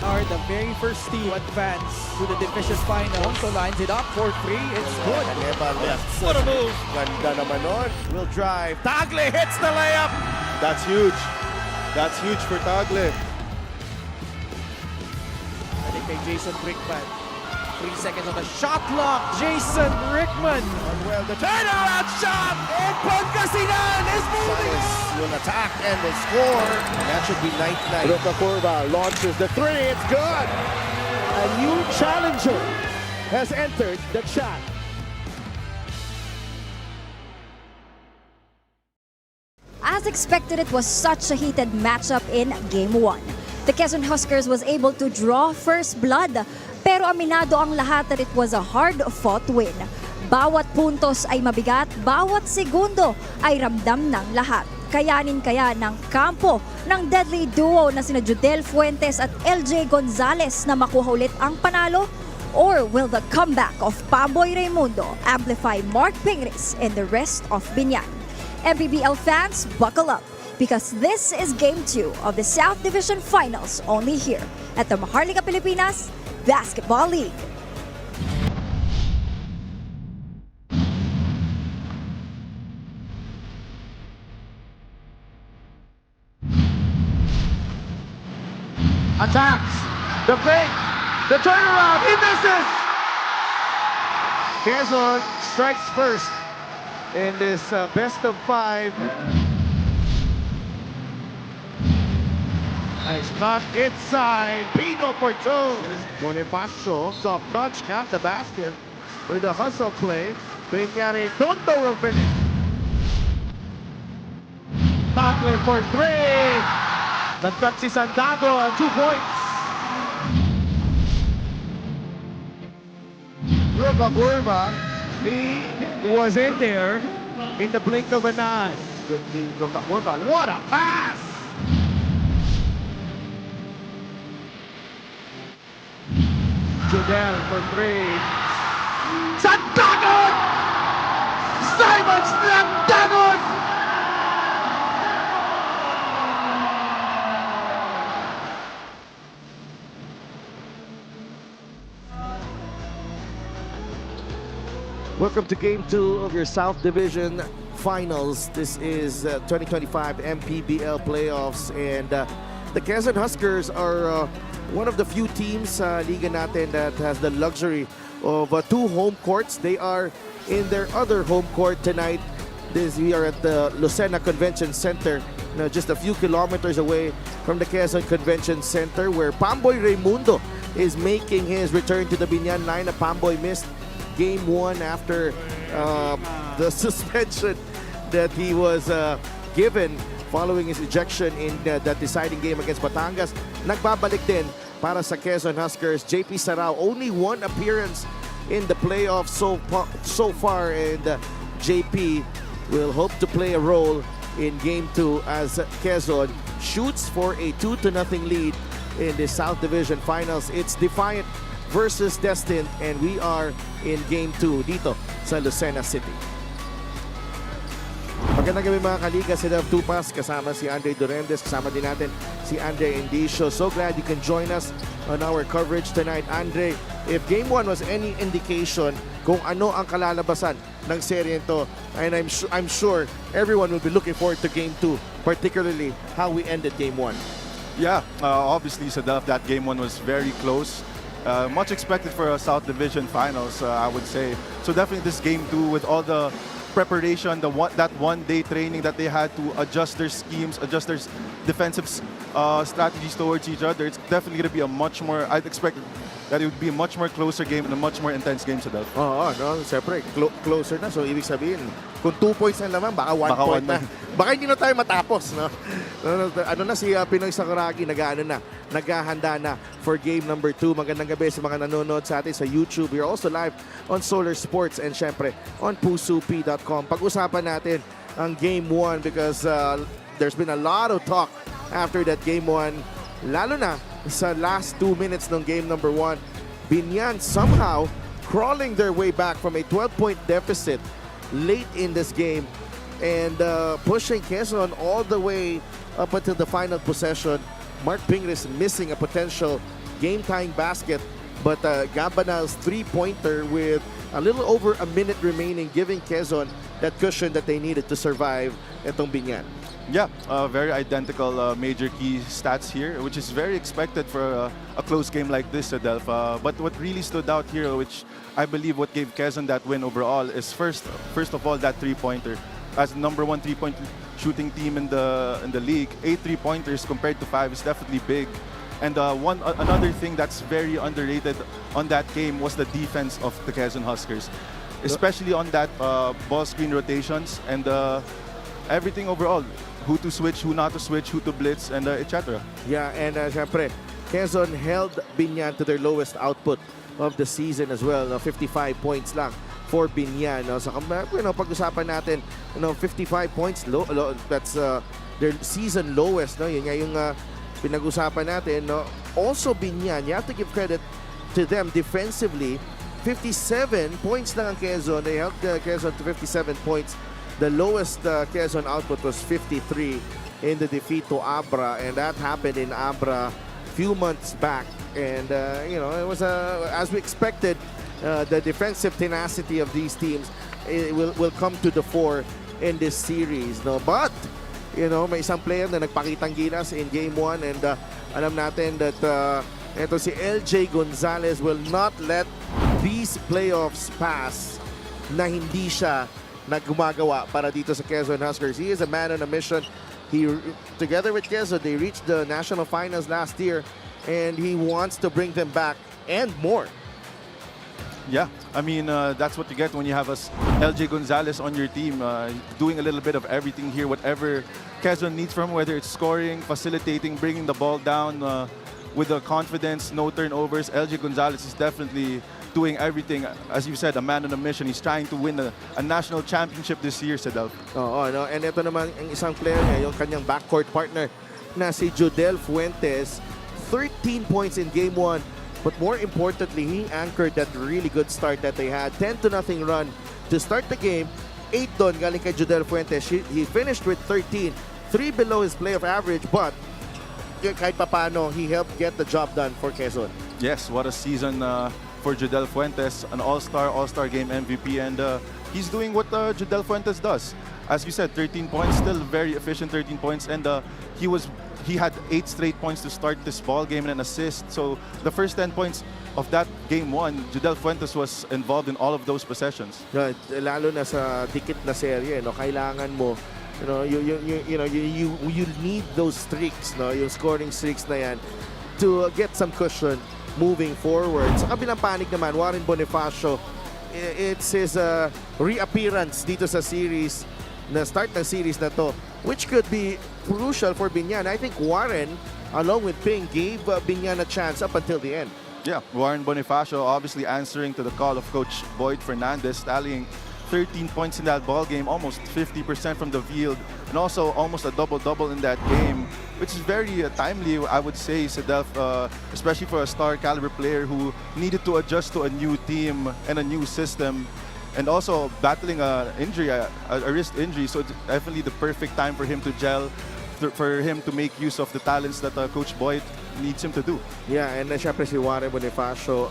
are the very first team to advance to the division final. So lines it up for 3. It's good. Caneva left. What a move. Ganda naman nun. Will drive. Tagle hits the layup. That's huge. That's huge for Tagle. I think kay Jason Rickman. 3 seconds on the shot clock. Jason Rickman. Well, the turnaround shot. And Pangasinan is moving. Will attack and will score. That should be 99. Ruka Curva launches the 3. It's good. A new challenger has entered the chat. As expected, it was such a heated matchup in Game 1. The Quezon Huskers was able to draw first blood, pero aminado ang lahat that it was a hard-fought win. Bawat puntos ay mabigat, bawat segundo ay ramdam ng lahat. Kayanin kaya ng kampo ng deadly duo na sina Judel Fuentes at LJ Gonzalez na makuha ulit ang panalo? Or will the comeback of Pamboy Raimundo amplify Mark Pingris and the rest of Biñan? MPBL fans, buckle up, because this is Game 2 of the South Division Finals only here at the Maharlika Pilipinas Basketball League. Attacks. The fake. The turnaround. He misses. Quezon strikes first in this best of 5. Nice cut inside. Pino for 2. Bonifacio, soft touch, count the basket with a hustle play. Biñan don't throw a finish. Tackler for 3. Nagkat si Santiago on 2 points. Ruka Curva, he was in there in the blink of an eye. Good team, Ruka Curva. What a pass! Judel for 3. Santiago! Simon Santiago! Welcome to Game 2 of your South Division Finals. This is 2025 MPBL playoffs, and the Quezon Huskers are one of the few teams Liga natin that has the luxury of 2 home courts. They are in their other home court tonight. We are at the Lucena Convention Center, just a few kilometers away from the Quezon Convention Center, where Pamboy Raimundo is making his return to the Biñan lineup. Pamboy missed Game 1 after the suspension that he was given following his ejection in that deciding game against Batangas. Nagbabalik din para sa Quezon Huskers. JP Sarao, only 1 appearance in the playoffs so far, and JP will hope to play a role in Game 2 as Quezon shoots for a 2-0 lead in the South Division Finals. It's Defiant versus Destined, and we are in Game 2 dito sa Lucena City. Magandang gabi mga kaliga, si Dev Tupas, kasama si Andre Durendes, kasama din natin si Andre Indicio. So glad you can join us on our coverage tonight. Andre, if Game 1 was any indication kung ano ang kalalabasan ng serye ito, and I'm sure everyone will be looking forward to Game 2, particularly how we ended Game 1. Yeah, obviously, Sadaf, that Game 1 was very close. Much expected for a South Division Finals, I would say. So definitely this Game 2 with all the preparation, that one-day training that they had to adjust their schemes, adjust their defensive strategies towards each other. It's definitely going to be a much more, I'd expect that it would be a much more closer game and a much more intense game, Sadaf. Oo, no? Siyempre, closer na. So, ibig sabihin, kung 2 points na naman, baka 1 point na. Baka hindi na tayo matapos, no? Ano na, si Pinoy Sakuragi, naghahanda na for game number 2. Magandang gabi sa mga nanonood sa atin sa YouTube. We're also live on Solar Sports and syempre on pusup.com. Pag-usapan natin ang Game 1 because there's been a lot of talk after that Game 1, lalo na sa last 2 minutes ng game number 1. Biñan somehow crawling their way back from a 12-point deficit late in this game and pushing Quezon all the way up until the final possession. Mark Pingris missing a potential game-tying basket. But Gabanal's three-pointer with a little over a minute remaining, giving Quezon that cushion that they needed to survive itong Biñan. Yeah, very identical major key stats here, which is very expected for a close game like this, Adelph. But what really stood out here, which I believe what gave Quezon that win overall, is first of all that three-pointer. As the number one three-point shooting team in the league, 8 three-pointers compared to 5 is definitely big. And another thing that's very underrated on that game was the defense of the Quezon Huskers, especially on that ball screen rotations and everything overall. Who to switch, who not to switch, who to blitz, and etc. Yeah, and syempre, Quezon held Biñan to their lowest output of the season as well. 55 points lang for Biñan. So, pag-usapan natin, 55 points, that's their season lowest. Yun nga yung pinag-usapan natin. Also, Biñan, you have to give credit to them defensively. 57 points lang ang Quezon. They held Quezon to 57 points. The lowest Quezon output was 53 in the defeat to Abra, and that happened in Abra a few months back. And it was as we expected. The defensive tenacity of these teams will come to the fore in this series. No, but may isang player na nagpakitang gilas in Game 1, and alam natin that ito si LJ Gonzalez will not let these playoffs pass na hindi siya nagumagawa para dito sa Quezon Huskers. He is a man on a mission. Together with Quezon, they reached the national finals last year, and he wants to bring them back and more. Yeah, I mean, that's what you get when you have LJ Gonzalez on your team, doing a little bit of everything here, whatever Quezon needs from him, whether it's scoring, facilitating, bringing the ball down with the confidence, no turnovers. LJ Gonzalez is definitely doing everything. As you said, a man on a mission. He's trying to win a national championship this year, Sedal. And ito naman ang isang player niya, yung kanyang backcourt partner na si Jodel Fuentes. 13 points in Game 1. But more importantly, he anchored that really good start that they had. 10-0 run to start the game. 8 doon galing kay Jodel Fuentes. He finished with 13. 3 below his playoff average, but kahit papano, he helped get the job done for Quezon. Yes, what a season for Jodel Fuentes, an all-star game MVP, and he's doing what Jodel Fuentes does. As you said, 13 points, still very efficient 13 points, and he had 8 straight points to start this ball game and an assist. So the first 10 points of that Game 1, Jodel Fuentes was involved in all of those possessions. Lalo na sa dikit na serye, kailangan mo, you need those streaks, yung scoring streaks na yan, to get some cushion moving forward. Sa kabilang panig naman, Warren Bonifacio, it's his reappearance dito sa series, na start ng series na to, which could be crucial for Biñan. I think Warren, along with Ping, gave Biñan a chance up until the end. Yeah, Warren Bonifacio obviously answering to the call of Coach Boyd Fernandez, tallying 13 points in that ball game, almost 50% from the field, and also almost a double-double in that game, which is very timely, I would say, Sedef, especially for a star caliber player who needed to adjust to a new team and a new system, and also battling an injury, a wrist injury. So it's definitely the perfect time for him to gel, for him to make use of the talents that Coach Boyd needs him to do. Yeah, and syempre si Warren Bonifacio,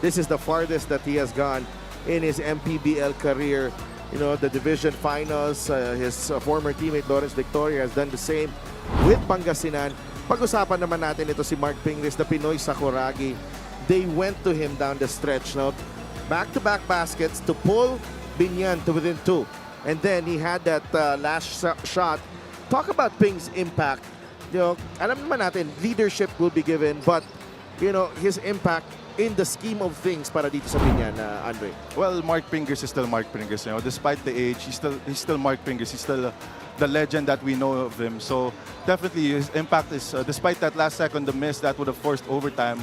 this is the farthest that he has gone in his MPBL career. You know, the division finals, his former teammate Lawrence Victoria has done the same with Pangasinan. Pag-usapan naman natin ito si Mark Pingris, the Pinoy Sakuragi. They went to him down the stretch, no? Back-to-back baskets to pull Biñan to within 2. And then he had that last shot. Talk about Ping's impact. You know, alam naman natin, leadership will be given, but you know, his impact in the scheme of things para dito sa Biñan, Andre. Well, Mark Pingers is still Mark Pingers. You know, despite the age, he's still Mark Pingers. He's still the legend that we know of him. So definitely his impact is, despite that last second, the miss that would have forced overtime,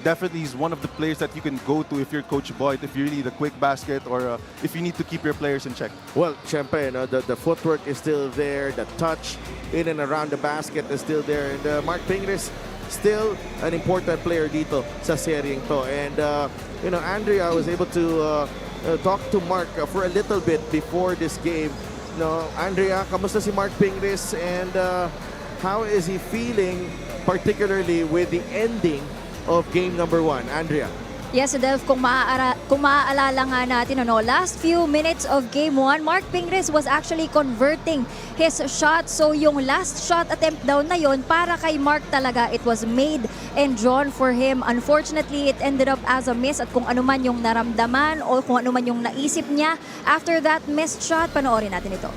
definitely he's one of the players that you can go to if you're Coach Boyd, if you really need a quick basket, or if you need to keep your players in check. Well, syempre, you know, the footwork is still there, the touch in and around the basket is still there, and Mark Pingris still an important player dito sa seryeng to. And you know, Andrea was able to talk to Mark for a little bit before this game. You know, Andrea, kamusta si Mark Pingris, and how is he feeling, particularly with the ending of game number 1. Andrea. Yes, Delph, kung maaalala nga natin, last few minutes of Game 1, Mark Pingres was actually converting his shot. So yung last shot attempt down na yon para kay Mark talaga, it was made and drawn for him. Unfortunately, it ended up as a miss at kung ano man yung naramdaman o kung ano man yung naisip niya after that missed shot, panoorin natin ito.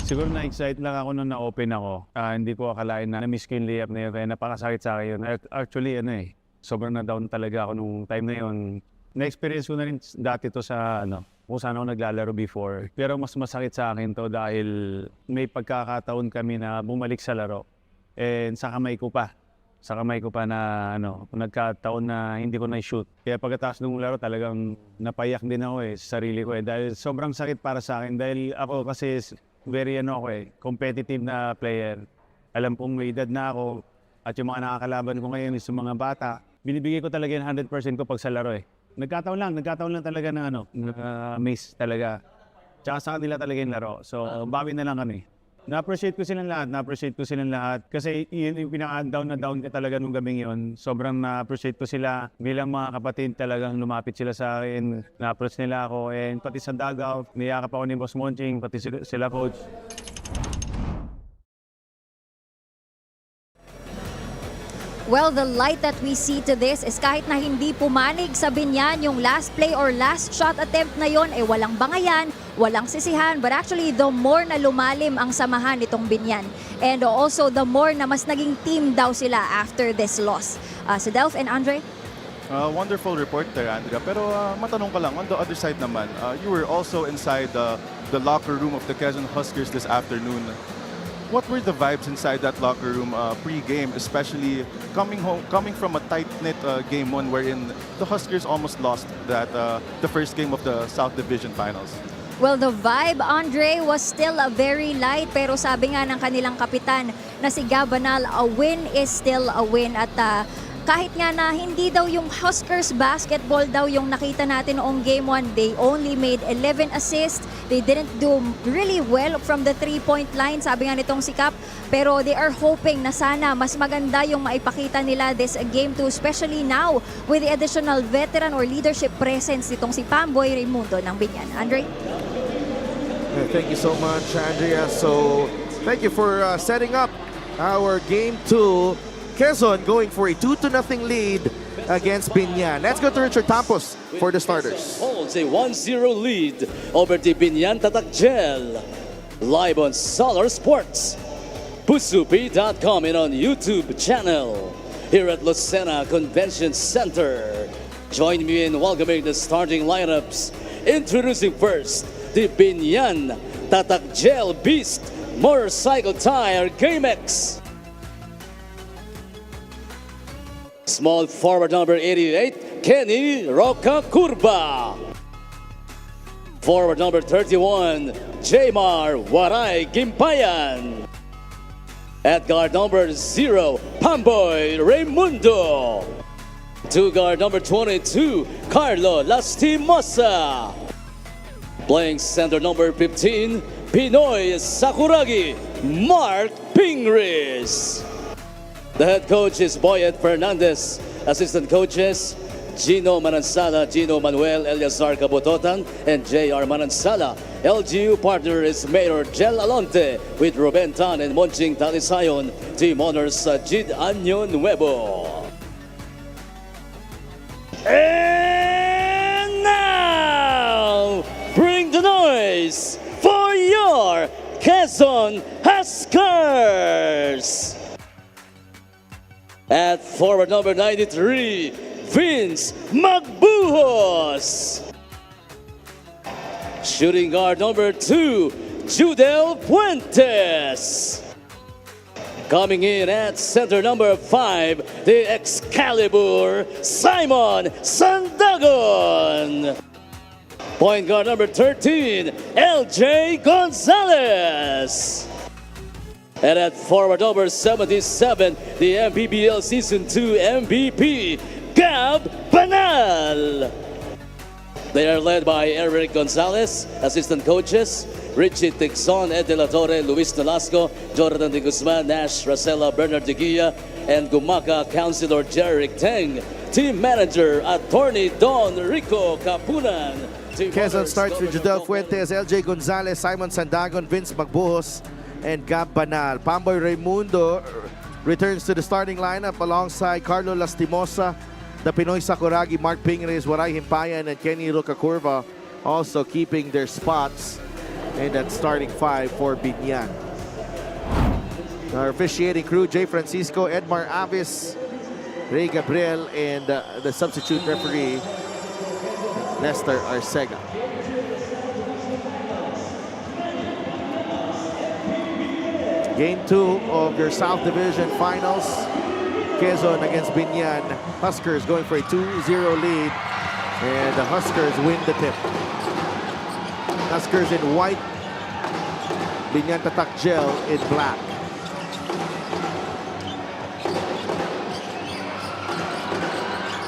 Siguro na-excite lang ako nung na-open ako. Hindi ko akalain na na-miss ko yung layup na yun. Kaya napakasakit sa akin yun. Actually, sobrang na-down talaga ako nung time na yun. Na-experience ko na rin dati to sa kung saan ako naglalaro before. Pero mas masakit sa akin to dahil may pagkakataon kami na bumalik sa laro. And sa kamay ko pa. Sa kamay ko pa na nagkataon na hindi ko na-shoot. Kaya pagkatapos ng laro talagang napayak din ako sa sarili ko Dahil sobrang sakit para sa akin. Dahil ako kasi very competitive na player. Alam kong may edad na ako at yung mga nakakalaban ko ngayon is yung mga bata. Binibigay ko talaga yung 100% ko pag sa laro Nagkataon lang talaga na miss talaga. Tsaka sa kanila talaga yung laro. So, bawi na lang kami. Na-appreciate ko silang lahat. Kasi yun yung pinaka-down na down ka talaga nung gabing yun. Sobrang na-appreciate ko sila. Bilang mga kapatid talagang lumapit sila sa akin. Na-approach nila ako. And pati sa dugout, niyakap ako ni Boss Monching, pati sila coach. Well, the light that we see to this is kahit na hindi pumanig sa Biñan yung last play or last shot attempt na yon, walang bangayan, walang sisihan, but actually the more na lumalim ang samahan nitong Biñan. And also the more na mas naging team daw sila after this loss. Si Delph and Andre? Wonderful report there, Andrea. Pero matanong ko lang, on the other side naman, you were also inside the locker room of the Quezon Huskers this afternoon. What were the vibes inside that locker room pre-game, especially coming from a tight-knit game 1 wherein the Huskers almost lost the first game of the South Division Finals? Well, the vibe, Andre, was still very light. Pero sabi nga ng kanilang kapitan na si Gabanal, a win is still a win. At kahit nga na hindi daw yung Huskers basketball daw yung nakita natin noong Game 1, they only made 11 assists. They didn't do really well from the 3-point line, sabi nga nitong si Cap. Pero they are hoping na sana mas maganda yung maipakita nila this Game 2, especially now with the additional veteran or leadership presence nitong si Pamboy Raimundo ng Biñan. Andre? Thank you so much, Andrea. So, thank you for setting up our Game 2. Quezon going for a 2-0 lead against Biñan. Let's go to Richard Campos for the starters. Holds a 1-0 lead over the Biñan Tatakgel. Live on Solar Sports, pusupi.com and on YouTube channel here at Lucena Convention Center. Join me in welcoming the starting lineups. Introducing first the Biñan Tatakgel Beast Motorcycle Tire GameX. Small forward number 88, Kenny Roca Curva. Forward number 31, Jaymar Waray Gimpayan. At guard number 0, Pamboy Raimundo. To guard number 22, Carlo Lastimosa. Playing center number 15, Pinoy Sakuragi, Mark Pingres. The head coach is Boyet Fernandez. Assistant coaches, Gino Manansala, Gino Manuel Eliazar Cabototan, and J.R. Manansala. LGU partner is Mayor Jel Alonte with Ruben Tan and Monching Talisayon. Team honors Jid Año Nuevo. And now, bring the noise for your Quezon Huskers. At forward number 93, Vince Magbuhos. Shooting guard number 2, Judel Puentes. Coming in at center number 5, the Excalibur, Simon Sandagon. Point guard number 13, LJ Gonzalez. And at forward number 77, the MPBL Season 2 MVP, Gab Banal. They are led by Eric Gonzalez, assistant coaches, Richie Tixon, Ed De La Torre, Luis Nolasco, Jonathan De Guzman, Nash, Racela, Bernard De Guia, and Gumaca Councilor Jeric Teng. Team Manager, Attorney Don Rico Capunan. Team Quezon owners, starts with Governor Jodel Fuentes, LJ Gonzalez, Simon Sandagon, Vince Magbuhos, and Gab Banal. Pamboy Raimundo returns to the starting lineup alongside Carlo Lastimosa, the Pinoy Sakuragi, Mark Pingres, Waray Himpayan, and Kenny Rocacurva also keeping their spots in that starting five for Biñan. Our officiating crew, Jay Francisco, Edmar Avis, Ray Gabriel, and the substitute referee, Lester Arcega. Game 2 of your South Division Finals. Quezon against Biñan. Huskers going for a 2-0 lead. And the Huskers win the tip. Huskers in white. Biñan Tatak Gel in black.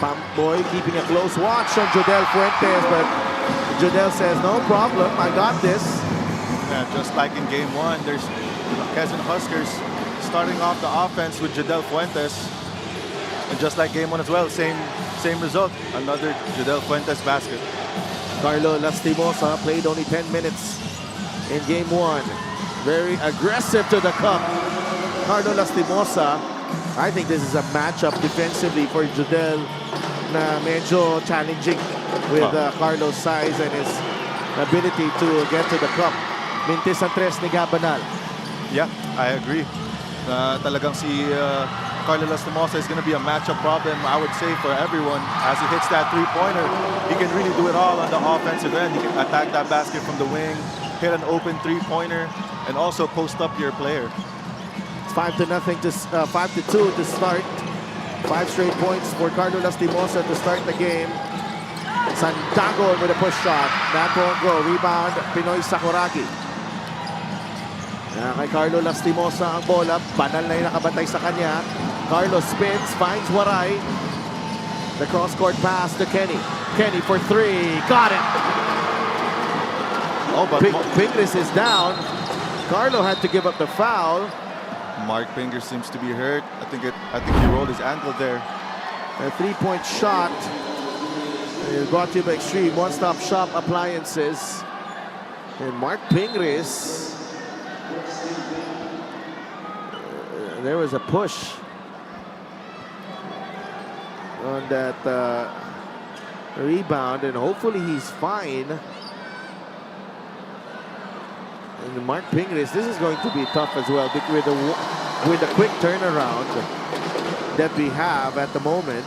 Pamboy keeping a close watch on Jodel Fuentes, but Jodel says, no problem, I got this. Yeah, just like in game 1, there's Quezon Huskers starting off the offense with Jodel Fuentes. And just like game 1 as well, same result. Another Jodel Fuentes basket. Carlo Lastimosa played only 10 minutes in game 1. Very aggressive to the cup. Carlo Lastimosa, I think this is a matchup defensively for Jodel na medyo challenging with Carlo's size and his ability to get to the cup. Mintis ang tres ni Gabanal. Yeah, I agree. Talagang si Carlo Lastimosa is going to be a matchup problem, I would say, for everyone. As he hits that three-pointer, he can really do it all on the offensive end. He can attack that basket from the wing, hit an open three-pointer, and also post up your player. It's 5-2 to start. 5 straight points for Carlo Lastimosa to start the game. Sandagon with a push shot. That won't go. Rebound, Pinoy Sakuragi. Kay Carlo Lastimosa ang bola. Banal na yung nakabantay sa kanya. Carlo spins, finds Waray. The cross-court pass to Kenny. Kenny for 3. Got it! Oh, but Pingles is down. Carlo had to give up the foul. Mark Pingers seems to be hurt. I think he rolled his ankle there. A 3-point shot is brought to you by Extreme One-Stop Shop Appliances. And Mark Pingres, there was a push on that rebound, and hopefully he's fine. And Mark Pingres, this is going to be tough as well with the quick turnaround that we have at the moment.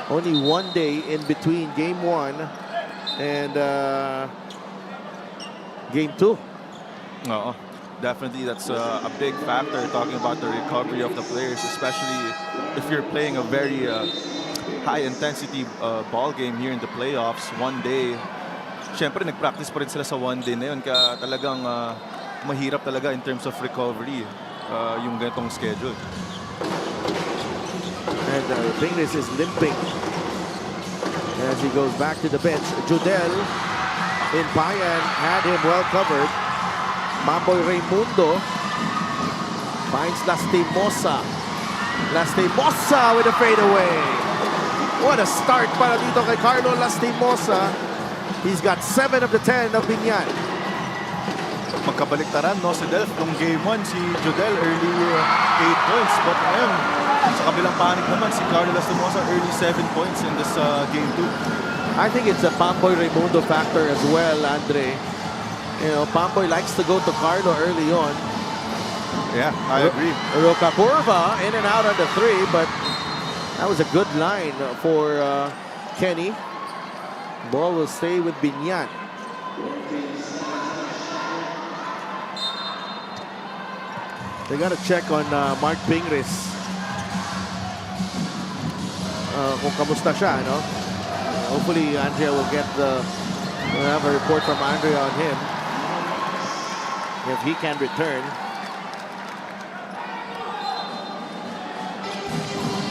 Only 1 day in between game 1 and game 2. No, definitely that's a big factor, talking about the recovery of the players, especially if you're playing a very high-intensity ball game here in the playoffs. 1 day. Siyempre, nag-practice pa rin sila sa 1 day na yun. Kaya talagang mahirap talaga in terms of recovery yung ganitong schedule. And Pingles is limping as he goes back to the bench. Jodel in Bayan had him well covered. Mamboy Raimundo finds Lastimosa. Lastimosa with a fadeaway. What a start para dito kay Carlo Lastimosa. He's got 7 of the 10 of Biñan. Magkabaliktaran, no, si Delph. Nung game 1, si Jodel early 8 points. But ngayon, sa kabilang panig naman, si Carlo Lastimosa early 7 points in this game 2. I think it's a Pamboy Raimundo factor as well, Andre. You know, Pamboy likes to go to Carlo early on. Yeah, I agree. Rocacurva in and out on the 3, but that was a good line for Kenny. Ball will stay with Biñan. They got to check on Mark Pingres. Kung kamusta siya, no? Hopefully, Andrea will we'll have a report from Andrea on him if he can return.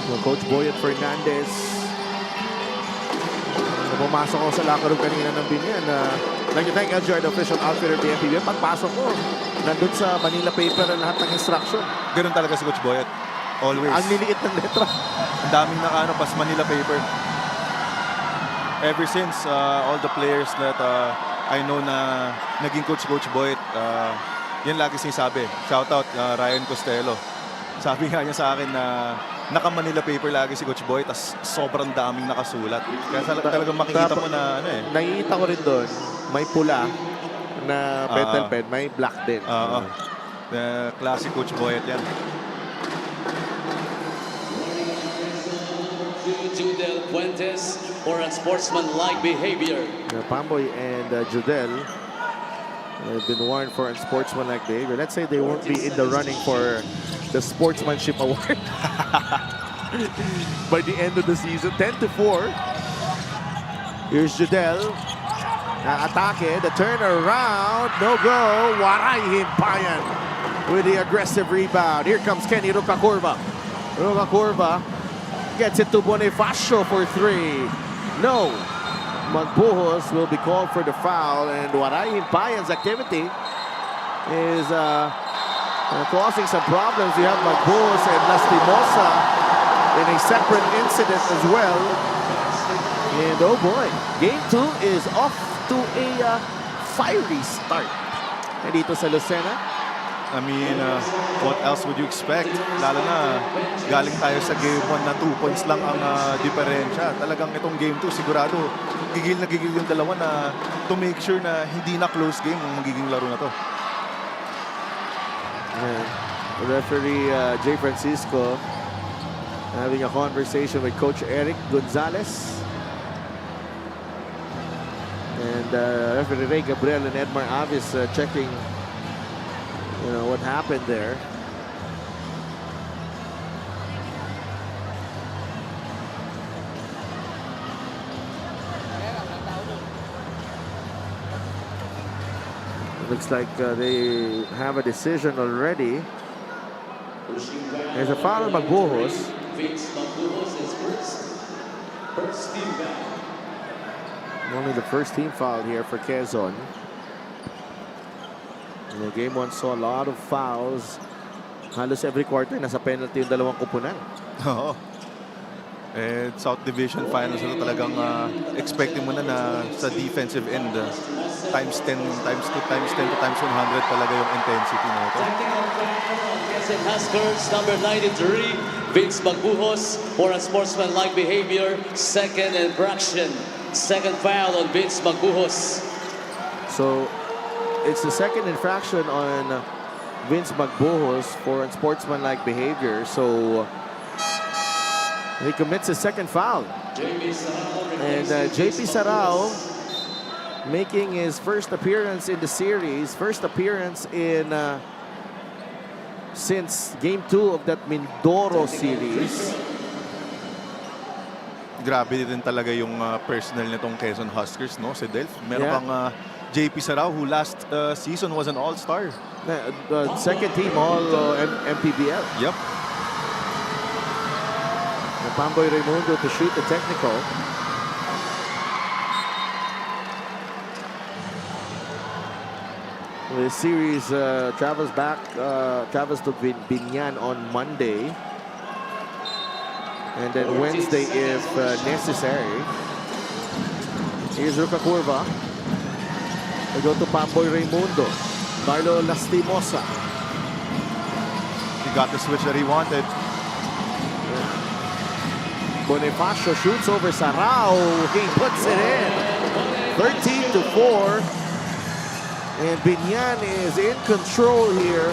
Well, Coach Boyet Fernandez. Pumasok ako sa locker room kanina ng Biñan. like to thank LGR, the official outfitter of the MPBL. Pagpasok ko, nandun sa Manila paper ang lahat ng instruction. Ganun talaga si Coach Boyet. Always. Ang liliit ng letra. Ang daming pas Manila paper. Ever since all the players that I know na naging Coach Boyet, yan lagi sinasabi. Shout out Ryan Costello. Sabi nga niya sa akin na naka-Manila paper lagi si Coach Boy, tas sobrang daming nakasulat. Kaya talagang makikita mo na ano eh. Nakikita ko rin doon, may pula na pentel pen, may black din. Classic Coach Boyet yan. Judel Fuentes for unsportsmanlike behavior. Pamboy and Judel have been warned for unsportsmanlike behavior. Let's say they won't be in the running for the Sportsmanship Award by the end of the season. 10-4. Here's Judel. Atake, the turnaround. No go. Waray Himpayan with the aggressive rebound. Here comes Kenny Rocacorva. Rocacorva gets it to Bonifacio for 3. No. Magbuhos will be called for the foul, and Waray Himpayan's activity is causing some problems. You have Magbuhos and Lastimosa in a separate incident as well. And oh boy, game 2 is off to a fiery start. And dito sa Lucena. I mean, what else would you expect? Lalo na galing tayo sa game 1 na 2 points lang ang diferensya. Talagang itong game 2 sigurado gigil na gigil yung dalawa na to make sure na hindi na close game ang magiging laro na to. The referee Jay Francisco having a conversation with Coach Eric Gonzalez. And referee Ray Gabriel and Edmar Avis checking what happened there. It looks like they have a decision already. There's a foul on Magbuhos. Only the first team foul here for Quezon. Game 1 saw a lot of fouls. Halos every quarter nasa penalty yung dalawang kupunan. Oo. And South Division Finals na talagang expecting mo na sa defensive end times 10, times 2, times 10 to times 100 talaga yung intensity na ito. Quezon Huskers, number 93, Vince Magbuhos for unsportsmanlike behavior, second infraction. Second foul on Vince Magbuhos. So it's the second infraction on Vince Magbuhos for unsportsmanlike behavior. So he commits his second foul. And JP Sarao making his first appearance in the series, first appearance in since game 2 of that Mindoro series. Grabe din talaga yung personal nitong Quezon Huskers, no? Si Delph. Meron pang JP Sarao who last season was an all-star. Second team all MPBL. Yep. Pamboy Raimundo to shoot the technical. The series travels to Biñan on Monday. And then Wednesday if necessary. Here's Rocacorva. They go to Pamboy Raimundo. Carlo Lastimosa. He got the switch that he wanted. Bonifacio shoots over Sarao. He puts it in. 13-4. And Biñan is in control here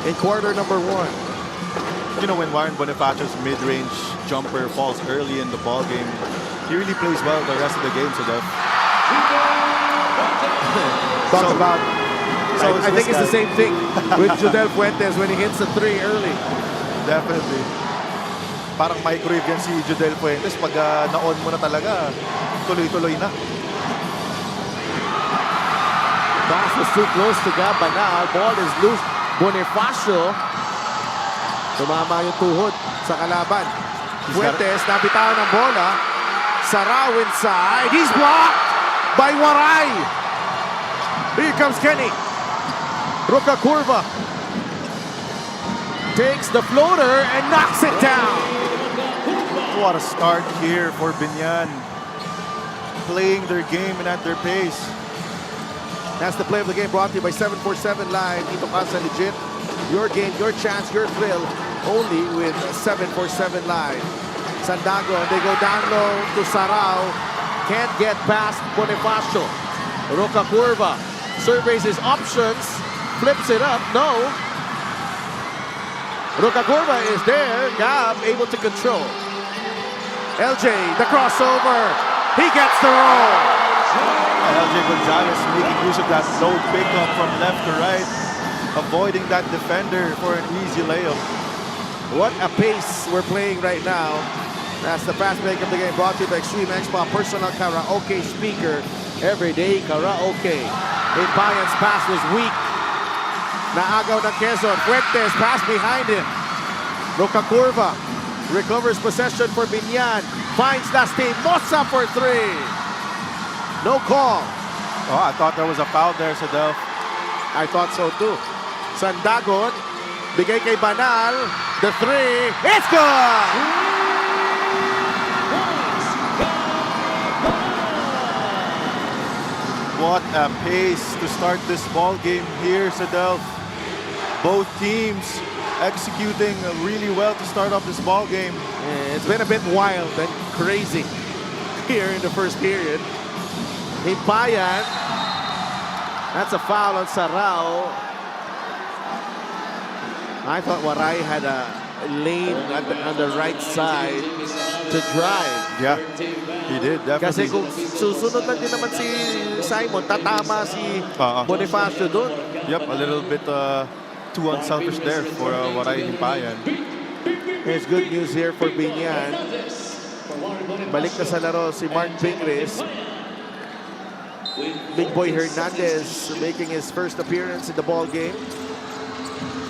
in quarter number 1. You know, when Warren Bonifacio's mid-range jumper falls early in the ball game, he really plays well the rest of the game. So Talk about. I think it's the same thing with Judel Fuentes when he hits the 3 early. Definitely. Parang microwave yan si Judel Fuentes. Pag na-on mo na talaga, tuloy-tuloy na. Pass was too close to Gabanal. Ball is loose. Bonifacio. Tumama yung tuhod sa kalaban. Fuentes, nabitawan ng bola. Sarao inside. He's blocked by Waray. Here comes Kenny. Roca Curva takes the floater and knocks it down. What a start here for Biñan. Playing their game and at their pace. That's the play of the game, brought to you by 747 Live. Dito ka sa legit. Your game, your chance, your thrill. Only with 747 Live. Sandago, they go down low to Sarao. Can't get past Bonifacio. Roca Curva surveys his options. Flips it up. No. Roca Curva is there. Gab able to control. LJ, the crossover. He gets the roll. LJ Gonzalez making use of that low pickup from left to right, avoiding that defender for an easy layup. What a pace we're playing right now. That's the fast break of the game, brought to you by Extreme Expo personal karaoke speaker. Everyday karaoke. Biñan's pass was weak. Naagaw ng Quezon. Fuertes, pass behind him. Roca Curva recovers possession for Biñan. Finds Lastimosa for three. No call. Oh, I thought there was a foul there, Sadel. I thought so too. Sandagon, bigay kay Banal. The three, it's good! What a pace to start this ball game here, Sadel. Both teams executing really well to start off this ball game. Yeah, it's been a bit wild and crazy here in the first period. Biñan, that's a foul on Sarao. I thought Waray had a lane on the right side to drive. Yeah, he did, Kasi definitely. kung susunod lang din naman si Simon, tatama si Bonifacio doon. Yep, a little bit too unselfish there for Waray Biñan. There's good news here for Biñan. Balik na sa laro si Mark Pingris. Big Boy Hernandez making his first appearance in the ball game.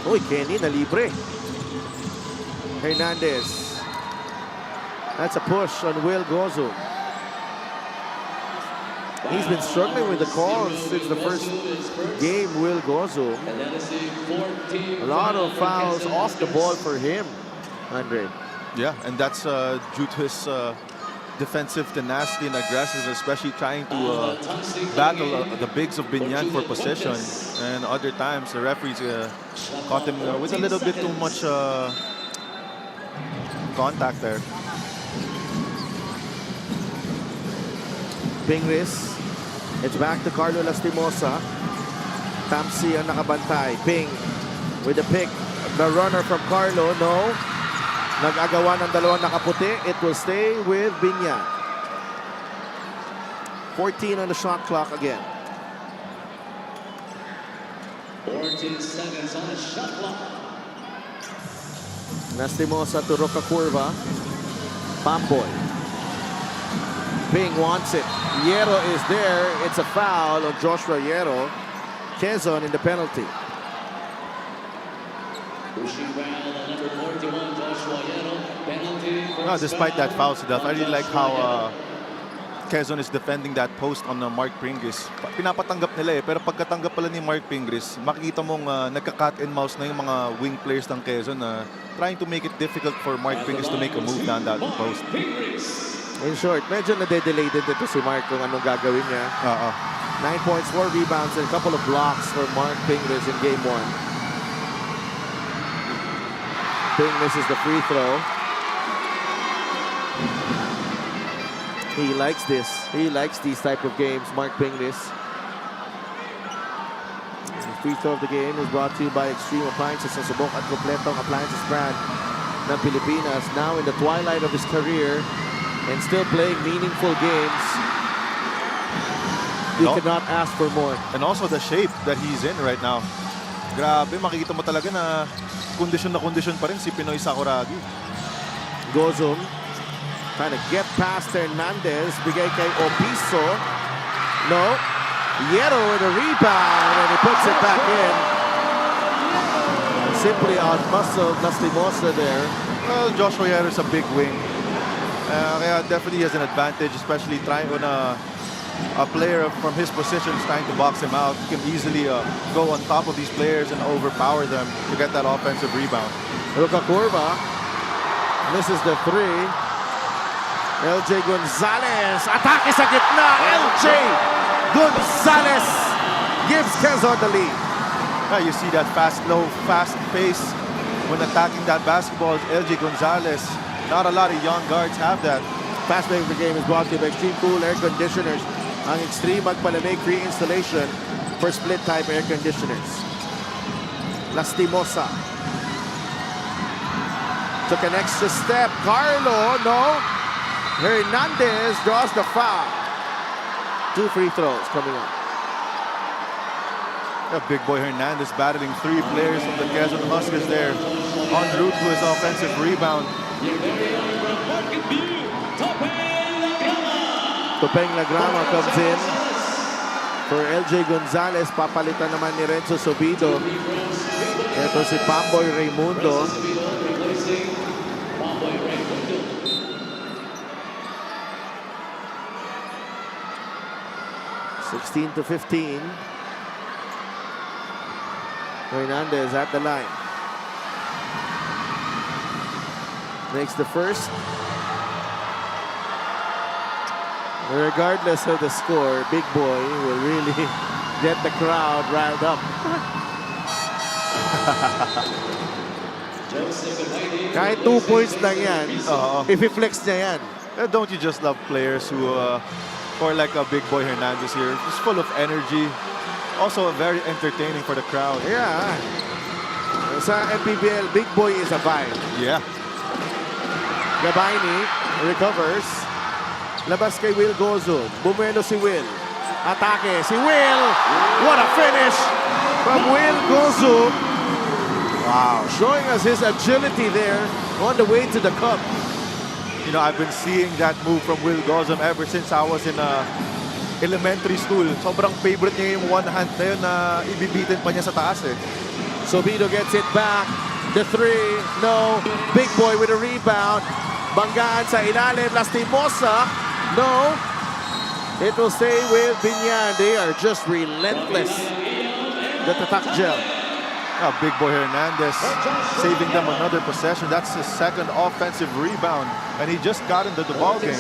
Uy, Kenny na libre. Hernandez. That's a push on Will Gozo. He's been struggling with the calls since the first game, Will Gozo. A lot of fouls off the ball for him, Andre. Yeah, and that's due to his defensive tenacity and aggressiveness, especially trying to battle the bigs of Biñan for possession. And other times, the referees caught him with a little bit too much contact there. Pingris. It's back to Carlo Lastimosa. Tamsi ang nakabantay. Ping with the pick. The runner from Carlo, no. Nag-agawan ng dalawang nakaputi. It will stay with Biñan. 14 on the shot clock again. 14 seconds on the shot clock. Lastimosa to Roca Curva. Pamboy. Ping wants it. Hierro is there. It's a foul on Joshua Hierro. Quezon in the penalty. Pushing foul on number 41, Joshua Hierro. Penalty. No, despite that foul, Sadaf, I really like how Quezon is defending that post on Mark Pingris. Pinapatanggap nila pero pagkatanggap pala ni Mark Pingris, makikita mong nagka-cat and mouse na yung mga wing players ng Quezon trying to make it difficult for Mark Pingris to make a move down that post. In short, medyo nade-delay din dito si Mark kung anong gagawin niya. 9 points, 4 rebounds, and a couple of blocks for Mark Pingris in game 1. Ping misses the free throw. He likes this. He likes these type of games, Mark Pingris. The free throw of the game is brought to you by Extreme Appliances, ang subok at kompletong appliances brand ng Pilipinas. Now in the twilight of his career and still playing meaningful games, you cannot ask for more. And also the shape that he's in right now. Grabe, makikita mo talaga na kondisyon pa rin si Pinoy Sakuragi. Gozum trying to get past Hernandez. Bigay kay Opiso. No. Hierro with a rebound and he puts it back in. Simply out-muscled Lastimosa there. Well, Joshua Hierro is a big wing. Kaya definitely has an advantage, especially trying to a player from his position is trying to box him out, he can easily go on top of these players and overpower them to get that offensive rebound. Luka Curva misses the three. LJ Gonzalez, atake sa gitna. LJ Gonzalez gives Quezon the lead. You see that fast pace when attacking that basketball. LJ Gonzalez, not a lot of young guards have that. Fast Break of the Game is brought to you by Extreme Cool Air Conditioners. Ang Extreme magpalamig free installation for split type air conditioners. Lastimosa took an extra step. Carlo, no. Hernandez draws the foul. 2 free throws coming up. Big boy Hernandez battling 3 players from the Quezon Huskers there, en route to his offensive rebound. Tupeng Lagrama comes in for LJ Gonzalez. Papalitan naman ni Renzo Sobido. Ito si Pamboy Raimundo. (16-15). Hernandez at the line. Makes the first. Regardless of the score, Big Boy will really get the crowd riled up. Kahit 2 points lang yan, if-flex niya yan. Don't you just love players who, or like a Big Boy Hernandez here, just full of energy. Also very entertaining for the crowd. Yeah. Sa MPBL, Big Boy is a vibe. Yeah. Gabaini recovers. Labas kay Will Gozo. Bumeno si Will. Atake si Will. What a finish from Will Gozo. Wow. Showing us his agility there on the way to the cup. You know, I've been seeing that move from Will Gozum ever since I was in elementary school. Sobrang favorite niya yung one hand na yun na ibibitin pa niya sa taas eh. Sobido gets it back. The 3, no. Big Boy with a rebound. Banggaan sa ilalim. Lastimosa, no. It will stay with Biñan. They are just relentless. The Tatak Gel. Big Boy Hernandez saving them another possession. That's his second offensive rebound. And he just got into the ball game.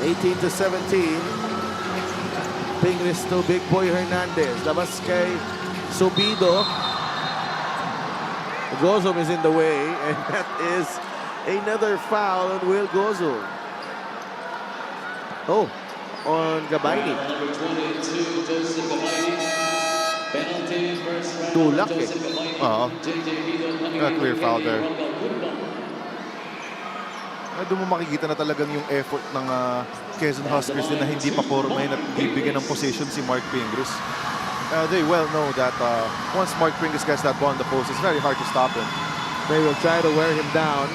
18-17. Pingris to Big Boy Hernandez. Labas kay Sobido. Gozum is in the way, and that is another foul on Will Gozum. Oh, on Gabaini. Tulak eh. Clear foul there. Doon mo makikita na talagang yung effort ng Quezon Huskers din na hindi pa porma at bibigyan ng position si Mark Pingris. They well know that once Mark Pingris gets that ball on the post, it's very hard to stop him. They will try to wear him down.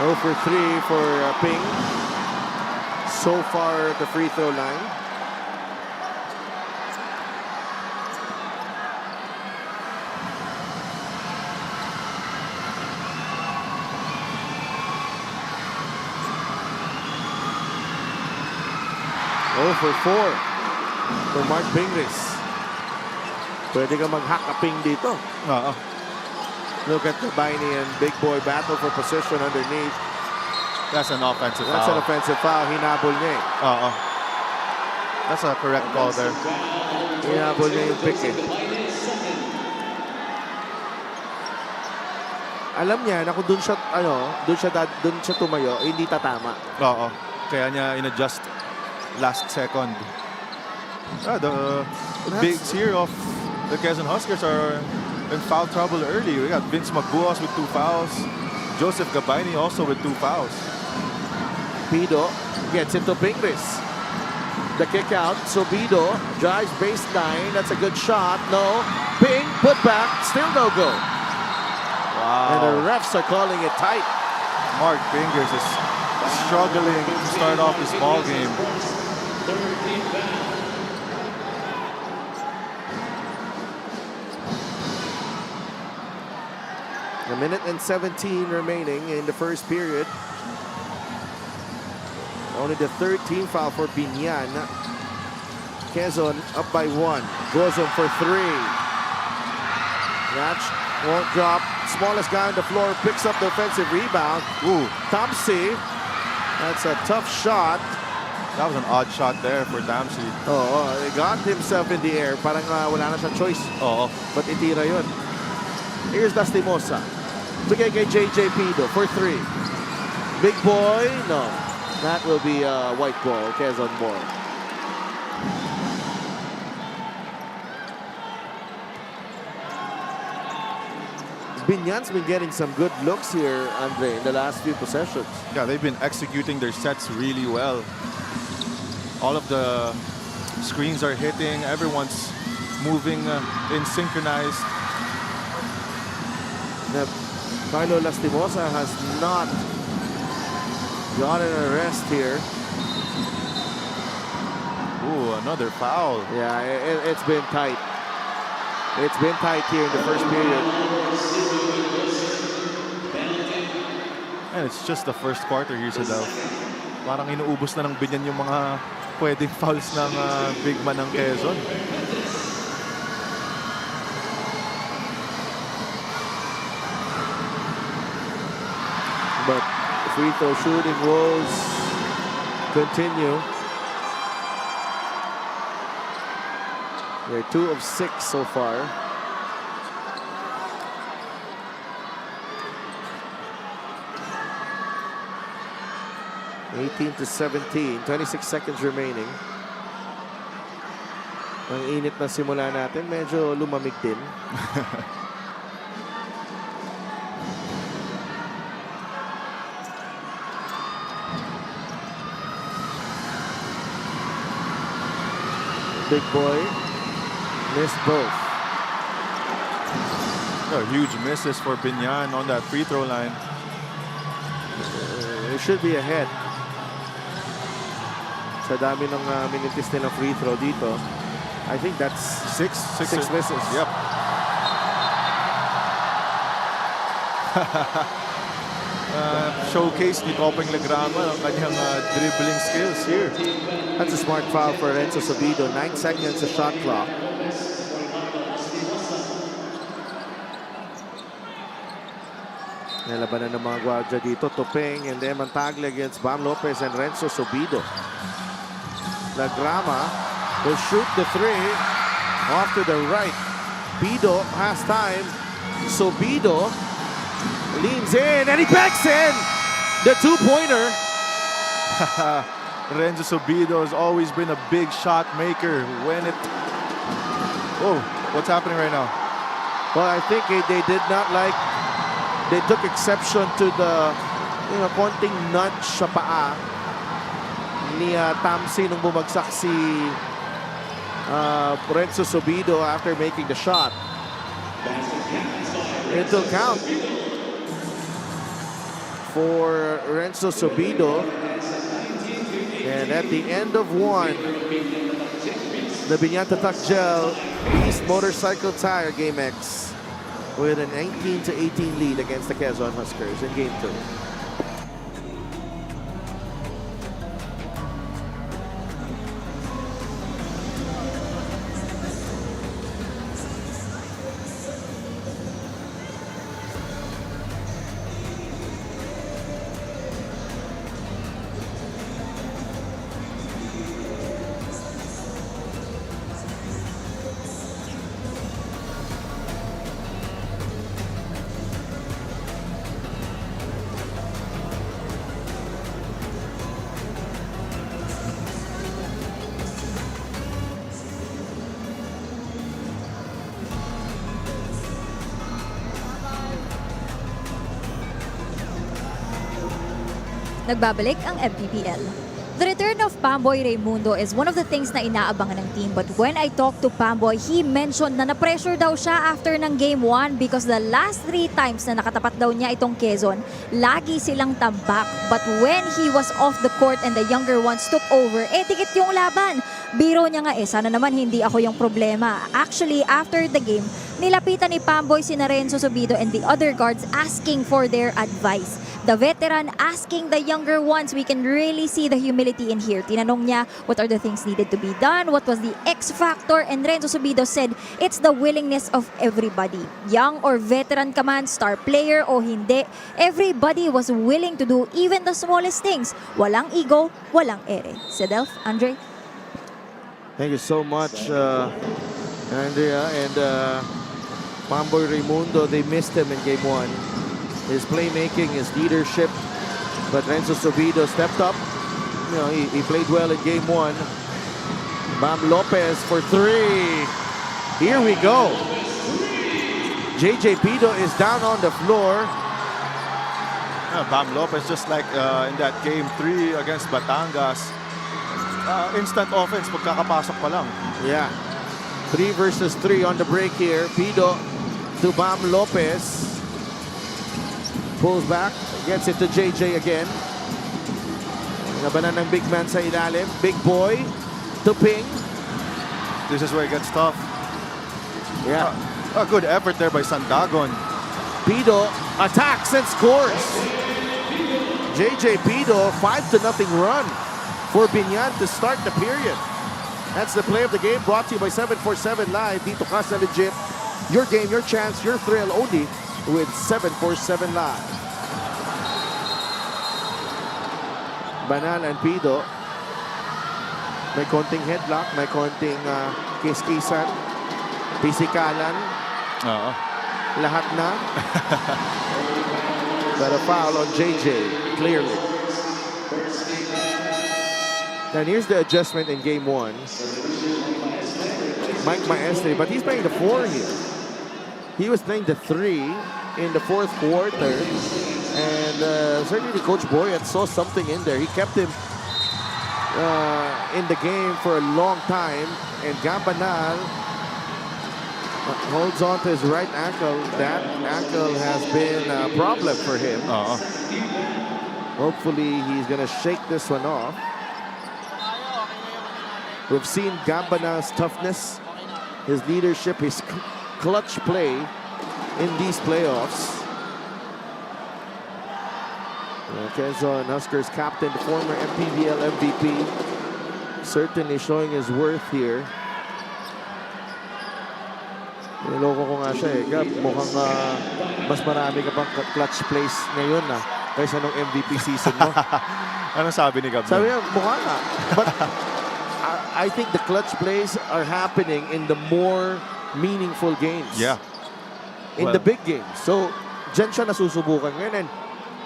0 for 3 for Ping. So far at the free throw line. For 4 for Mark Pingris. Pwede ka mag-hack-a-ping dito. Look at Gabaini and Big Boy battle for position underneath. That's an offensive foul. That's an offensive foul. Hinabol niya eh. That's a correct call there. Hinabol niya yung pick eh. Alam niya na kung doon siya tumayo, hindi tatama. Kaya niya in-adjust last second. The bigs here of the Quezon Huskers are in foul trouble early. We got Vince Magbuas with 2 fouls. Joseph Gabaini also with 2 fouls. Pido gets it to Pingris. The kick out. Sobido drives baseline. That's a good shot. No. Ping, put back. Still no go. Wow. And the refs are calling it tight. Mark Pingris is struggling to start off this ball game. A minute and 17 remaining in the first period. Only the third team foul for Biñan. Quezon up by 1. Goes on for 3. Natch won't drop. Smallest guy on the floor picks up the offensive rebound. Ooh, Tamsi. That's a tough shot. that was an odd shot there for Damsey. Oh, he got himself in the air. Parang wala na siyang choice. Oo. But itira yun. Here's Lastimosa. Bigay kay JJ Pido for 3. Big boy. No. That will be a white ball. Quezon ball. Biñan's been getting some good looks here, Andre, in the last few possessions. Yeah, they've been executing their sets really well. All of the screens are hitting. Everyone's moving in synchronized. Now, Carlo Lastimosa has not gotten a rest here. Ooh, another foul. Yeah, it's been tight. It's been tight here in the first period. And it's just the first quarter here sa Delph. Parang inuubos na ng Biñan yung mga pwedeng fouls ng big man ng Quezon. But free throw shooting woes continue. They're 2 of 6 so far. (18 to 17). 26 seconds remaining. Ang init na simula natin, medyo lumamig din. Big boy missed both. Huge misses for Biñan on that free throw line. It should be ahead. Sa dami ng minitis nilang free throw dito. I think that's six misses. Yep. Showcase ni Kopeng Legrama ang kanyang dribbling skills here. That's a smart foul for Renzo Sobido. 9 seconds the shot clock. Nalabanan ng mga gwardiya dito. Topeng and then Mantagle against Bam Lopez and Renzo Sobido. Legrama will shoot the 3 off to the right. Bido has time. Sobido leans in and he backs in the 2-pointer. Renzo Sobido has always been a big shot maker when it... Oh, what's happening right now? Well, I think they did not like... They took exception to the, konting nudge sa paa ni Tamsi nung bumagsak si Renzo Sobido after making the shot. It will count for Renzo Sobido. And at the end of 1, the Biñan Tatak Gel East Motorcycle Tire Game X with an 19 to 18 lead against the Quezon Huskers in Game 2. Nagbabalik ang MPBL. The return of Pamboy Raimundo is one of the things na inaabangan ng team, but when I talked to Pamboy, he mentioned na na-pressure daw siya after ng Game 1 because the last 3 times na nakatapat daw niya itong Quezon, lagi silang tambak. But when he was off the court and the younger ones took over, dikit yung laban. Biro niya nga sana naman hindi ako yung problema. Actually, after the game, nilapitan ni Pamboy si Renzo Sobido and the other guards asking for their advice. The veteran asking the younger ones, we can really see the humility mentality in here. Tinanong niya, what are the things needed to be done? What was the X factor? And Renzo Subido said, it's the willingness of everybody. Young or veteran ka man, star player o hindi, everybody was willing to do even the smallest things. Walang ego, walang ere. Sedelf, Andre? Thank you so much, Andrea. And Mamboy Raimundo, they missed him in game 1. His playmaking, his leadership. But Renzo Subido stepped up. You know, he played well in game 1. Bam Lopez for 3. Here we go. JJ Pido is down on the floor. Bam Lopez, just like in that game 3 against Batangas, instant offense pagkakapasok pa lang. Yeah. 3 versus 3 on the break here. Pido to Bam Lopez. Pulls back, gets it to JJ again. Nabanan ng big man sa ilalim. Big boy to Ping. This is where it gets tough. Yeah. A good effort there by Sandagon. Pido attacks and scores. JJ Pido, 5-0 run for Biñan to start the period. That's the play of the game, brought to you by 747 Live. Dito ka sa legit. Your game, your chance, your thrill only with 747 Live. Banal and Pido. May konting headlock, may konting kiss-kissan, pisikalan. Lahat na. But a foul on JJ, clearly. And here's the adjustment in game 1. Mike Maestre, but he's playing the 4 here. He was playing the 3 in the 4th quarter. And certainly Coach Boyat saw something in there. He kept him in the game for a long time. And Gambanal holds on to his right ankle. That ankle has been a problem for him. Hopefully he's going to shake this one off. We've seen Gambanal's toughness, his leadership, his clutch play in these playoffs. Quezon Huskers captain, the former MPBL MVP, certainly showing his worth here. Niloko ko nga siya eh. Gab, mukhang mas marami ka pang clutch plays ngayon kaysa nung MVP season mo. Anong sabi ni Gab? Sabi niya, mukha nga. But I think the clutch plays are happening in the more meaningful games. Yeah. In the big games. So, dyan siya nasusubukan ngayon. And,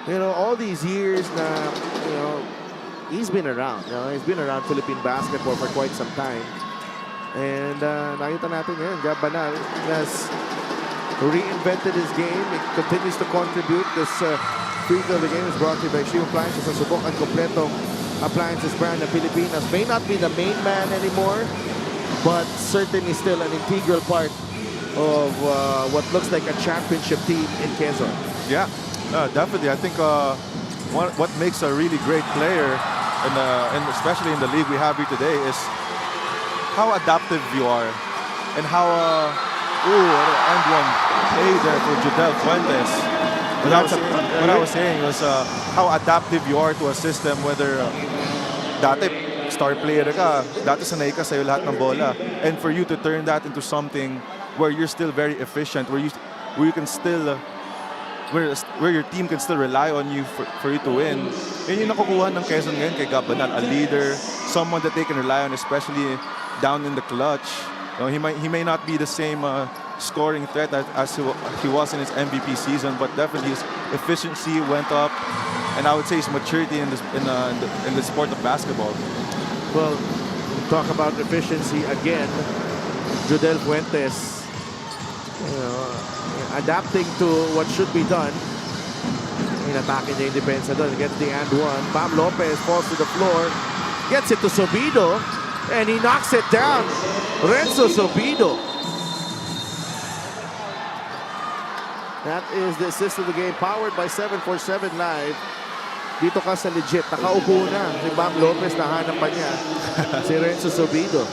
you know, all these years na, you know, he's been around. You know, he's been around Philippine basketball for quite some time. And nakita natin ngayon, Gab Banal has reinvented his game. It continues to contribute. This free throw of the game is brought to you by Shio Appliances. Ang subok ang kompletong appliances brand ng Pilipinas. May not be the main man anymore, but certainly still an integral part of what looks like a championship team in Quezon. Yeah, definitely. I think what makes a really great player, and especially in the league we have here today, is how adaptive you are, and how and one play there for Judel Fuentes. What I was saying was how adaptive you are to a system, whether dati star player ka, dati sanay ka sa'yo lahat ng bola, and for you to turn that into something where you're still very efficient, where you can still where your team can still rely on you for you to win. Yun yung nakukuha ng Quezon ngayon kay Gab Banal, a leader, someone that they can rely on, especially down in the clutch. You know, he may not be the same scoring threat as he was in his MVP season, but definitely his efficiency went up, and I would say his maturity in the sport of basketball. Well, talk about efficiency again. Judel Fuentes, you know, adapting to what should be done. Inatake niya yung depensa doon. Gets the and one. Bam Lopez falls to the floor. Gets it to Subido. And he knocks it down. Renzo Subido. That is the assist of the game, powered by 747 Live. Dito ka sa legit. Nakaupo na. Si Bam Lopez, nahanap pa niya. Si Renzo Subido.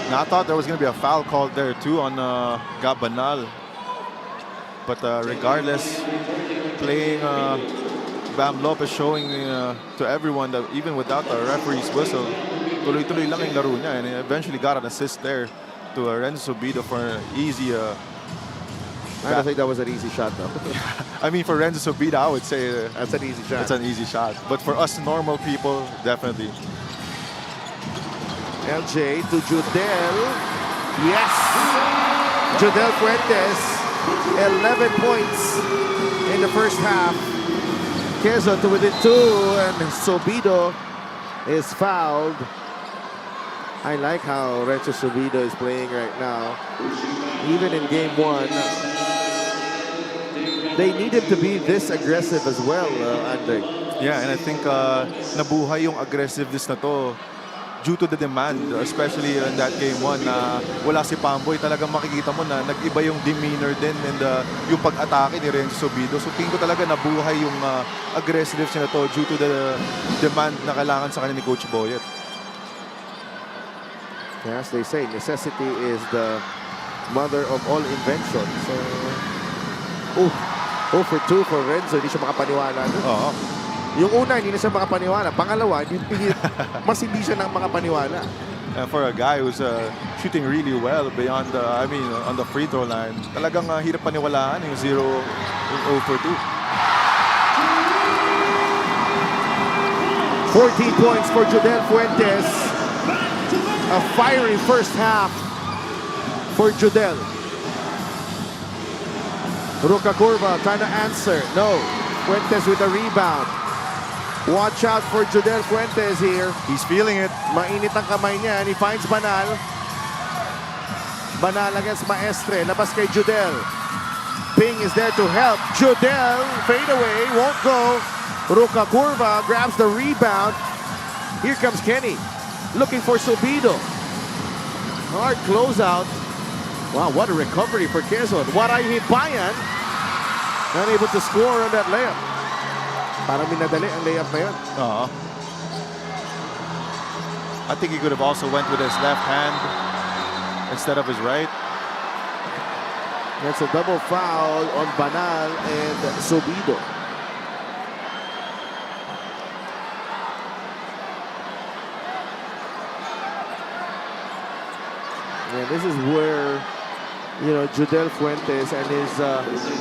Now, I thought there was going to be a foul called there too on Gab Banal. But regardless, playing Bam Lopez showing to everyone that even without the referee's whistle, tuloy-tuloy lang yung laro niya, and he eventually got an assist there to Renzo Subido for an easy. I don't think that was an easy shot, though. I mean, for Renzo Subido, I would say That's an easy shot. it's an easy shot. But for us normal people, definitely. LJ to Judel. Yes! Judel Fuentes, 11 points in the first half. Quezon to within 2, and Subido is fouled. I like how Renzo Subido is playing right now. Even in game 1, they need him to be this aggressive as well, Andre. Yeah, and I think nabuhay yung aggressiveness na to due to the demand, especially in that game 1 na wala si Pamboy. Talagang makikita mo na nag-iba yung demeanor din and yung pag-atake ni Renzo Subido. So tingin ko talaga nabuhay yung aggressiveness na to due to the demand na kailangan sa kanya ni Coach Boyet. As they say, necessity is the mother of all invention. So, 0 for 2 for Renzo. Hindi siya makapaniwala. Oo. Yung una, hindi na siya makapaniwala. Pangalawa, mas hindi siya nang makapaniwala. And for a guy who's shooting really well beyond on the free throw line, talagang hirap paniwalaan yung 0 for 2. 14 points for Judel Fuentes. A fiery first half for Judel. Ruka Curva trying to answer. No. Fuentes with a rebound. Watch out for Judel Fuentes here. He's feeling it. Mainit ang kamay niya and he finds Banal. Banal against Maestre. Labas kay Judel. Ping is there to help. Judel, fade away, won't go. Ruka Curva grabs the rebound. Here comes Kenny. Looking for Subido. Hard closeout. Wow, what a recovery for Quezon. Waray Hibayan. Not able to score on that layup. Parang minadali ang layup na yun. I think he could have also went with his left hand instead of his right. That's a double foul on Banal and Subido. And this is where, you know, Judel Fuentes and his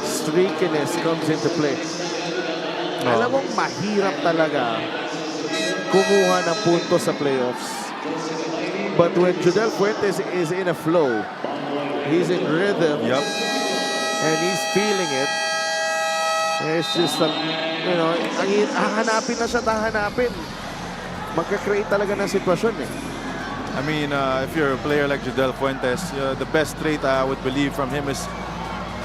streakiness comes into play. Alam mong mahirap talaga kumuha ng punto sa playoffs. But when Judel Fuentes is in a flow, he's in rhythm, and he's feeling it. It's just, you know, hahanapin na siya, hahanapin. Magka-create talaga ng sitwasyon eh. I mean, if you're a player like Judel Fuentes, the best trait I would believe from him is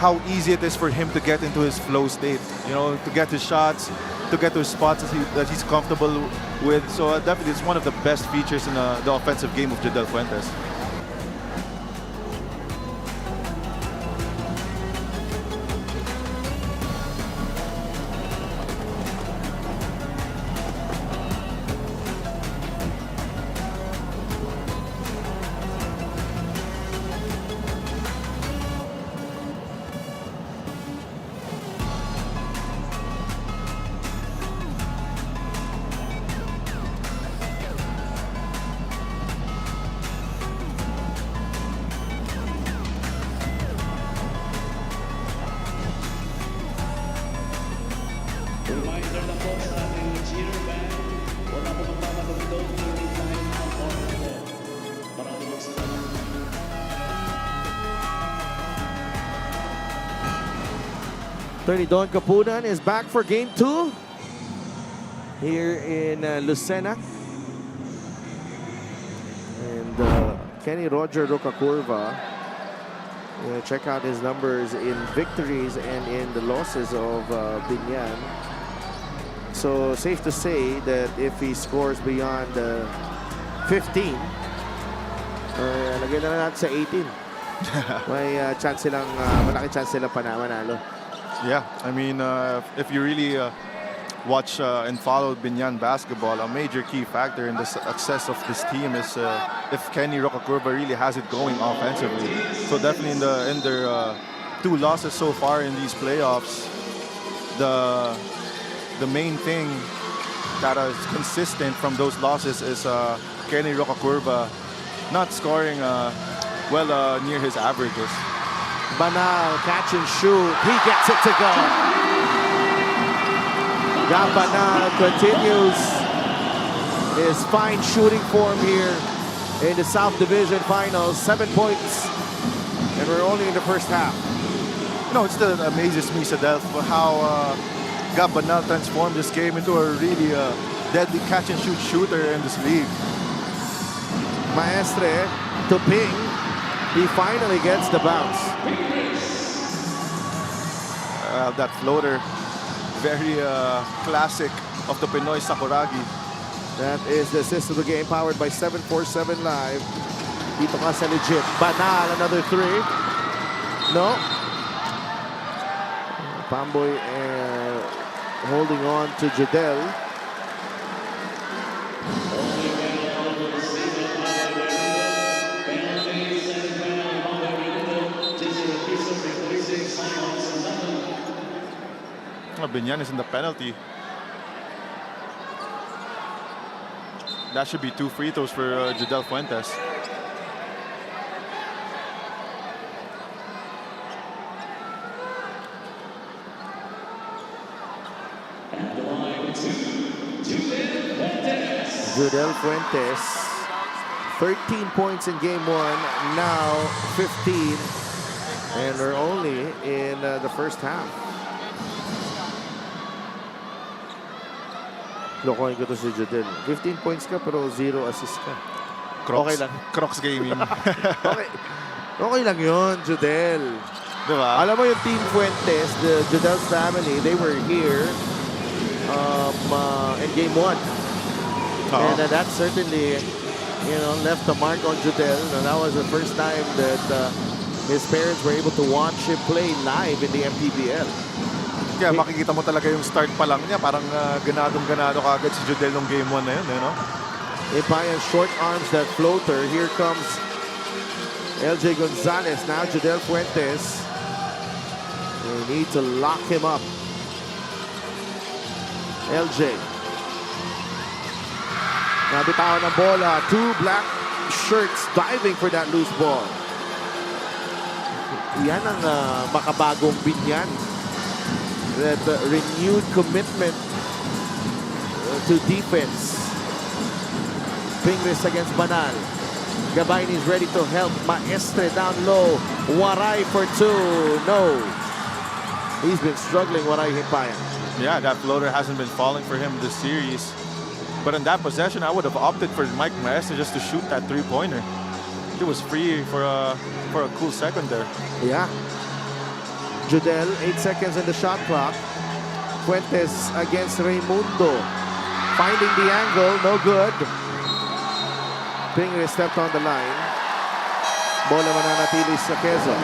how easy it is for him to get into his flow state. You know, to get his shots, to get to his spots that he's comfortable with. So definitely it's one of the best features in the offensive game of Judel Fuentes. Reminder na po sa ating cheer band, wala po magpapatugtog during time ng order po. Maraming po salamat. Attorney Don Capunan is back for game 2 here in Lucena. And Kenny Roger Rocacurva, check out his numbers in victories and in the losses of Biñan. So safe to say that if he scores beyond 15, lagyan na natin sa 18. May chance silang, malaki chance silang manalo. Yeah, I mean, if you really watch and follow Biñan basketball, a major key factor in the success of this team is if Kenny Rocacurva really has it going offensively. So definitely in their 2 losses so far in these playoffs, the the main thing that is consistent from those losses is Kenny Rocacurva not scoring near his averages. Banal, catch and shoot. He gets it to go. Banal continues his fine shooting form here in the South Division Finals. 7 points, and we're only in the first half. You know, it still amazes me, Sadel, how Banal transformed this game into a really deadly catch and shoot shooter in this league. Maestre to Ping. He finally gets the bounce. That floater, very classic of the Pinoy Sakuragi. That is the assist of the game, powered by 747 Live. Dito ka sa legit. Banal, another three. No. Pamboy holding on to Jodel. Biñan is in the penalty. That should be 2 free throws for Jodel Fuentes. Jodel Fuentes, 13 points in game 1, now 15, and we're only in the first half. Lokohin ko to si Jodel. 15 points ka pero 0 assist ka. Crocs, Okay lang. Crocs gaming. Okay lang yun, Jodel. Diba? Alam mo yung Team Fuentes, the Jodel's family, they were here in game 1. And that certainly, left a mark on Jodel. And that was the first time that his parents were able to watch him play live in the MPBL. Kaya makikita mo talaga yung start pa lang niya. Parang ganadong-ganado kagad si Jodel nung game 1 na yun. Ipayan short arms that floater. Here comes LJ Gonzalez. Now Jodel Fuentes. They need to lock him up. LJ. Nabitawan ng bola. 2 black shirts diving for that loose ball. Yan ang makabagong Biñan. That renewed commitment to defense. Fingers against Banal. Gabain is ready to help. Maestre down low. Waray for 2. No. He's been struggling, Waray Hipayan. Yeah, that floater hasn't been falling for him this series. But in that possession, I would have opted for Mike Maestre just to shoot that 3-pointer. He was free for a cool second there. Yeah. Jodel, 8 seconds in the shot clock. Fuentes against Raimundo. Finding the angle, no good. Pinger stepped on the line. Bola mananatili sa Quezon.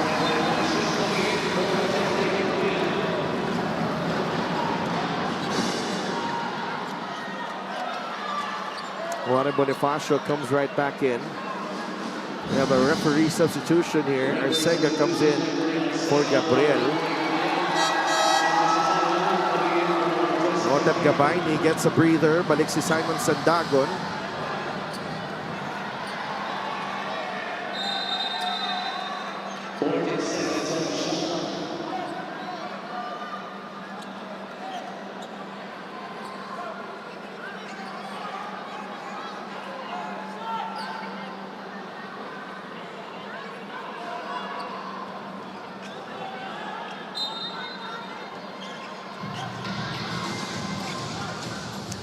Juan Bonifacio comes right back in. We have a referee substitution here. Arcega comes in for Gabriel. Otep Gabayni gets a breather. Balik si Simon Sandagon.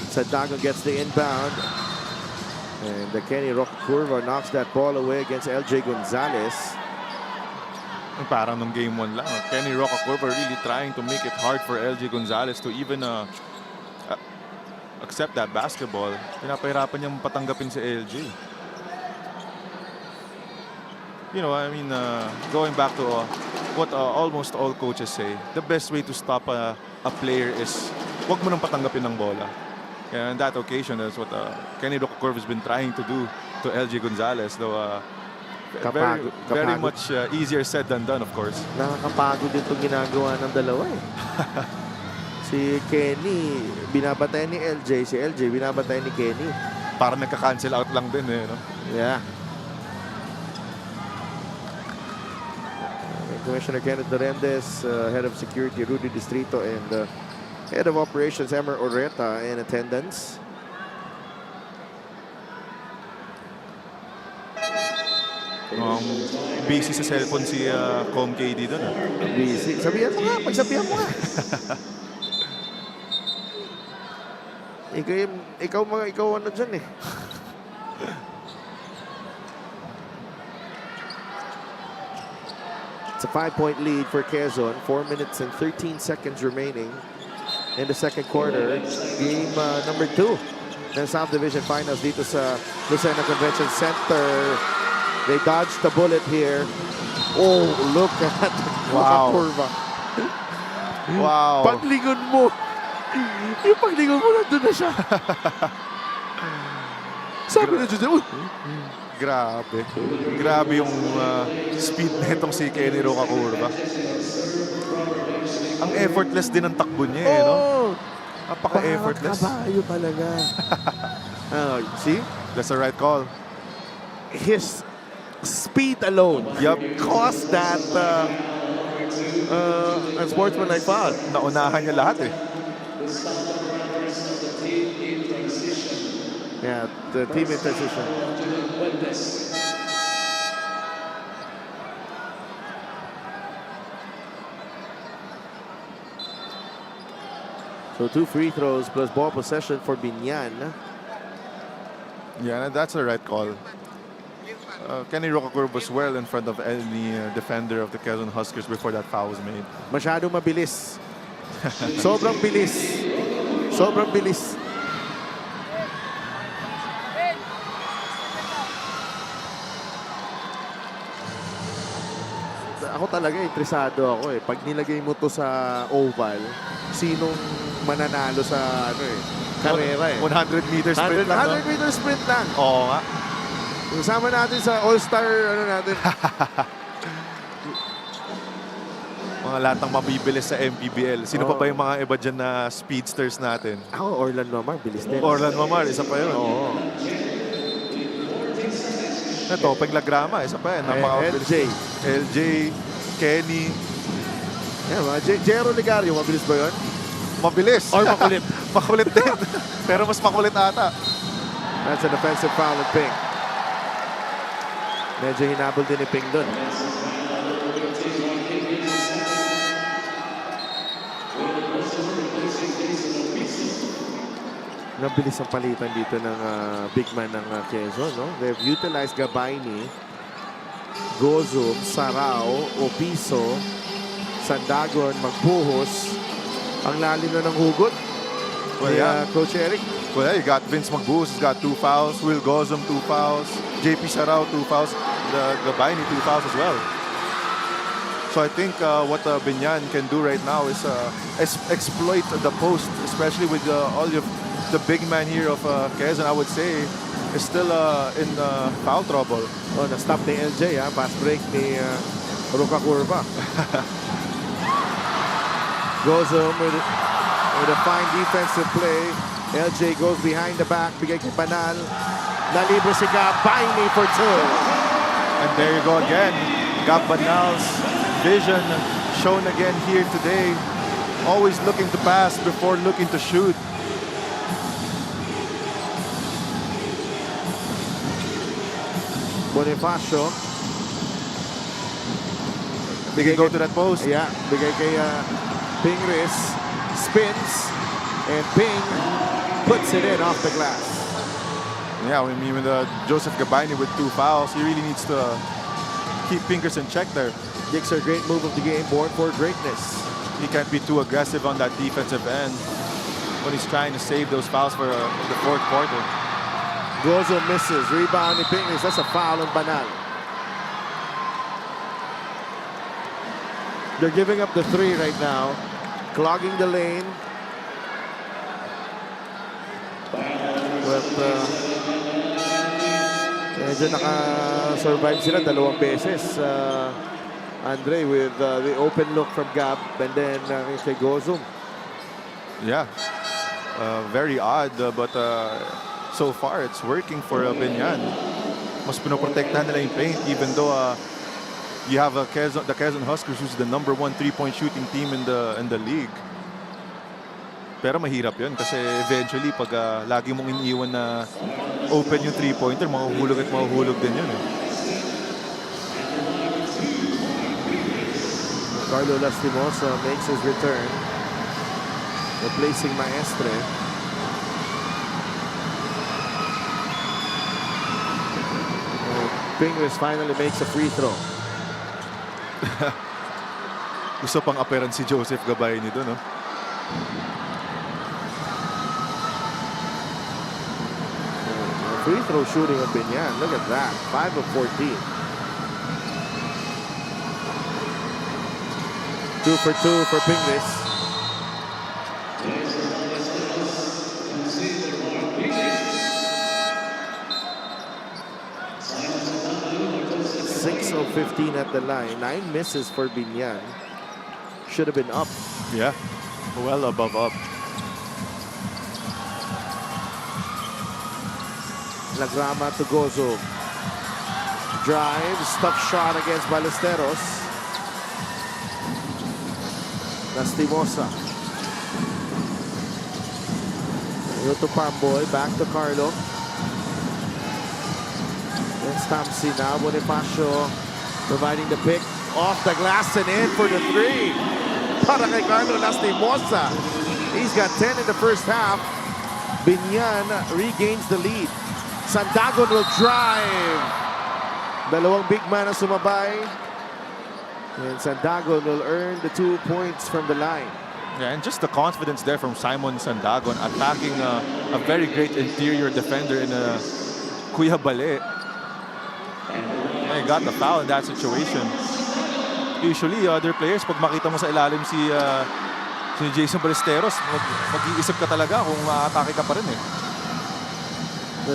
Sandagon gets the inbound. And the Kenny Rocacurva knocks that ball away against LJ Gonzalez. Parang nung game 1 lang. Kenny Rocacurva really trying to make it hard for LJ Gonzalez to even accept that basketball. Pinapahirapan niyang patanggapin si LJ. Going back to what almost all coaches say, the best way to stop a player is wag mo nang patanggapin ng bola. And on that occasion, that's what Kenny Rocacurva has been trying to do to LJ Gonzalez, though very much easier said than done, of course. Nakakapagod din itong ginagawa ng dalawa eh. Si Kenny, binabatay ni LJ. Si LJ, binabatay ni Kenny. Parang nagka-cancel out lang din eh. No? Yeah. Commissioner Kenneth Dorendez, Head of Security Rudy Distrito, and Head of Operations Emer Oreta in attendance. Busy sa cellphone si Com KD doon. Busy. Sabihan mo nga, pagsabihan mo nga. ikaw ano dyan eh. It's a 5-point lead for Quezon. 4 minutes and 13 seconds remaining in the second quarter. Game number 2 ng South Division Finals dito sa Lucena Convention Center. They dodged the bullet here. Oh, look at Wow. kurva. Wow. Paglingon mo. Yung paglingon mo, nandun na siya. Sabi na dyan, uy. Grabe. Grabe yung speed nitong si Kenny Rocakurva. Ang effortless din ang takbo niya eh, no? Napaka-effortless. Kabayo talaga. See? That's the right call. His speed alone caused that unsportsmanlike foul. Naunahan niya lahat eh. Yeah, the team in transition. So 2 free throws plus ball possession for Biñan. Yeah, that's the right call. Kenny Rocakurva was well in front of any defender of the Quezon Huskers before that foul was made. Masyado mabilis. Sobrang bilis. Sobrang bilis. Ako talaga interesado ako eh. Pag nilagay mo to sa oval, sinong mananalo sa karera eh. 100 meter sprint lang. 100 meter sprint lang. Oo nga. Kasama natin sa all-star natin. Mga lahat ng mabibilis sa MPBL. Sino pa ba yung mga iba dyan na speedsters natin? Ako, Orlan Mamar, bilis din. Orlan Mamar, isa pa yun. Oo. Ito, Peglagrama, isa pa yun. LJ. LJ, Kenny. Yeah, mga Jero Ligario, mabilis ba yun? Mabilis. Or makulit. Makulit din. Pero mas makulit ata. That's an offensive foul of Ping. Medyo hinabol din ni Ping doon. Nabilis ang palitan dito ng big man ng Quezon. No? They've utilized Gabayni, Gozum, Sarao, Opiso, Sandagon, Magpuhos. Ang lalim na ng hugot. Well, yeah. Coach Eric. Well, yeah, you got Vince Magbuhos, he's got 2 fouls. Will Gozum, 2 fouls. JP Sarao, 2 fouls. The Gabayni, 2 fouls as well. So I think what Biñan can do right now is exploit the post, especially with all the big man here of Quezon, I would say, is still in foul trouble. Oh, na-stop ni LJ, pass break ni Rocakurva. Gozum with a fine defensive play. LJ goes behind the back, bigay kay Banal. Nalibre si Gabayni for 2. And there you go again. Gab Banal's vision shown again here today. Always looking to pass before looking to shoot. Bonifacio. They can go to that post. Yeah, bigay kay Pingris. Spins. And Ping puts it in off the glass. Yeah, I mean, with Joseph Gabayni with 2 fouls, he really needs to keep fingers in check there. Dixer, great move of the game, born for greatness. He can't be too aggressive on that defensive end when he's trying to save those fouls for the 4th quarter. Gozo misses. Rebound ni Pingris. That's a foul on Banal. They're giving up the 3 right now. Clogging the lane. But medyo naka-survive sila 2 beses. Andre with the open look from Gab and then kay Gozum. Yeah, very odd, but so far it's working for Biñan. Mas pinoprotektahan nila yung paint even though you have the Quezon Huskers, who's the #1 3-point shooting team in the league. Pero mahirap yun kasi eventually pag lagi mong iniiwan na open yung 3-pointer, mahuhulog at mahuhulog din yun. Carlo Lastimosa makes his return, replacing Maestre. Fingers finally makes a free throw. Gusto pang aperan si Joseph Gabay nito, no? Free throw shooting of Biñan. Look at that. 5 of 14. 2 for 2 for Pingles. Six of 15 at the line. 9 misses for Biñan. Should have been up. Yeah, well above up. Lagrama to Gozo. Drives, tough shot against Ballesteros. Lastimosa. Go to Pamboy, back to Carlo. Then Stamsi now. Bonifacio providing the pick. Off the glass and in for the 3. Para kay Carlo Lastimosa. He's got 10 in the first half. Biñan regains the lead. Sandagon will drive. Dalawang big man ang sumabay. And Sandagon will earn the 2 points from the line. Yeah, and just the confidence there from Simon Sandagon attacking a very great interior defender in Kuya Bale. And he got the foul in that situation. Usually, other players, pag makita mo sa ilalim si Jason Ballesteros, mag-iisip ka talaga kung maatake ka pa rin eh.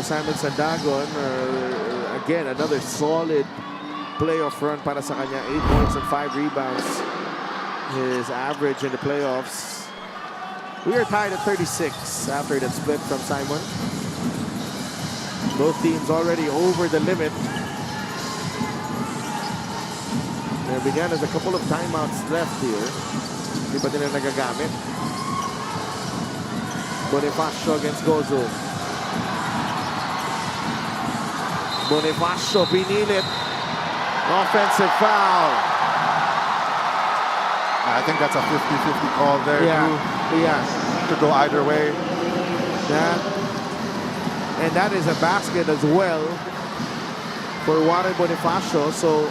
Simon Sandagon, again, another solid playoff run para sa kanya. 8 points and 5 rebounds. His average in the playoffs. We are tied at 36 after that split from Simon. Both teams already over the limit. Biñan has a couple of timeouts left here. Hindi pa nila nagagamit. Bonifacio against Gozo. Bonifacio pinilit. Offensive foul. I think that's a 50-50 call there. Yeah. Could go either way. And that is a basket as well for Warren Bonifacio. So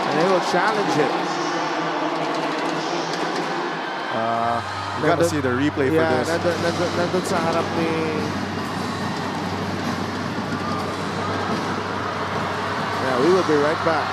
and they will challenge it. You gotta see the replay for this. Nandun sa harap ni we will be right back.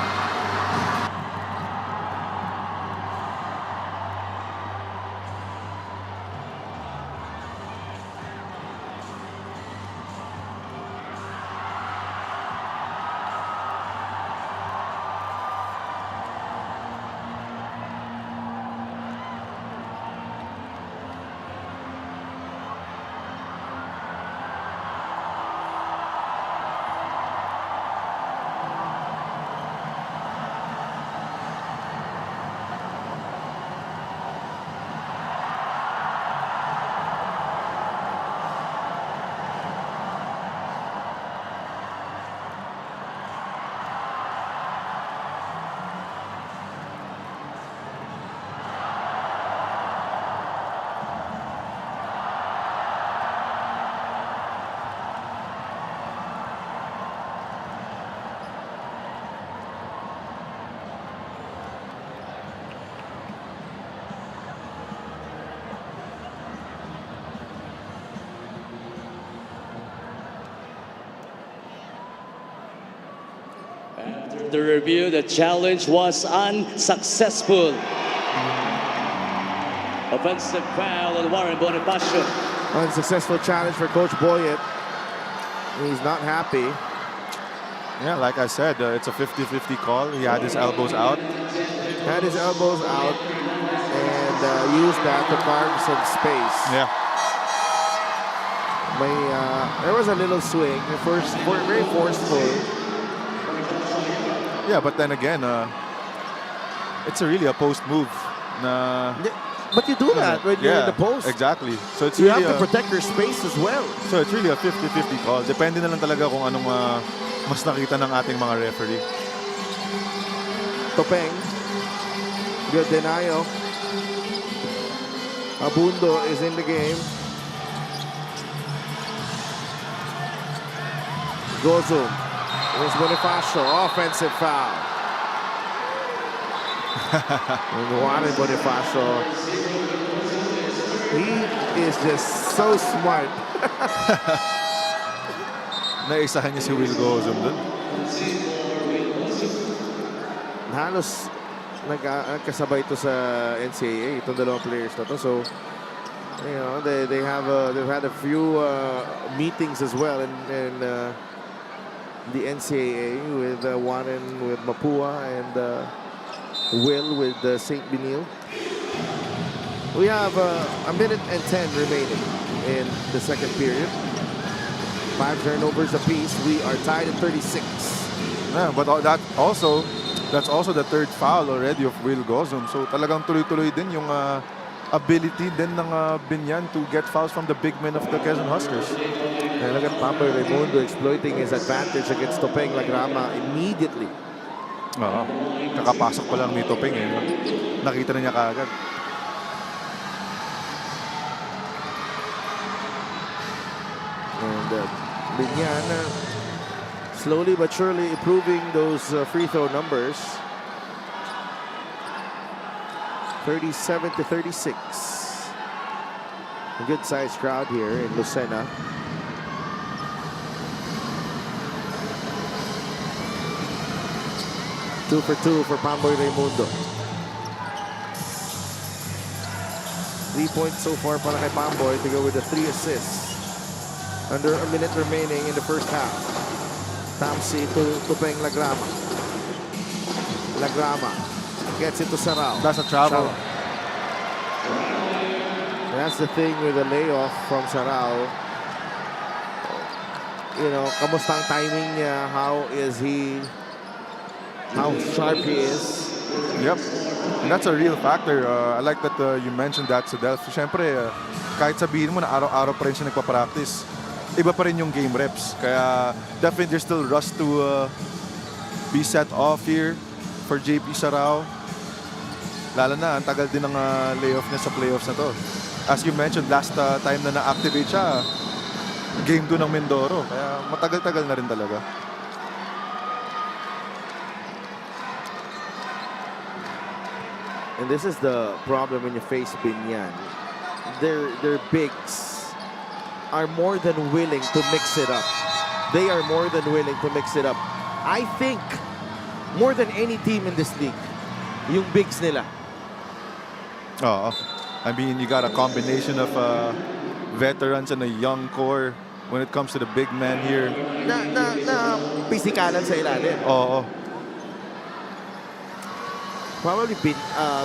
The review, the challenge was unsuccessful. Offensive foul on Warren Bonifacio. Unsuccessful challenge for Coach Boyet. He's not happy. Yeah, like I said, it's a 50-50 call. He had his elbows out. Had his elbows out. and use that to carve some space. Yeah. There was a little swing, very forceful. Yeah, but then again, it's really a post move. But you do that when you're in the post. Exactly. So it's You really have to protect your space as well. So it's really a 50-50 call. Depende na lang talaga kung anong mas nakita ng ating mga referee. Topeng. Good denial. Abundo is in the game. Gozum. Here's Bonifacio. Offensive foul. Juan Bonifacio. He is just so smart. Naisahan niya si Will Gozum dun. Halos nagkasabay ito sa NCAA, itong dalawang players na to. So, you know, they've had a few meetings as well in the NCAA with Warren with Mapua and Will with St. Benil. We have a minute and 10 remaining in the second period. 5 turnovers apiece. We are tied at 36. Yeah, but that's also the third foul already of Will Gozum. So talagang tuloy-tuloy din yung ability din ng Biñan to get fouls from the big men of the Quezon Huskers. And look at Papa Raimundo exploiting his advantage against Topeng Lagrama immediately. Oo. Kakapasok pa lang ni Topeng eh. Nakita na niya kaagad. And Biñan slowly but surely improving those free throw numbers. 37-36. A good sized crowd here in Lucena. Two for two for Pamboy Raimundo. 3 points so far para kay Pamboy to go with the 3 assists. Under a minute remaining in the first half. Tamsi to Tupeng Lagrama. Lagrama gets it to Sarao. That's a travel. And that's the thing with the layoff from Sarao. You know, kamusta ang timing niya? How sharp he is. Yep. And that's a real factor. I like that you mentioned that, Sudel. Siyempre, kahit sabihin mo na araw-araw pa rin siya nagpa-practice, iba pa rin yung game reps. Kaya definitely there's still rush to be set off here for JP Sarao. Lalo na, ang tagal din ng layoff niya sa playoffs na to. As you mentioned, last time na na-activate siya, game 2 ng Mindoro. Kaya matagal-tagal na rin talaga. And this is the problem when you face Biñan. Their bigs are more than willing to mix it up. They are more than willing to mix it up. I think more than any team in this league, yung bigs nila. Oo. I mean, you got a combination of veterans and a young core when it comes to the big man here. Na pisikalan sa ilalim. Oo. Probably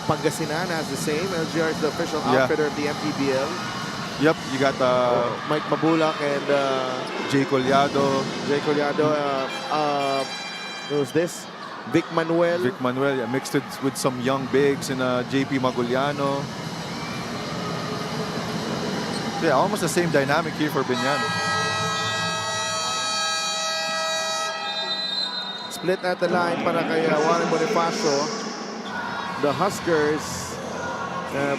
Pangasinan has the same. LGR is the official outfitter of the MPBL. Yep, you got Mike Mabulak and Jay Collado. Who's this? Vic Manuel. Vic Manuel, yeah, mixed it with some young bigs and JP Maguliano. Yeah, almost the same dynamic here for Biñan. Split at the line para kay Juan Bonifacio. The Huskers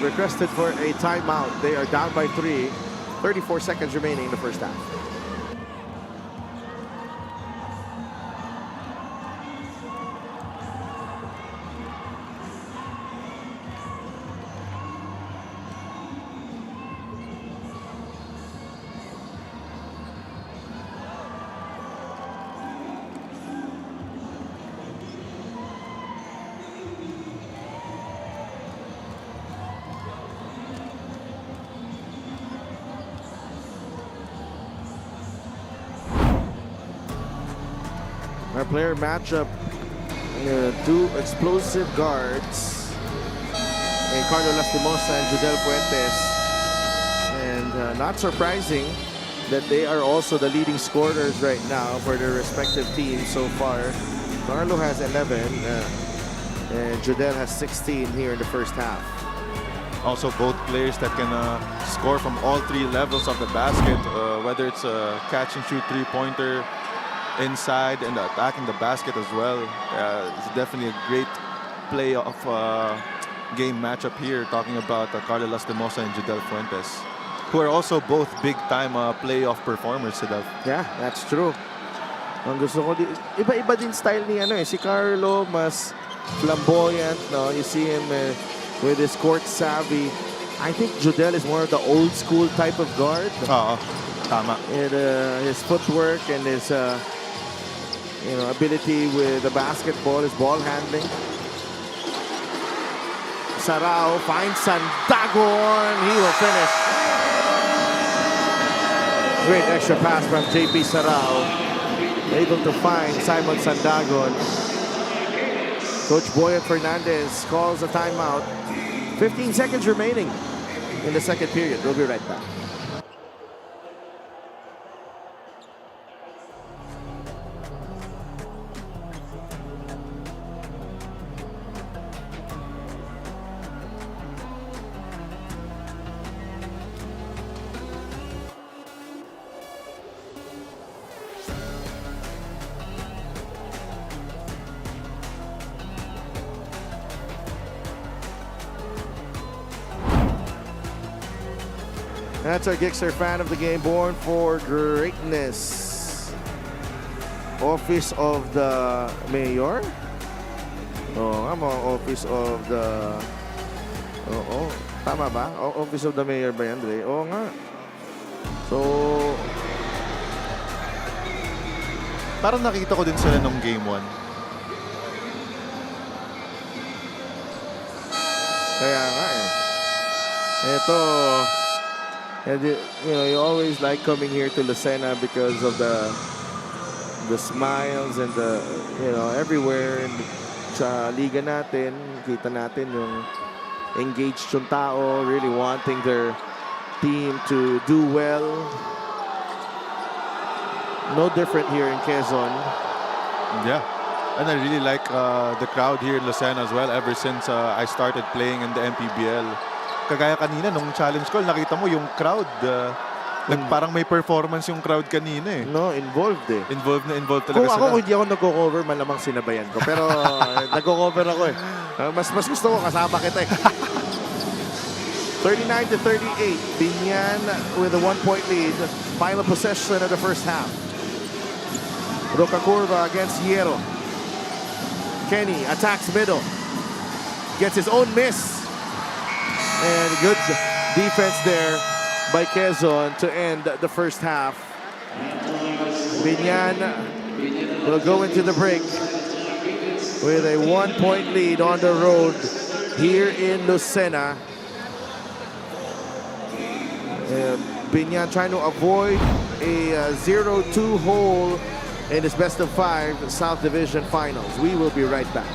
requested for a timeout. They are down by 3. 34 seconds remaining in the first half. Our player matchup, two explosive guards. Carlo Lastimosa and Judel Fuentes. And not surprising that they are also the leading scorers right now for their respective teams so far. Carlo has 11 and Judel has 16 here in the first half. Also, both players that can score from all three levels of the basket, whether it's a catch and shoot three-pointer inside and attacking the basket as well. It's definitely a great playoff game matchup here, talking about Carlo Lastimosa and Judel Fuentes, who are also both big-time playoff performers. Yeah, that's true. Ang gusto ko, iba-iba din style ni si Carlo, mas flamboyant, no? You see him with his court savvy. I think Judel is more of the old school type of guard. Tama. And his footwork and his ability with the basketball, his ball handling. Sarao finds Sandagon. He will finish. Great extra pass from JP Sarao. Able to find Simon Sandagon. Coach Boyet Fernandez calls a timeout. 15 seconds remaining in the second period. We'll be right back. That's our Gixxer fan of the game, born for greatness. Office of the Mayor? I'm Office of the... tama ba? Office of the Mayor ba yan, Dre? Oo nga. So... Parang nakita ko din sila nung game 1. Kaya nga Ito... And you always like coming here to Lucena because of the smiles and the everywhere sa liga natin, kita natin yung engaged yung tao, really wanting their team to do well. No different here in Quezon. Yeah. And I really like the crowd here in Lucena as well ever since I started playing in the MPBL. Kagaya kanina, nung challenge call, nakita mo yung crowd. Parang may performance yung crowd kanina No, involved Involved talaga Kung sila. ako, hindi ako nagko-cover, malamang sinabayan ko. Pero nagko-cover ako Mas gusto ko, kasama kita 39-38. Biñan with a 1-point lead. Final possession of the first half. Roca Curva against Hierro. Kenny attacks middle. Gets his own miss. And good defense there by Quezon to end the first half. Biñan will go into the break with a 1-point lead on the road here in Lucena. Biñan trying to avoid a 0-2 hole in his best of 5 South Division Finals. We will be right back.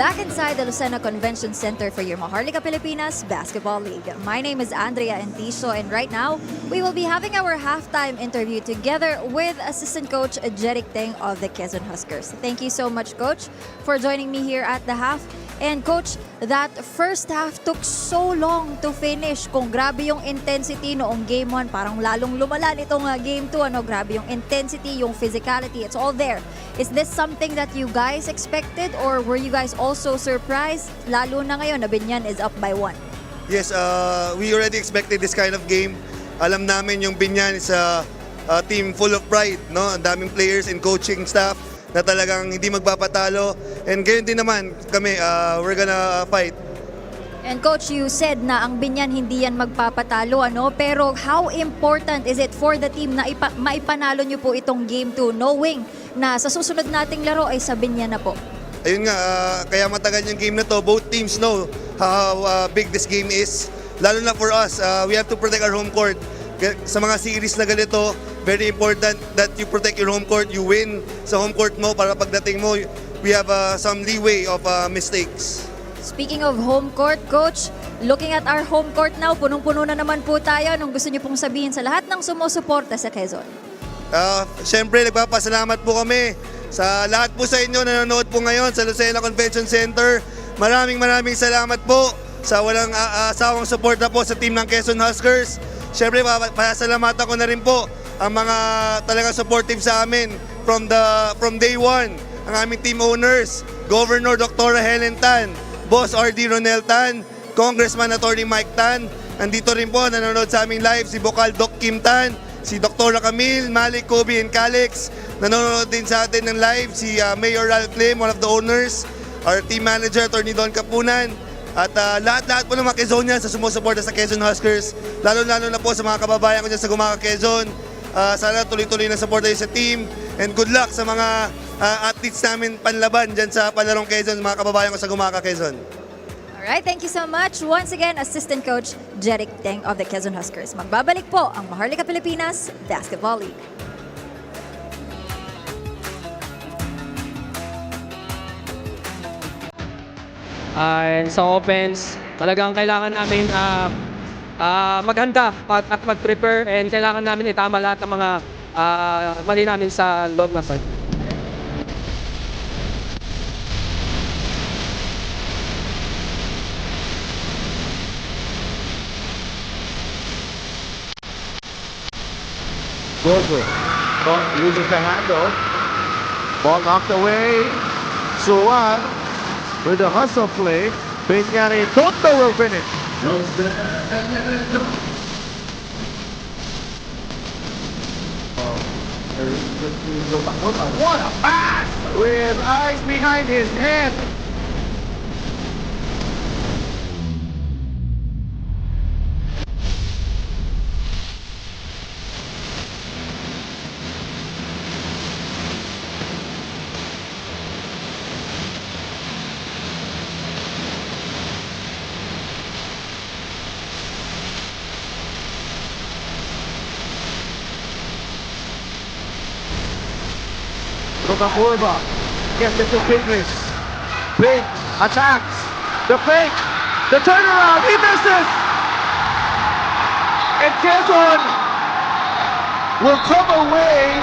back inside the Lucena Convention Center for your Maharlika Pilipinas Basketball League. My name is Andrea Entiso, and right now, we will be having our halftime interview together with Assistant Coach Jeric Teng of the Quezon Huskers. Thank you so much, Coach, for joining me here at the half. And Coach, that first half took so long to finish. Kung grabe yung intensity noong Game 1, parang lalong lumala nitong Game 2. Grabe yung intensity, yung physicality, it's all there. Is this something that you guys expected, or were you guys also surprised? Lalo na ngayon na Biñan is up by 1. Yes, we already expected this kind of game. Alam namin yung Biñan is a team full of pride, no? Ang daming players and coaching staff na talagang hindi magpapatalo. And gayon din naman kami, we're gonna fight. And Coach, you said na ang Biñan hindi yan magpapatalo, pero how important is it for the team na maipanalo nyo po itong Game 2, knowing na sa susunod nating laro ay sa Biñan na po? Ayun nga, kaya matagal yung game na to. Both teams know how big this game is. Lalo na for us, we have to protect our home court. Sa mga series na ganito, very important that you protect your home court. You win sa home court mo para pagdating mo, we have some leeway of mistakes. Speaking of home court, Coach, looking at our home court now, punong-puno na naman po tayo. Anong gusto niyo pong sabihin sa lahat ng sumusuporta sa Quezon? Siyempre, nagpapasalamat po kami sa lahat po sa inyo na nanonood po ngayon sa Lucena Convention Center. Maraming salamat po sa walang asawang suporta po sa team ng Quezon Huskers. Siyempre, pasalamatan ko na rin po ang mga talagang supportive sa amin from day one. Ang aming team owners, Governor Dr. Helen Tan, Boss R.D. Ronel Tan, Congressman Attorney Mike Tan. Nandito rin po, nanonood sa aming live, si Bokal Doc Kim Tan, si Dr. Camille, Malik, Kobe, and Calix. Nanonood din sa atin ng live, si Mayor Ralph Lim, one of the owners, our team manager, Attorney Don Kapunan, at lahat-lahat po ng mga Quezonian sa sumusuporta sa Quezon Huskers, lalo-lalo na po sa mga kababayan ko dyan sa Gumaka, Quezon. Sana tuloy-tuloy na support tayo sa team, and good luck sa mga athletes namin panlaban dyan sa Palarong Quezon, mga kababayan ko sa Gumaka, Quezon. Alright, thank you so much. Once again, Assistant Coach Jeric Teng of the Quezon Huskers. Magbabalik po ang Maharlika Pilipinas Basketball League. Sa offense, talagang kailangan namin maghanda at mag-prepare, and kailangan namin itama lahat ng mga mali namin sa loob na part. Gogo. Uses the handle. Ball knocked away. Suwan with the hustle play. Biñan Toto will finish. What a pass! With eyes behind his head. Kurba gets it to Fingris. Big attacks. The fake. The turnaround. He misses. And Quezon will come away.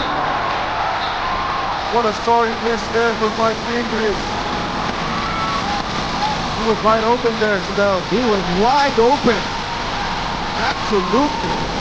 What a story miss there for Mike Fingris. He was wide open there, Fidel. He was wide open. Absolutely.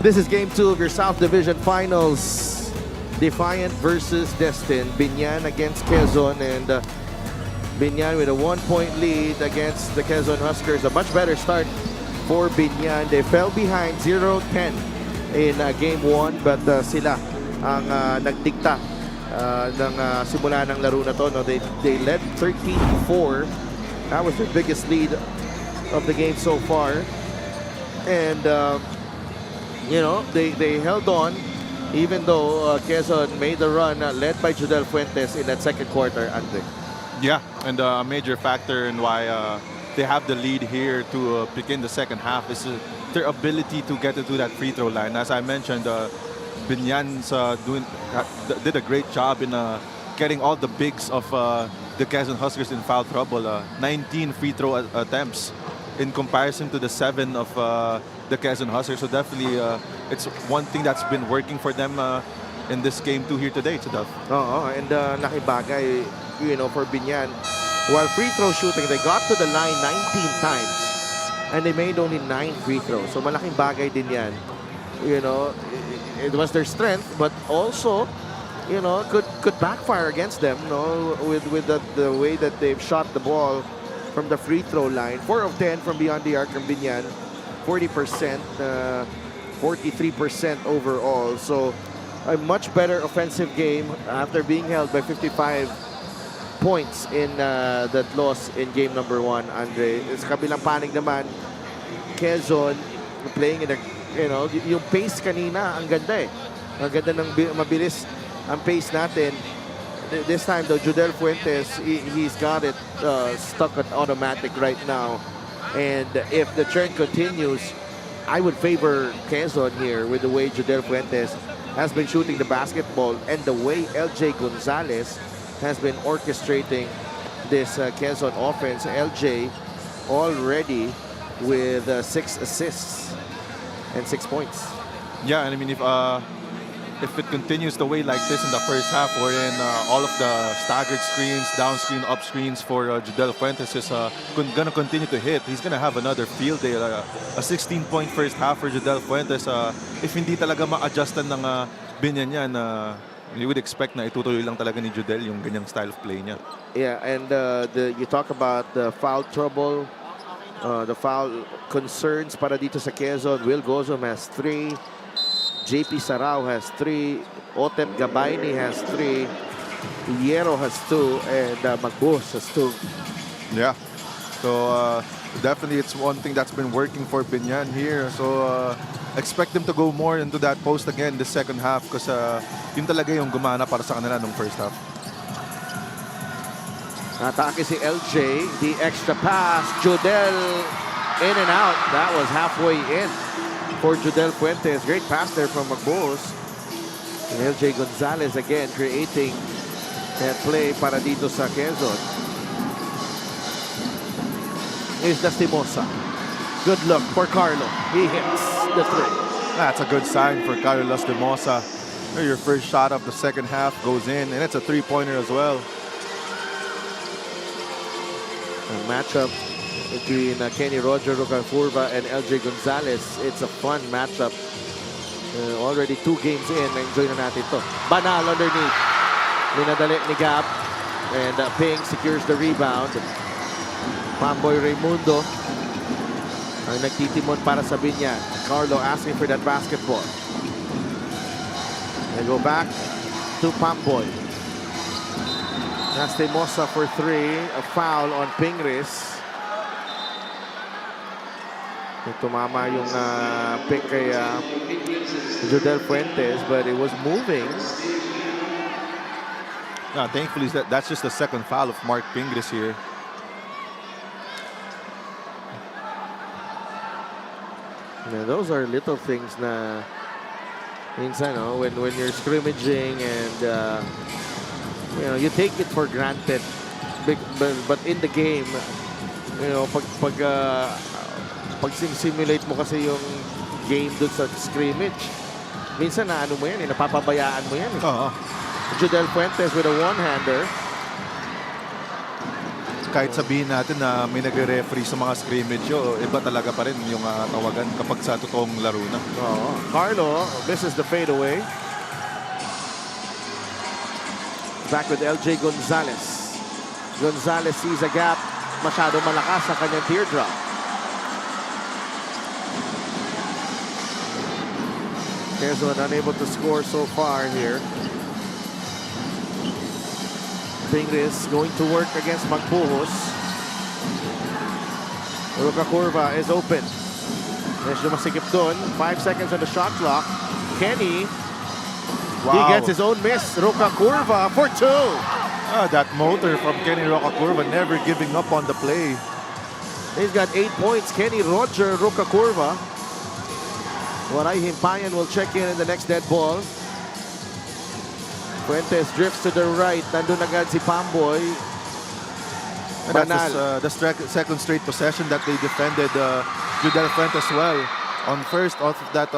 This is game 2 of your South Division Finals. Defiant versus Destin. Biñan against Quezon, and Biñan with a 1-point lead against the Quezon Huskers. A much better start for Biñan. They fell behind 0-10 in game 1, but sila ang nagdikta ng simula ng laro na to. No? They led 13-4. That was their biggest lead of the game so far. And, you know, they held on even though Quezon made the run led by Judel Fuentes in that second quarter, Andre. Yeah, and a major factor in why they have the lead here to begin the second half is their ability to get into that free throw line. As I mentioned, Biñan's did a great job in getting all the bigs of the Quezon Huskers in foul trouble. 19 free throw attempts in comparison to the 7 of the Quezon Huskers. So definitely it's one thing that's been working for them in this game 2 here today, Duff. And nakibagay, you know, for Biñan. While free throw shooting, they got to the line 19 times and they made only 9 free throws. So malaking bagay din yan. You know, it was their strength, but also, you know, could backfire against them, you know, with the way that they've shot the ball from the free throw line. 4 of 10 from beyond the arc from Biñan, 40%, 43% overall. So a much better offensive game after being held by 55 points in that loss in game number 1, Andre. Sa kabilang panig naman, Quezon playing in a, you know, yung pace kanina, ang ganda eh. Ang ganda ng mabilis ang pace natin. This time though, Judel Fuentes, he's got it stuck at automatic right now. And if the trend continues, I would favor Quezon here with the way Judel Fuentes has been shooting the basketball and the way LJ Gonzalez has been orchestrating this Quezon offense. LJ already with 6 assists and 6 points. Yeah, and I mean, if it continues the way like this in the first half, wherein all of the staggered screens, down screen, up screens for Judel Fuentes is going to continue to hit, he's going to have another field day. A 16-point first half for Judel Fuentes. If hindi talaga ma-adjustan ng Biñan yan, you would expect na itutuloy lang talaga ni Judel yung ganyang style of play niya. Yeah, and you talk about the foul trouble, the foul concerns para dito sa Quezon. Will Gozum has 3. JP Sarao has 3. Otep Gabayni has 3. Hierro has 2. And Magbos has 2. Yeah. So definitely it's one thing that's been working for Biñan here. So expect them to go more into that post again the second half because yun talaga yung gumana para sa kanila nung first half. Atake si LJ. The extra pass. Judel in and out. That was halfway in for Judel Fuentes. Great pass there from Magbos. And LJ Gonzalez again creating that play para dito sa Quezon. Here's Lastimosa. Good look for Carlo. He hits the 3. That's a good sign for Carlos Lastimosa. Your first shot of the second half goes in, and it's a 3-pointer as well. A matchup between Kenny Roger Rocafurva and LJ Gonzalez. It's a fun matchup. Already 2 games in. Enjoy na natin to. Banal underneath. Minadali ni Gab. And Ping secures the rebound. Pamboy Raimundo ang nagtitimon para sa Biñan. Carlo asking for that basketball. They go back to Pamboy. Lastimosa for 3. A foul on Pingris. Tumama yung pick kay Judel Fuentes, but it was moving. Thankfully, that's just the second foul of Mark Pingris here. Yeah, those are little things na minsan, no, when you're scrimmaging and you know, you take it for granted, but in the game, you know, pag simulate mo kasi yung game dun sa scrimmage, minsan na ano mo yan, napapabayaan mo yan. Oo. Judel Fuentes with a one-hander. kahit sabihin natin na may nagre-referee sa mga scrimmage, iba talaga pa rin yung tawagan kapag sa totoong laro na. Carlo misses the fadeaway. Back with LJ Gonzalez. Gonzalez sees a gap. Masyado malakas ang kanyang teardrop. Quezon unable to score so far here. Pingris going to work against Magbuhos. Ruka Curva is open. Medyo masikip doon. 5 seconds on the shot clock. Kenny. He gets his own miss. Ruka Curva for 2. That motor from Kenny Roca Curva, never giving up on the play. He's got 8 points. Kenny Roger Ruka Curva. Waray Himpayan will check in the next dead ball. Fuentes drifts to the right. Nandun agad si Pamboy. And that's the second straight possession that they defended Judel Fuentes well. On first, off of that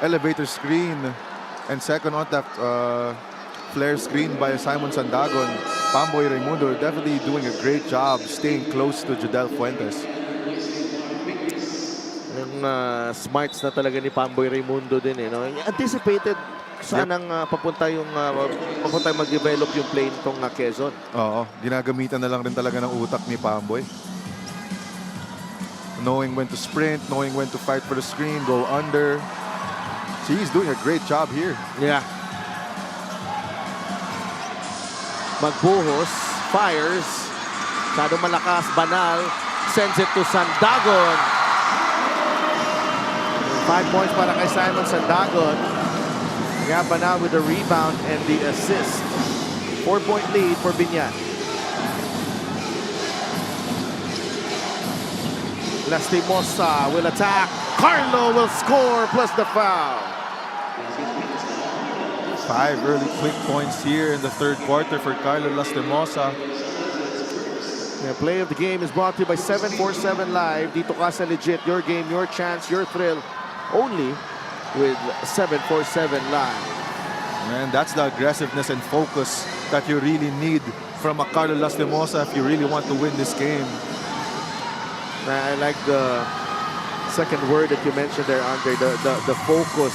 elevator screen. And second, on that flare screen by Simon Sandagon. Pamboy Raimundo definitely doing a great job staying close to Judel Fuentes. Yung smarts na talaga ni Pamboy Raimundo din. Anticipated sanang papunta yung mag-develop yung play nitong Quezon. Oo, ginagamitan na lang rin talaga ng utak ni Pamboy. Knowing when to sprint, knowing when to fight for the screen, go under. See, he's doing a great job here. Yeah. Magbuhos fires. Masyado malakas. Banal sends it to Sandagon. 5 points para kay Simon Sandagon. Banal with the rebound and the assist. 4-point lead for Biñan. Lastimosa will attack. Carlo will score plus the foul. 5 early quick points here in the third quarter for Carlo Lastimosa. The play of the game is brought to you by 747 Live. Dito ka sa legit. Your game, your chance, your thrill. Only with 747 Live. And that's the aggressiveness and focus that you really need from a Carlo Lastimosa if you really want to win this game. I like the second word that you mentioned there, Andre, the focus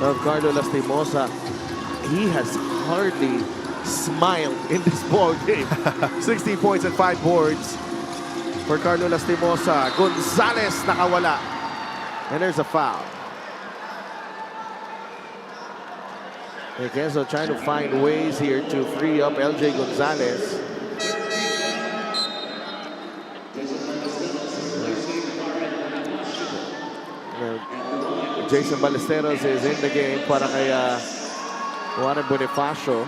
of Carlo Lastimosa. He has hardly smiled in this ball game. 16 points and 5 boards for Carlo Lastimosa. Gonzalez nakawala. And there's a foul. Quezon trying to find ways here to free up LJ Gonzalez. Jason Ballesteros is in the game para kay Juan Bonifacio.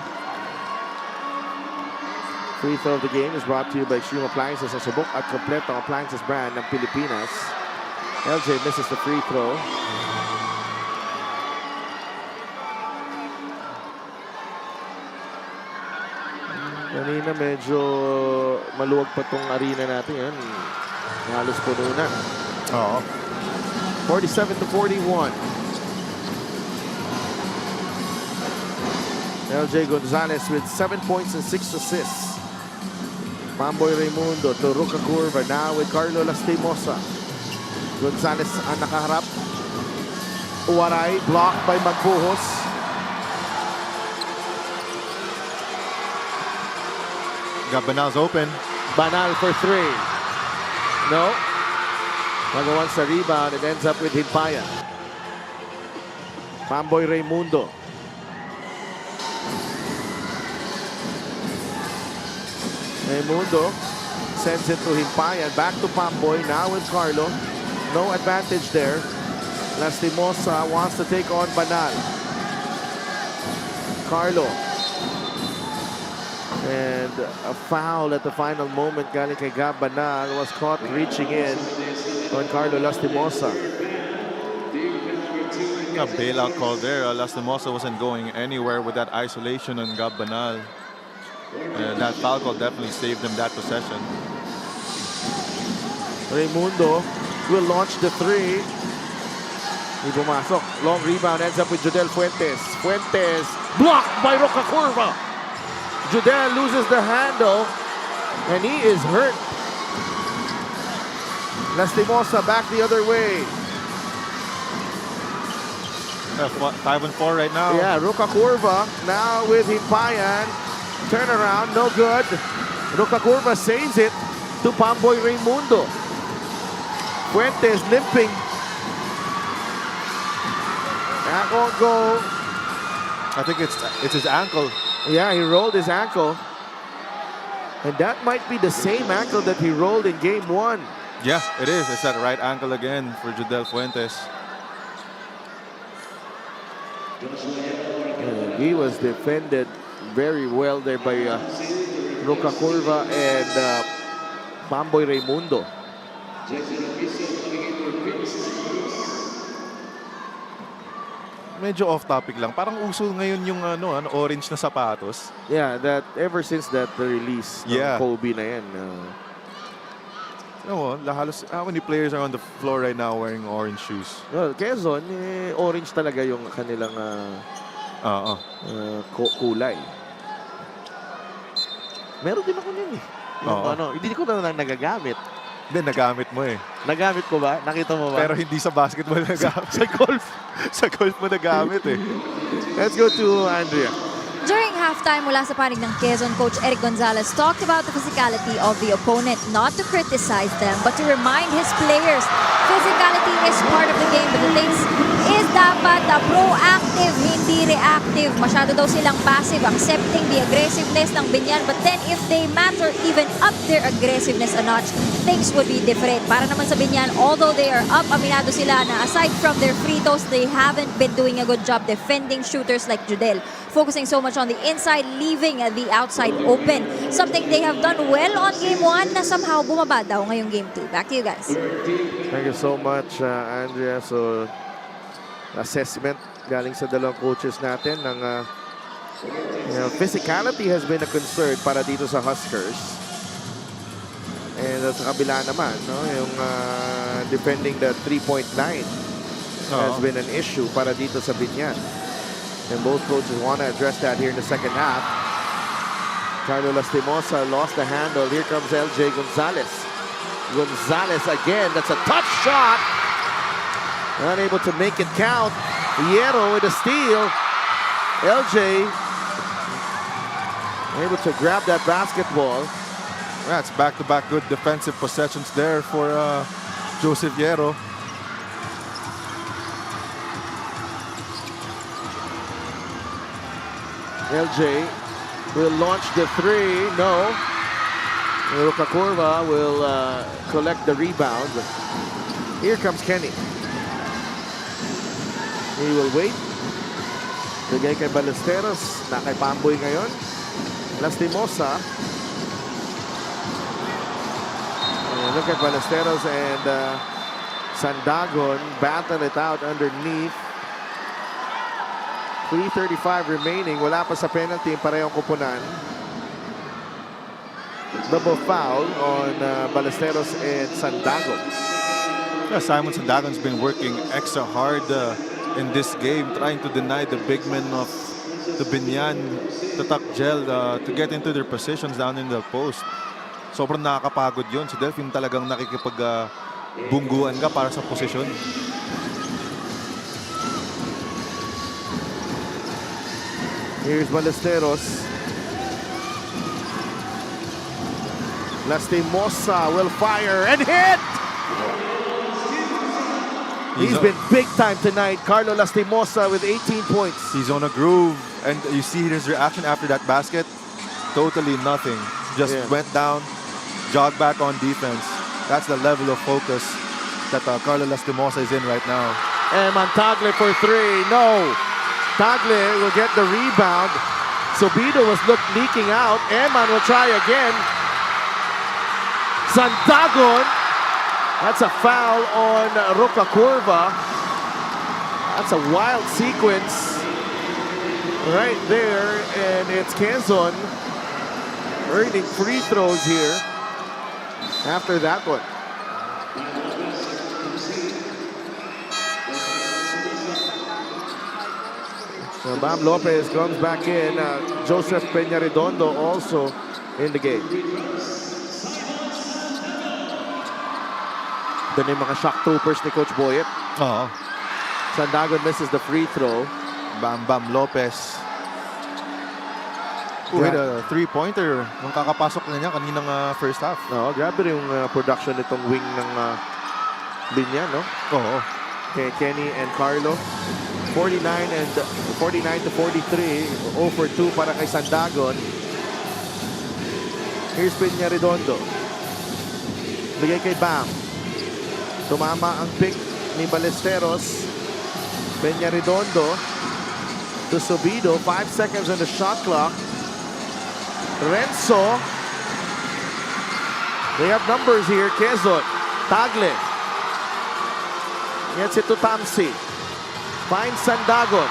Free throw of the game is brought to you by Extreme Appliances, ang subok at kompletong appliances brand ng Pilipinas. LJ misses the free throw. Kanina medyo maluwag pa tong arena natin yan. Halos puno na. Oo. 47-41. LJ Gonzalez with 7 points and 6 assists. Pamboy Raimundo to Ruka Curva now with Carlo Lastimosa. Gonzalez ang nakaharap. Waray blocked by Magbuhos. Got Banal's open. Banal for 3. No. Magawan sa rebound. It ends up with Himpayan. Pamboy Raimundo. Raimundo sends it to Himpayan. Back to Pamboy. Now with Carlo. No advantage there. Lastimosa wants to take on Banal. Carlo. And a foul at the final moment galing kay Gab Banal was caught reaching in on Carlo Lastimosa. A bailout call there. Lastimosa wasn't going anywhere with that isolation on Gab Banal. And that foul call definitely saved them that possession. Raimundo will launch the 3. Hindi pumasok. Long rebound ends up with Judel Fuentes. Fuentes blocked by Ruka Curva. Judel loses the handle. And he is hurt. Lastimosa back the other way. 5-4 right now. Yeah, Ruka Curva now with Himpayan. Turnaround, no good. Ruka Curva saves it to Pamboy Raimundo. Fuentes limping. That won't go. I think it's his ankle. Yeah, he rolled his ankle. And that might be the same ankle that he rolled in game 1. Yeah, it is. It's that right ankle again for Judel Fuentes. And he was defended very well there by Ruka Curva and Pamboy Raimundo. Medyo off topic lang. Parang uso ngayon yung orange na sapatos. Yeah, that ever since that release ng Yeah. Kobe na yan. Halos how many players are on the floor right now wearing orange shoes? Well, Quezon, orange talaga yung kanilang kulay. Meron din ako nun eh. Yung hindi ko na nagagamit. Hindi, nagamit mo eh. Nagamit ko ba? Nakita mo ba? Pero hindi sa basketball nagamit. Sa golf. Sa golf mo nagamit eh. Let's go to Andrea. During halftime mula sa panig ng Quezon, Coach Eric Gonzalez talked about the physicality of the opponent, not to criticize them, but to remind his players physicality is part of the game, but the things is dapat proactive, hindi reactive. Masyado daw silang passive, accepting the aggressiveness ng Biñan, but then if they matter, even up their aggressiveness a notch, things would be different. Para naman sa Biñan, although they are up, aminado sila na aside from their free throws, they haven't been doing a good job defending shooters like Judel, focusing so much on the inside, leaving the outside open. Something they have done well on game 1 na somehow bumaba daw ngayong game 2. Back to you guys. Thank you so much, Andrea. So, assessment galing sa dalawang coaches natin ng physicality has been a concern para dito sa Huskers. And sa kabila naman, yung defending the 3-point line has been an issue para dito sa Biñan. And both coaches want to address that here in the second half. Carlo Lastimosa lost the handle. Here comes LJ Gonzalez. Gonzalez again. That's a tough shot. Unable to make it count. Hierro with a steal. LJ able to grab that basketball. That's back-to-back good defensive possessions there for Joseph Hierro. LJ will launch the 3. No. Ruka Curva will collect the rebound. Here comes Kenny. He will wait. Bigay kay Ballesteros. Na kay Pamboy ngayon. Lastimosa. And look at Ballesteros and Sandagon battle it out underneath. 3:35 remaining. Wala pa sa penalty yung parehong kupunan. Double foul on Ballesteros and Sandagon. Yeah, Simon Sandagon's been working extra hard in this game, trying to deny the big men of the Biñan, Tatak Gel, to get into their positions down in the post. Sobrang nakakapagod yun. Si Delphine talagang nakikipag-bungguan ka para sa posisyon. Here's Ballesteros. Lastimosa will fire and hit! He's been big time tonight. Carlo Lastimosa with 18 points. He's on a groove, and you see his reaction after that basket. Totally nothing. Just went down, jogged back on defense. That's the level of focus that Carlo Lastimosa is in right now. And Montagle for 3. No. Tagle will get the rebound. Subido was leaking out. Eman will try again. Sandagon. That's a foul on Ruka Curva. That's a wild sequence right there. And it's Quezon earning free throws here after that one. So Bam Lopez comes back in. Joseph Peña Redondo also in the game. Ito na yung mga shock troopers ni Coach Boyet. Oo. Sandagon misses the free throw. Bam Bam Lopez. With a three-pointer nung kakapasok na niya kaninang first half. No, grabe rin yung production nitong wing ng Biñan, no? Oo. Okay, Kenny and Carlo. 49 to 43. 0 for 2 para kay Sandagon. Here's Peña Redondo. Bigay kay Bam. Tumama ang pick ni Ballesteros. Peña Redondo to Subido. 5 seconds on the shot clock. Renzo. They have numbers here. Quezon. Tagle. Gets it to Tamsi. Finds Sandagon.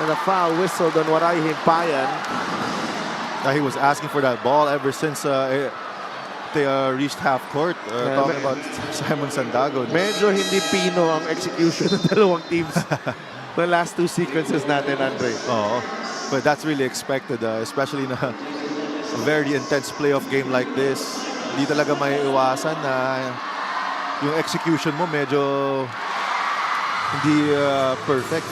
And a foul whistled on Waray Himpayan. He was asking for that ball ever since they reached half court. Talking about Simon Sandagon. Medyo hindi pino ang execution ng dalawang teams. The last two sequences natin, Andre. Oo. But that's really expected, especially in a very intense playoff game like this. Hindi talaga may iwasan na yung execution mo medyo hindi perfect.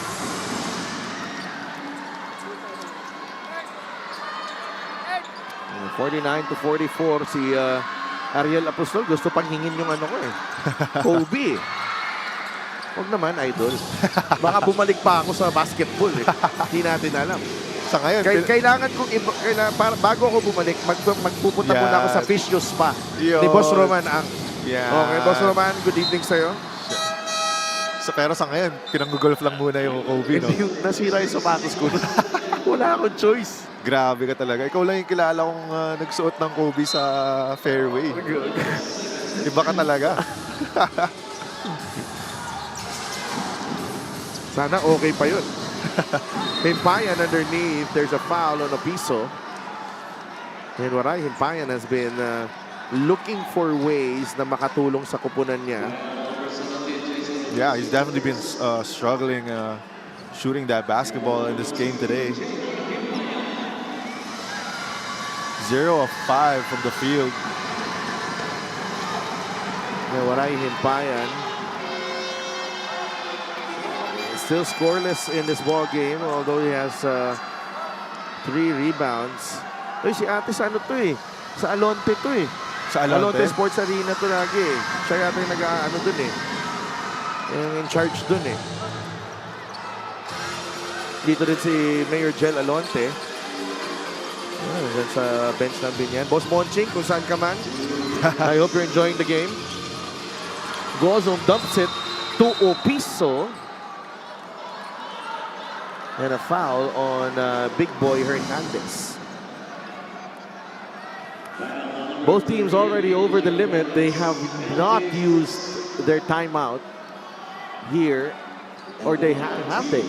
Uh, 49 to 44 si Ariel Apostol. Gusto pang hingin yung ano ko eh. Kobe. Huwag naman, idol. Baka bumalik pa ako sa basketball eh. Hindi natin alam. Sa ngayon, Kailangan kong bago ako bumalik, magpupunta muna ako sa Fisio Spa. Yo. Ni Boss Roman ang. Yeah. Okay, Boss Roman, good evening sa'yo. Pero sa ngayon, pinanggugolf lang muna yung Kobe, no? Hindi yung nasira yung sapatos ko. Wala akong choice. Grabe ka talaga. Ikaw lang yung kilala kong nagsuot ng Kobe sa fairway. Iba ka talaga. Sana okay pa yun. Himpayan underneath. There's a foul on Opiso. And Waray Himpayan has been looking for ways na makatulong sa kupunan niya. Yeah, he's definitely been struggling shooting that basketball in this game today. 0 of 5 from the field. Waray Himpayan still scoreless in this ball game, although he has 3 rebounds. Uy, si ate sa ano to eh? Sa Alonte to eh. Sa Alonte? Sports Arena to lagi eh. Siya yata yung nag-ano dun eh. Yung in charge dun eh. Dito din si Mayor Jel Alonte. Dyan sa bench ng Biñan. Boss Monching, kung saan ka man. I hope you're enjoying the game. Gozum dumps it to Opiso. And a foul on Big Boy Hernandez. Both teams already over the limit. They have not used their timeout here. Or they have they?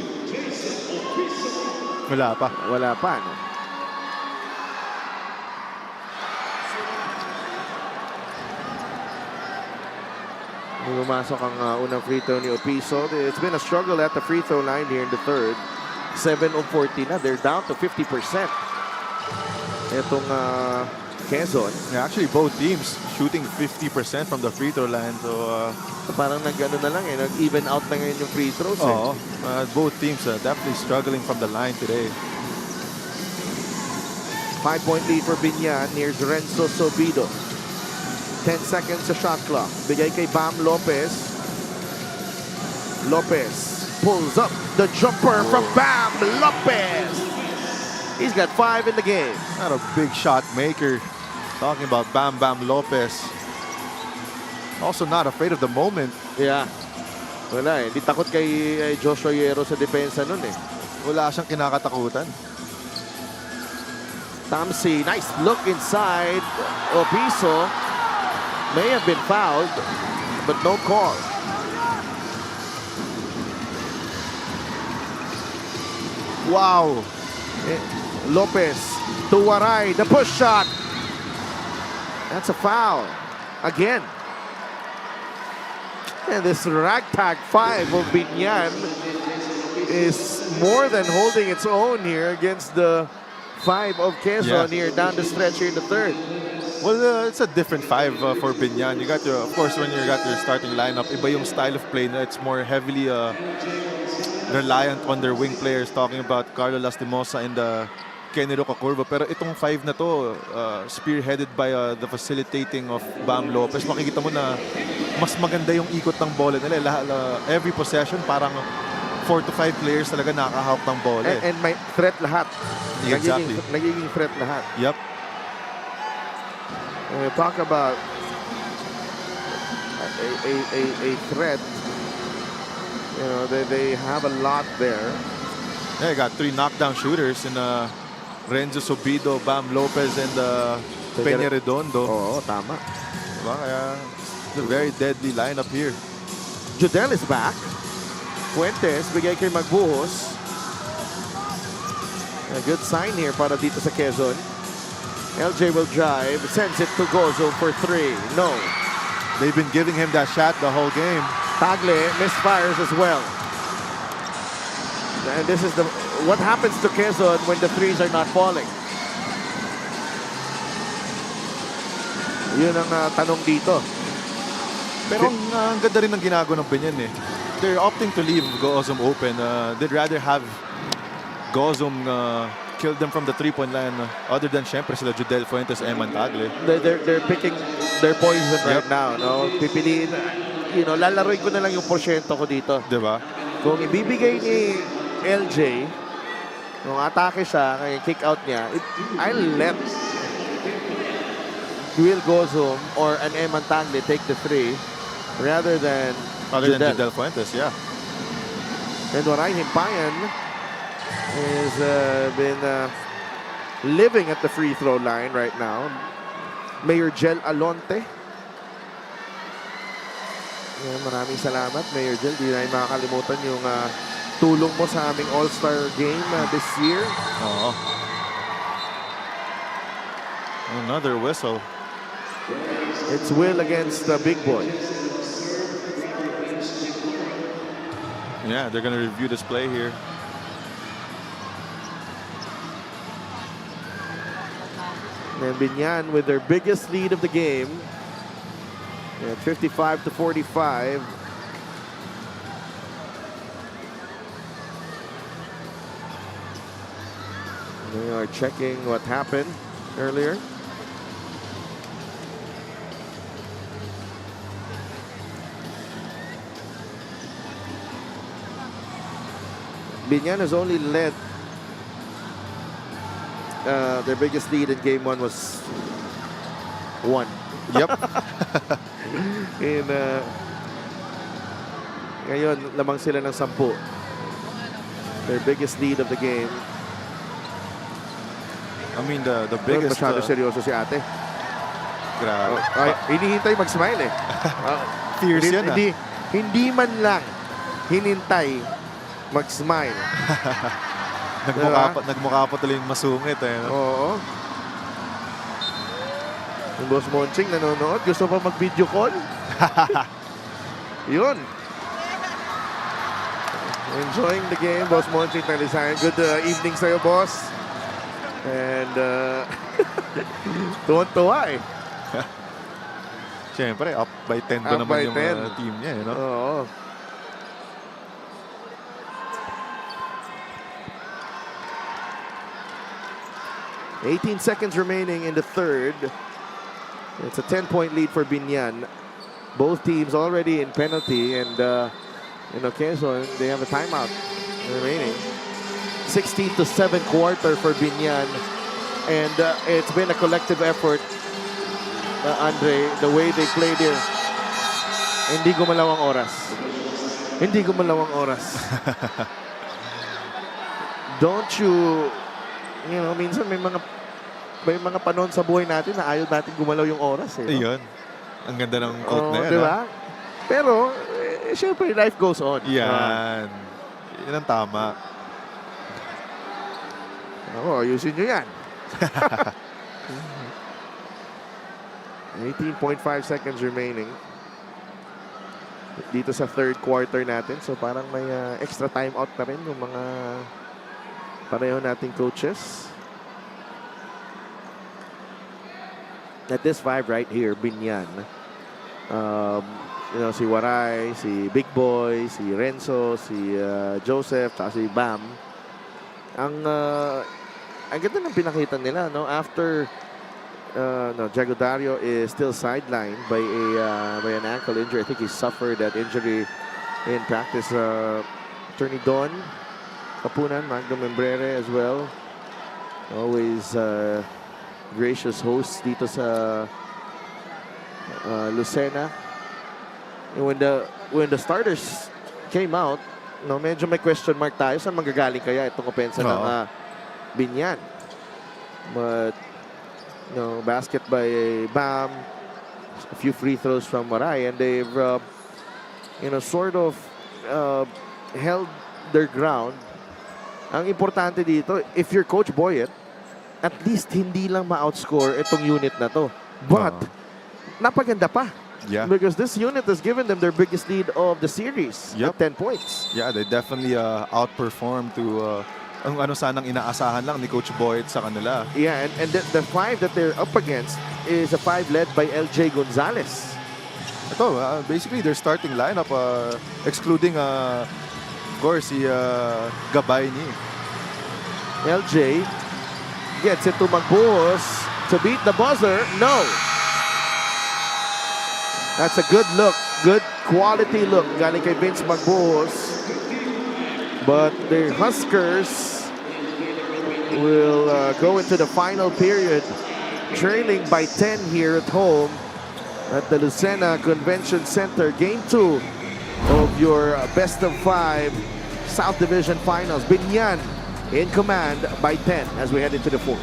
Wala pa. Wala pa, no? Pumasok ang unang free throw ni Opiso. It's been a struggle at the free throw line here in the third. 7 of 14 na. They're down to 50%. Itong Quezon. Yeah, actually, both teams shooting 50% from the free throw line. So, parang nag-ano na lang eh. Nag-even out na ngayon yung free throws eh. both teams definitely struggling from the line today. 5-point lead for Biñan. Here's Renzo Sobido. 10 seconds sa shot clock. Bigay kay Bam Lopez. Lopez pulls up the jumper from Bam Lopez. He's got 5 in the game. Not a big shot maker. Talking about Bam Bam Lopez. Also not afraid of the moment. Yeah. Wala eh. Di takot kay Joshua Yero sa depensa nun eh. Wala siyang kinakatakutan. Tamsi, nice look inside. Opiso may have been fouled, but no call. Wow. Lopez to Waray, the push shot. That's a foul. Again. And this ragtag 5 of Biñan is more than holding its own here against the 5 of Quezon here down the stretch here in the third. Well, it's a different five for Biñan. You got your, of course, when you got your starting lineup, iba yung style of play na it's more heavily reliant on their wing players. Talking about Carlo Lastimosa and Kenny Rocacurva. Pero itong five na to, spearheaded by the facilitating of Bam Lopez. Makikita mo na mas maganda yung ikot ng bola nila. Every possession, parang 4 to 5 players talaga nakakahawak ng bola. And may threat lahat. Exactly. Nagiging threat lahat. Yep. When you talk about a threat, you know, they have a lot there. Yeah, got 3 knockdown shooters in Renzo Sobido, Bam Lopez, and Peña Redondo. Oo, tama. Diba? Kaya it's a very deadly lineup here. Judel is back. Fuentes, bigay kay Magbuhos. A good sign here para dito sa Quezon. LJ will drive, sends it to Gozo for 3. No. They've been giving him that shot the whole game. Tagle misfires as well. And this is what happens to Quezon when the threes are not falling. Yun ang tanong dito. Pero ang ganda rin ng ginagawa ng Biñan eh. They're opting to leave Gozom open. They'd rather have Gozom kill them from the 3-point line other than syempre sila Judel Fuentes and Tagle. They're picking their poison right now. No? Pipiliin, you know, lalaroin ko na lang yung porsyento ko dito. Diba? Kung ibibigay ni LJ, kung atake siya, kaya kick out niya, I'll let Will Gozom or an Eman Tagle take the 3 rather than Judel Fuentes, yeah. And Waray Himpayan has been living at the free throw line right now. Mayor Jel Alonte. Yeah, maraming salamat, Mayor Jel. Di na makakalimutan yung tulong mo sa aming All-Star game this year. Oh. Another whistle. It's Will against the big boy. Yeah, they're going to review this play here. And Biñan with their biggest lead of the game at 55-45. They are checking what happened earlier. Biñan has only led their biggest lead in game 1 was 1. Yep. Ngayon, lamang sila ng 10. Their biggest lead of the game. I mean, the biggest... Masyado seryoso si ate. Grabe. Ay, hinihintay mag-smile eh. Fierce yan Hindi man lang hinintay mag-smile. Nagmukha pa tuloy yung masungit eh. No? Oo. Yung Boss Monching nanonood. Gusto pa mag-video call? Yun. Enjoying the game, Boss Monching Talisayan. Good evening sa'yo, boss. And tuwan-tuwa eh. Siyempre, up by 10 pa Up naman by yung 10. team niya. You know? Oo. $18 seconds remaining in the third. It's a 10-point lead for Biñan. Both teams already in penalty, and Quezon, they have a timeout remaining. 16-7 quarter for Biñan, and it's been a collective effort, Andre, the way they played here. Hindi gumalaw ang oras. Hindi gumalaw ang oras. Don't you minsan may mga panahon sa buhay natin na ayaw natin gumalaw yung oras eh. No? Ayun. Ang ganda ng quote na yan. Diba? Pero, syempre, life goes on. Yan. Yan ang tama. Ako, ayusin nyo yan. 18.5 seconds remaining. Dito sa third quarter natin. So, parang may extra timeout na rin yung mga pareho nating coaches. at this 5 right here, Biñan. You know, si Waray, si Big Boy, si Renzo, si Joseph, saka si Bam. Ang ganda ng pinakita nila, no? After Jago Dario is still sidelined by an ankle injury. I think he suffered that injury in practice. Attorney Don Kapunan, Magno Membrere as well. Always gracious host dito sa Lucena. And when the starters came out, no, medyo may question mark tayo. Saan manggagaling kaya itong opensa ng Biñan? But basket by Bam, a few free throws from Waray, and they've sort of held their ground. Ang importante dito, if you're Coach Boyet, at least hindi lang ma-outscore itong unit na to. But napaganda pa. Yeah. Because this unit has given them their biggest lead of the series at 10 points. Yeah, they definitely outperformed to ang ano sanang inaasahan lang ni Coach Boyd sa kanila. Yeah, and the 5 that they're up against is a 5 led by LJ Gonzalez. Ito, basically their starting lineup, excluding of course si Gabay ni LJ gets it to Magbuhos to beat the buzzer. No. That's a good look. Good quality look. Galing kay Vince Magbuhos. But the Huskers will go into the final period trailing by 10 here at home at the Lucena Convention Center. Game 2 of your best of 5 South Division Finals. Biñan in command by 10 as we head into the 4th.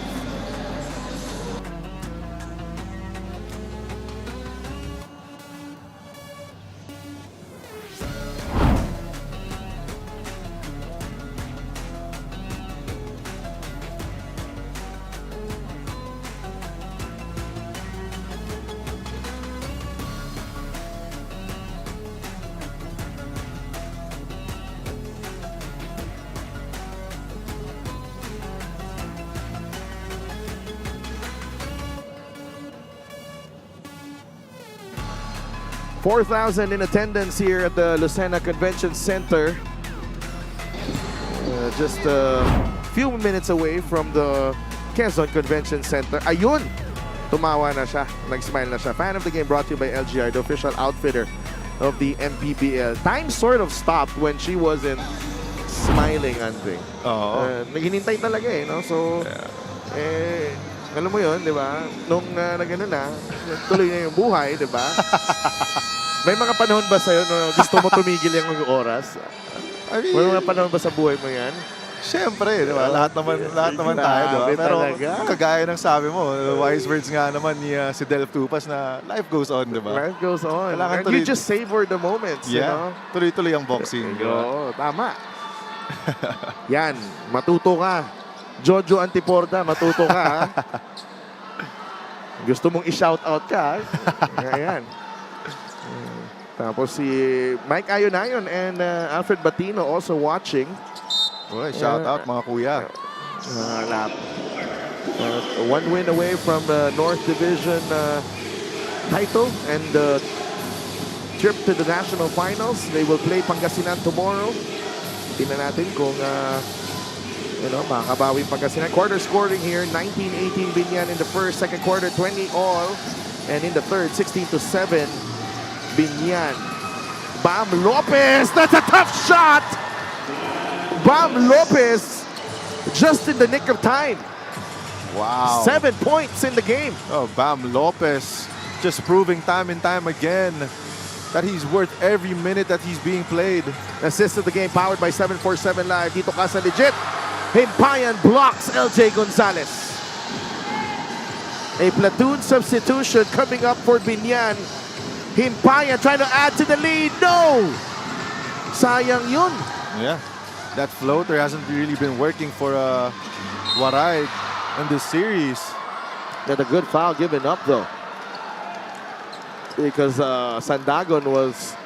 $4,000 in attendance here at the Lucena Convention Center. Just a few minutes away from the Quezon Convention Center. Ayun! Tumawa na siya. Nag-smile na siya. Fan of the game brought to you by LGR, the official outfitter of the MPBL. Time sort of stopped when she wasn't smiling, Andre. Naghinintay talaga no? So, alam mo yun, di ba? Nung nagano na, tuloy na yung buhay, di ba? May mga panahon ba sa'yo na gusto mo tumigil yung oras? May mga panahon ba sa buhay mo yan? Siyempre, di ba? Lahat naman tayo, di ba? Pero talaga. kagaya ng sabi mo, wise words nga naman ni si Delph Tupas na life goes on, di ba? Life goes on. Kailangan And you just savor the moments, you know? Tuloy-tuloy ang boxing. Oo, tama. Yan, matuto ka. Jojo Antiporda, matuto ka, ha? Gusto mong i-shout out ka, ayan. Tapos si Mike Ayonayon and Alfred Batino also watching. Shout out mga kuya. One win away from the North Division title and the trip to the national finals. They will play Pangasinan tomorrow. Tingnan natin kung makabawi Pangasinan. Quarter scoring here, 19-18 Biñan in the first, second quarter 20 all, and in the third 16-7 Biñan. Bam Lopez, that's a tough shot. Bam Lopez just in the nick of time. Wow. 7 points in the game. Oh, Bam Lopez just proving time and time again that he's worth every minute that he's being played. Assist of the game powered by 747 Live. Dito ka sa legit. Himpayan blocks LJ Gonzalez. A platoon substitution coming up for Biñan. Himpayan trying to add to the lead. No! Sayang yun. Yeah. That floater hasn't really been working for Waray in this series. Got a good foul given up though. Because Sandagon was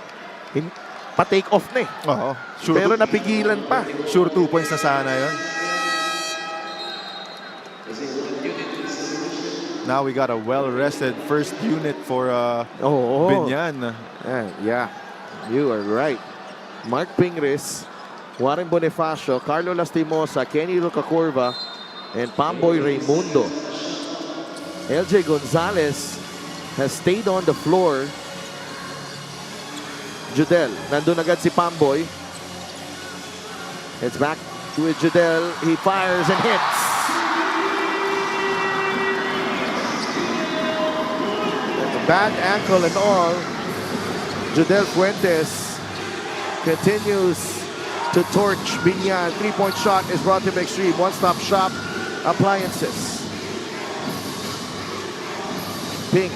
pa-take off na eh. Sure. Pero napigilan pa. Sure 2 points na sana yun. Now we got a well-rested first unit for Biñan. Yeah, you are right. Mark Pingris, Warren Bonifacio, Carlo Lastimosa, Kenny Rocacurva, and Pamboy Raimundo. LJ Gonzalez has stayed on the floor. Judel, nandun agad si Pamboy. It's back with Judel. He fires and hits. Bad ankle and all. Judel Fuentes continues to torch Biñan. Three-point shot is brought to him extreme. One-stop shop appliances. Ping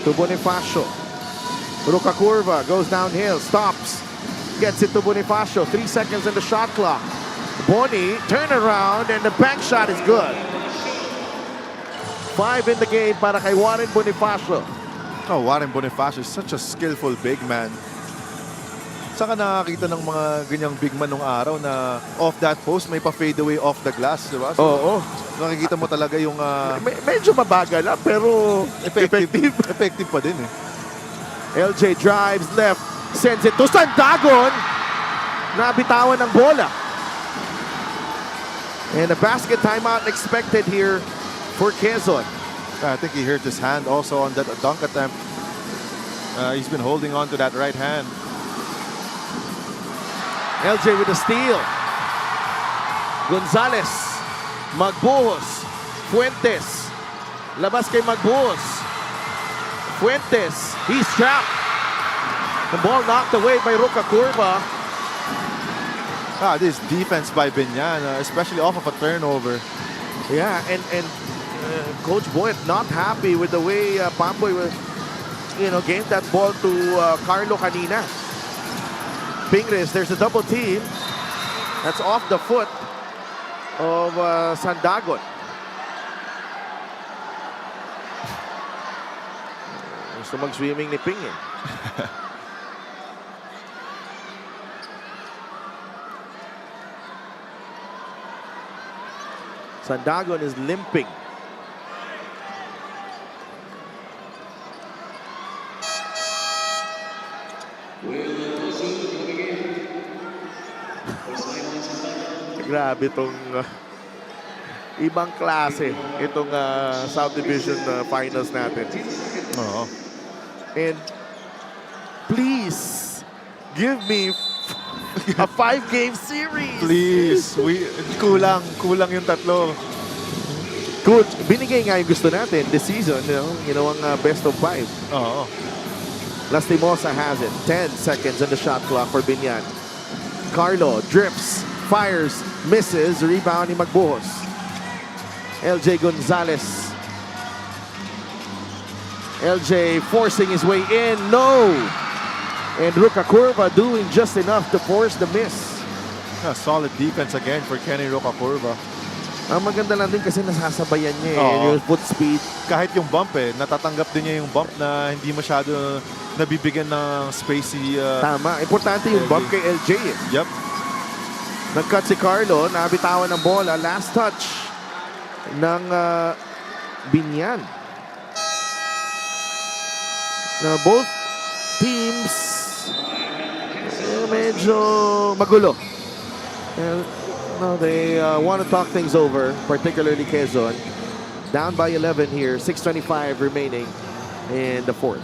to Bonifacio. Rocacurva goes downhill, stops, gets it to Bonifacio. 3 seconds in the shot clock. Boni, turn around, and the bank shot is good. 5 in the game para kay Warren Bonifacio. Oh, Warren Bonifacio is such a skillful big man. Saka nakakita ng mga ganyang big man nung araw na off that post, may pa-fade away off the glass, di ba? So, nakikita mo talaga yung... medyo mabagal lang, pero effective. Effective pa din eh. LJ drives left, sends it to Sandagon. Nabitawan ng bola. And a basket timeout expected here for Quezon. I think he hurt his hand also on that dunk attempt. He's been holding on to that right hand. LJ with a steal. Gonzalez, Magbuhos, Fuentes. Labas kay Magbuhos. Fuentes, he's trapped. The ball knocked away by Rocacurva. This defense by Biñan, especially off of a turnover. Yeah, and Coach Boyd not happy with the way Pamboy was, gave that ball to Carlo kanina. Pingris, there's a double team. That's off the foot of Sandagon. Gusto mag-swimming ni Ping eh. Sandagon is limping. Grabe itong ibang klase itong South Division finals natin. And please give me a 5-game series. Please, kulang yung tatlo. Good. Binigay nga yung gusto natin this season, ang best of 5. Lastimosa has it. 10 seconds on the shot clock for Biñan. Carlo drifts, fires, misses, rebound ni Magbuhos. LJ Gonzalez. LJ forcing his way in, no! And Rocacurva doing just enough to force the miss. Solid defense again for Kenny Rocacurva. Ang maganda lang din kasi nasasabayan niya yung foot speed. Kahit yung bump natatanggap din niya yung bump na hindi masyado nabibigyan ng space si... Tama, importante yung bump kay LJ eh. Yep. Nag-cut si Carlo, nabitawan ng bola. Last touch ng Biñan. Now both teams medyo magulo. They want to talk things over, particularly Quezon. Down by 11 here, 6:25 remaining in the fourth.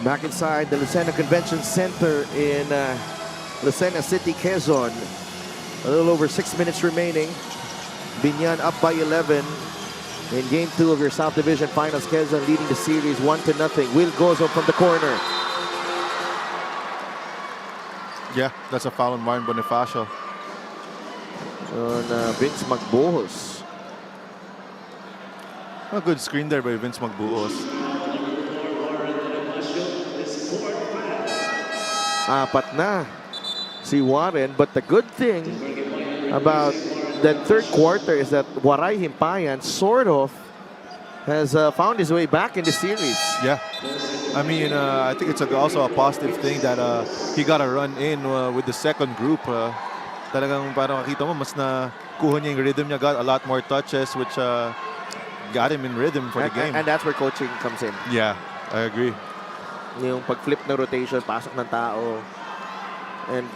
Back inside the Lucena Convention Center in Lucena City, Quezon. A little over 6 minutes remaining. Biñan up by 11 in Game 2 of your South Division Finals. Quezon leading the series 1-0. Will Gozo from the corner. Yeah, that's a foul on Martin Bonifacio. On Vince Magbuhos. A good screen there by Vince Magbuhos. Apat na si Warren, but the good thing about that third quarter is that Waray Himpayan sort of has found his way back in the series. Yeah. I mean, I think it's also a positive thing that he got a run in with the second group. Talagang parang makita mo, mas na kuha niya yung rhythm niya, got a lot more touches, which got him in rhythm for the game. And that's where coaching comes in. Yeah, I agree. Yung pag-flip na rotation, pasok ng tao. And,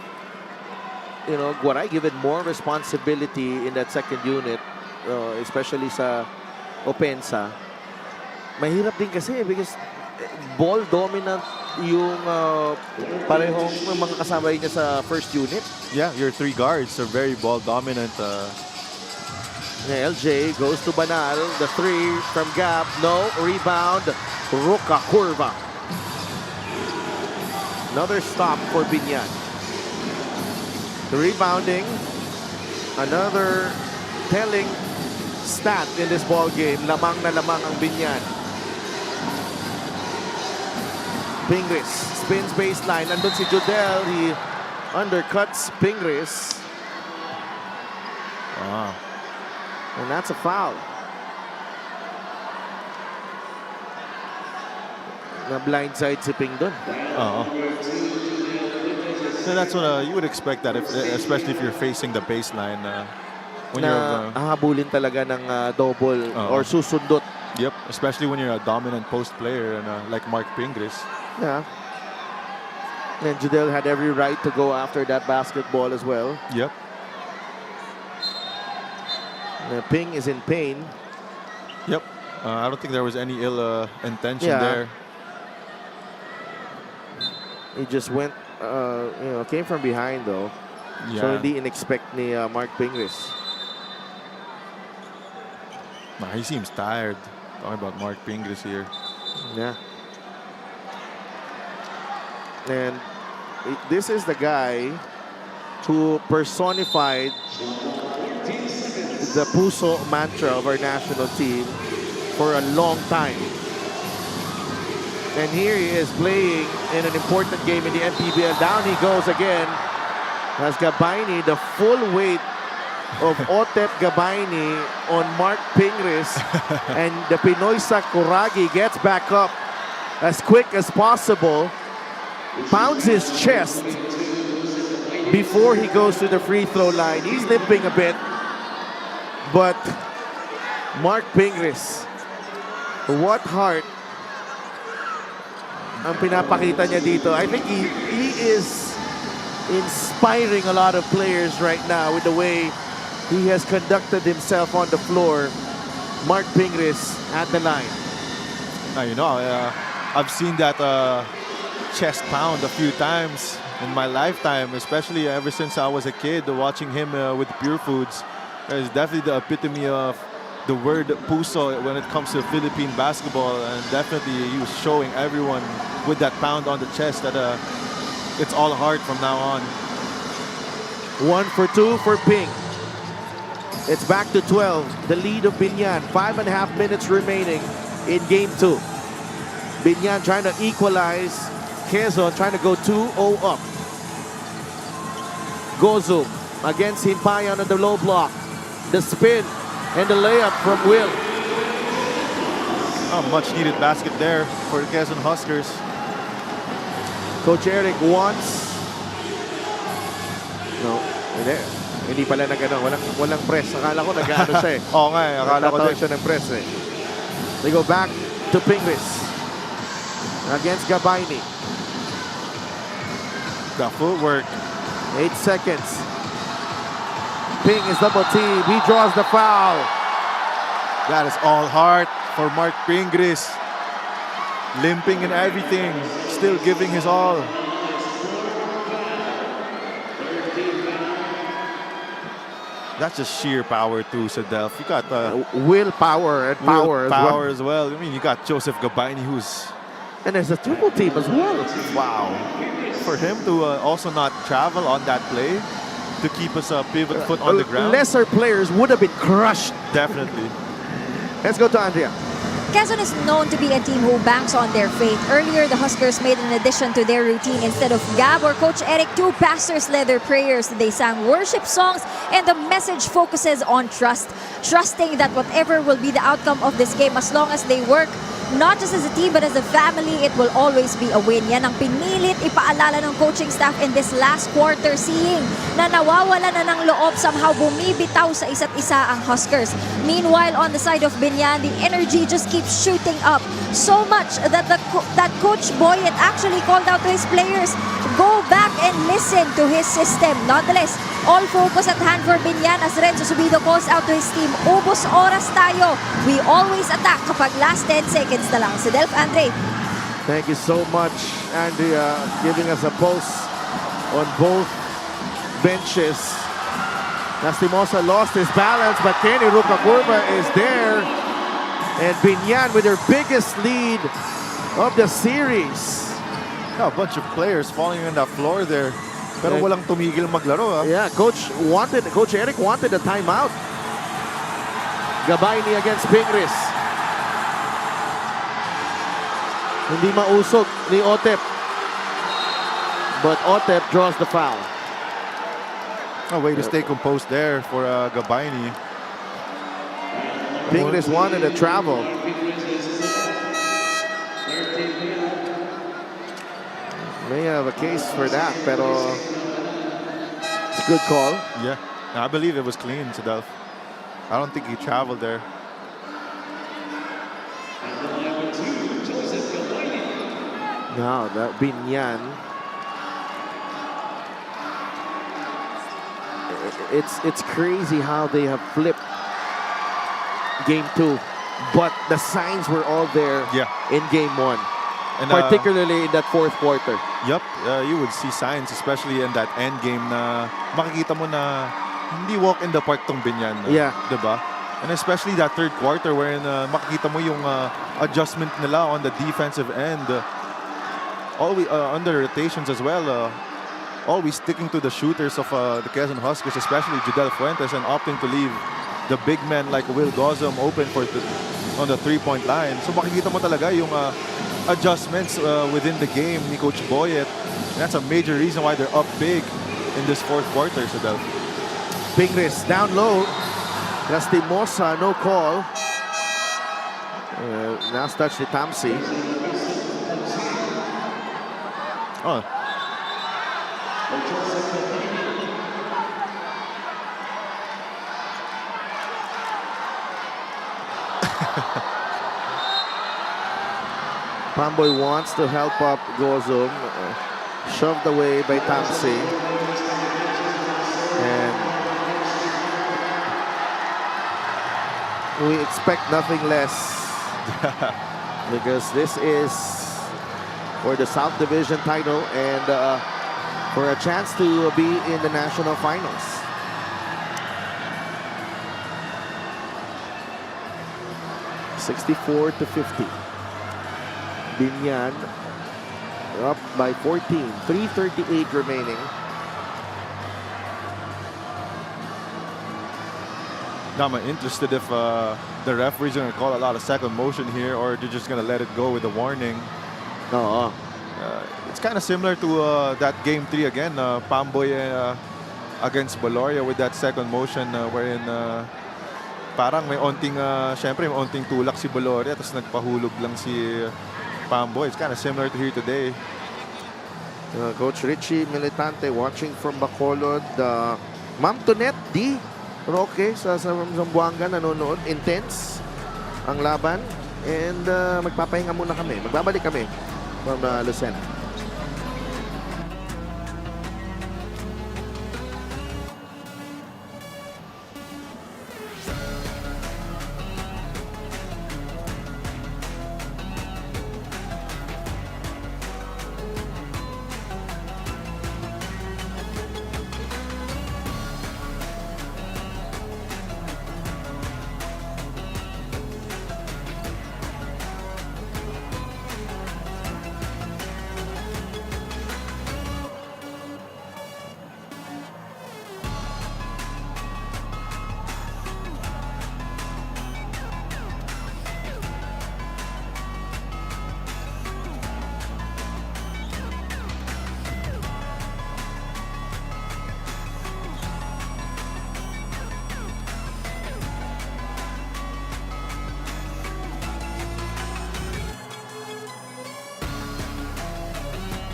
you know, Waray given more responsibility in that second unit, especially sa opensa. Mahirap din kasi because ball dominant yung parehong mga kasama niya sa first unit. Yeah, your three guards are very ball dominant. LJ goes to Banal. The three from Gap. No. Rebound. Ruka Curva. Another stop for Biñan. The rebounding. Another telling stat in this ball game. Lamang na lamang ang Biñan. Pingris spins baseline. Nandun si Judel. He undercuts Pingris. Wow. And that's a foul. Na blindside si Ping dun. So that's what you would expect that, especially if you're facing the baseline. When Na hahabulin talaga ng double or susundot. Yep, especially when you're a dominant post player and like Mark Pingris. Yeah. And Judel had every right to go after that basketball as well. Yep. Ping is in pain. Yep. I don't think there was any ill intention there. He just went, came from behind though. Yeah. So hindi in-expect ni Mark Pingris. Nah, he seems tired. Talking about Mark Pingris here. Yeah. And this is the guy who personified the Puso mantra of our national team for a long time. And here he is playing in an important game in the MPBL. Down he goes again. Has Gabayni, the full weight of Otep Gabayni on Mark Pingris. And the Pinoy Sakuragi gets back up as quick as possible. Pounds his chest before he goes to the free throw line. He's limping a bit. But Mark Pingris, what heart ang pinapakita niya dito. I think he is inspiring a lot of players right now with the way he has conducted himself on the floor. Mark Pingris at the line. I've seen that chest pound a few times in my lifetime, especially ever since I was a kid watching him with Pure Foods. It's definitely the epitome of the word puso when it comes to Philippine basketball, and definitely he was showing everyone with that pound on the chest that it's all heart from now on. 1 for 2 for Ping. It's back to 12. The lead of Biñan. 5.5 minutes remaining in game 2. Biñan trying to equalize. Quezon trying to go 2-0 up. Gozo against Himpayan on the low block. The spin and the layup from Will. Much needed basket there for the Quezon Huskers. Coach Eric wants. No, hindi pala nag-ano. Walang press. Akala ko nag-ano siya eh. Oo nga eh. Akala ko din. siya ng press eh. They go back to Pingris against Gabayni. The footwork. 8 seconds. Ping is double team. He draws the foul. That is all heart for Mark Pingris. limping and everything, still giving his all. That's just sheer power too, Sadelf. You got Willpower and power as well. power as well. I mean, you got Joseph Gabayni, who's And there's a triple team as well. wow. For him to also not travel on that play to keep us a pivot foot on the ground. Lesser players would have been crushed. Definitely. Let's go to Andrea. Quezon is known to be a team who banks on their faith. Earlier, the Huskers made an addition to their routine. Instead of Gab or Coach Eric, two pastors led their prayers. They sang worship songs, and the message focuses on trust. Trusting that whatever will be the outcome of this game, as long as they work, not just as a team but as a family, it will always be a win. Yan ang pinilit ipaalala ng coaching staff in this last quarter, seeing na nawawala na ng loob, somehow bumibitaw sa isa't isa ang Huskers. Meanwhile, on the side of Biñan, the energy just keeps shooting up. So much that that Coach Boyet actually called out to his players, go back and listen to his system. Nonetheless, all focus at hand for Biñan as Renzo Subido calls out to his team, ubos oras tayo. We always attack kapag last 10 seconds na lang. Si Delph Andre. Thank you so much, Andrea, giving us a pulse on both benches. Lastimosa lost his balance, but Kenny Rucakurva is there. And Biñan with their biggest lead of the series. Yeah, a bunch of players falling on the floor there. Pero walang tumigil maglaro. Yeah, Coach Eric wanted a timeout. Gabayni against Pingris. Hindi mausog ni Otep. But Otep draws the foul. A way to stay composed there for Gabayni. Pingris wanted to travel. May have a case for that, pero it's a good call. Yeah, I believe it was clean, Sadelf. I don't think he traveled there. Now that Biñan, it's crazy how they have flipped game 2, but the signs were all there in game 1, And, particularly in that fourth quarter. Yep, you would see signs, especially in that end game na makikita mo na hindi walk in the park tong Biñan. Yeah. Diba? And especially that third quarter wherein makikita mo yung adjustment nila on the defensive end. Always under rotations as well. Always sticking to the shooters of the Quezon Huskers, especially Judel Fuentes, and opting to leave the big men like Will Gozum open on the three-point line. So makikita mo talaga yung adjustments within the game ni Coach Boyet. And that's a major reason why they're up big in this fourth quarter, Sadel. Pingris down low. Lastimosa, no call. Last touch ni Tamsi. Oh. Pamboy wants to help up Gozum. Shoved away by Tamsi. And we expect nothing less. Because this is for the South Division title and for a chance to be in the national finals. (64-50). Biñan up by 14. 3:38 remaining. Now I'm interested if the referees are going to call a lot of second motion here, or they're just going to let it go with a warning. No. It's kind of similar to that game 3 again, Pamboy against Baloria with that second motion wherein parang may onting, syempre may onting tulak si Baloria tapos nagpahulog lang si Pamboy. It's kind of similar to here today. Coach Richie Militante watching from Bacolod. Ma'am Tonet D. Roque sa Zamboanga nanonood. Intense ang laban. And magpapahinga muna kami. Magbabalik kami from Lucena.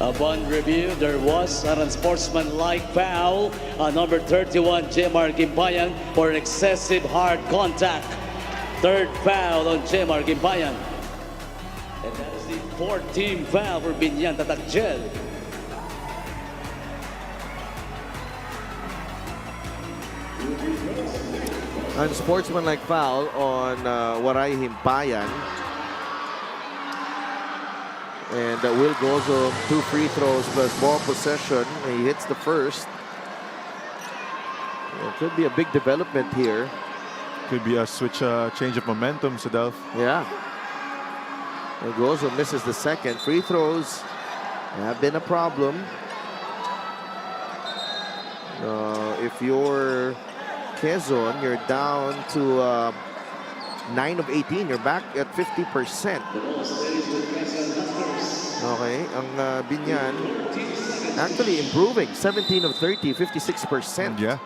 Upon review, there was an unsportsmanlike foul on number 31, Jemar Gimpayan, for excessive hard contact. Third foul on Jemar Gimpayan. And that is the fourth team foul for Biñan Tatakjel. Unsportsmanlike foul on Waray Himpayan. And Will Gozo, 2 free throws plus ball possession. He hits the first. It could be a big development here. Could be a switch, change of momentum, Sadaf. Yeah. And Gozo misses the second. Free throws have been a problem. If you're Quezon, you're down to 9 of 18. You're back at 50%. Okay, ang Biñan actually improving. 17 of 30, 56%. Yeah.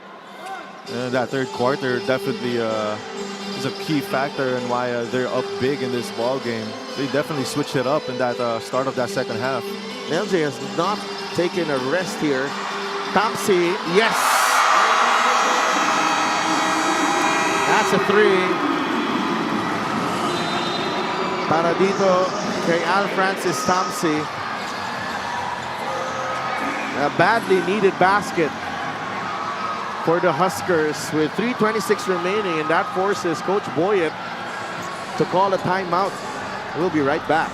That third quarter definitely is a key factor in why they're up big in this ball game. They definitely switched it up in that start of that second half. LJ has not taken a rest here. Tamsi, yes! That's a 3. Para dito kay Al Francis Tamsi. A badly needed basket for the Huskers with 3:26 remaining, and that forces Coach Boyet to call a timeout. We'll be right back.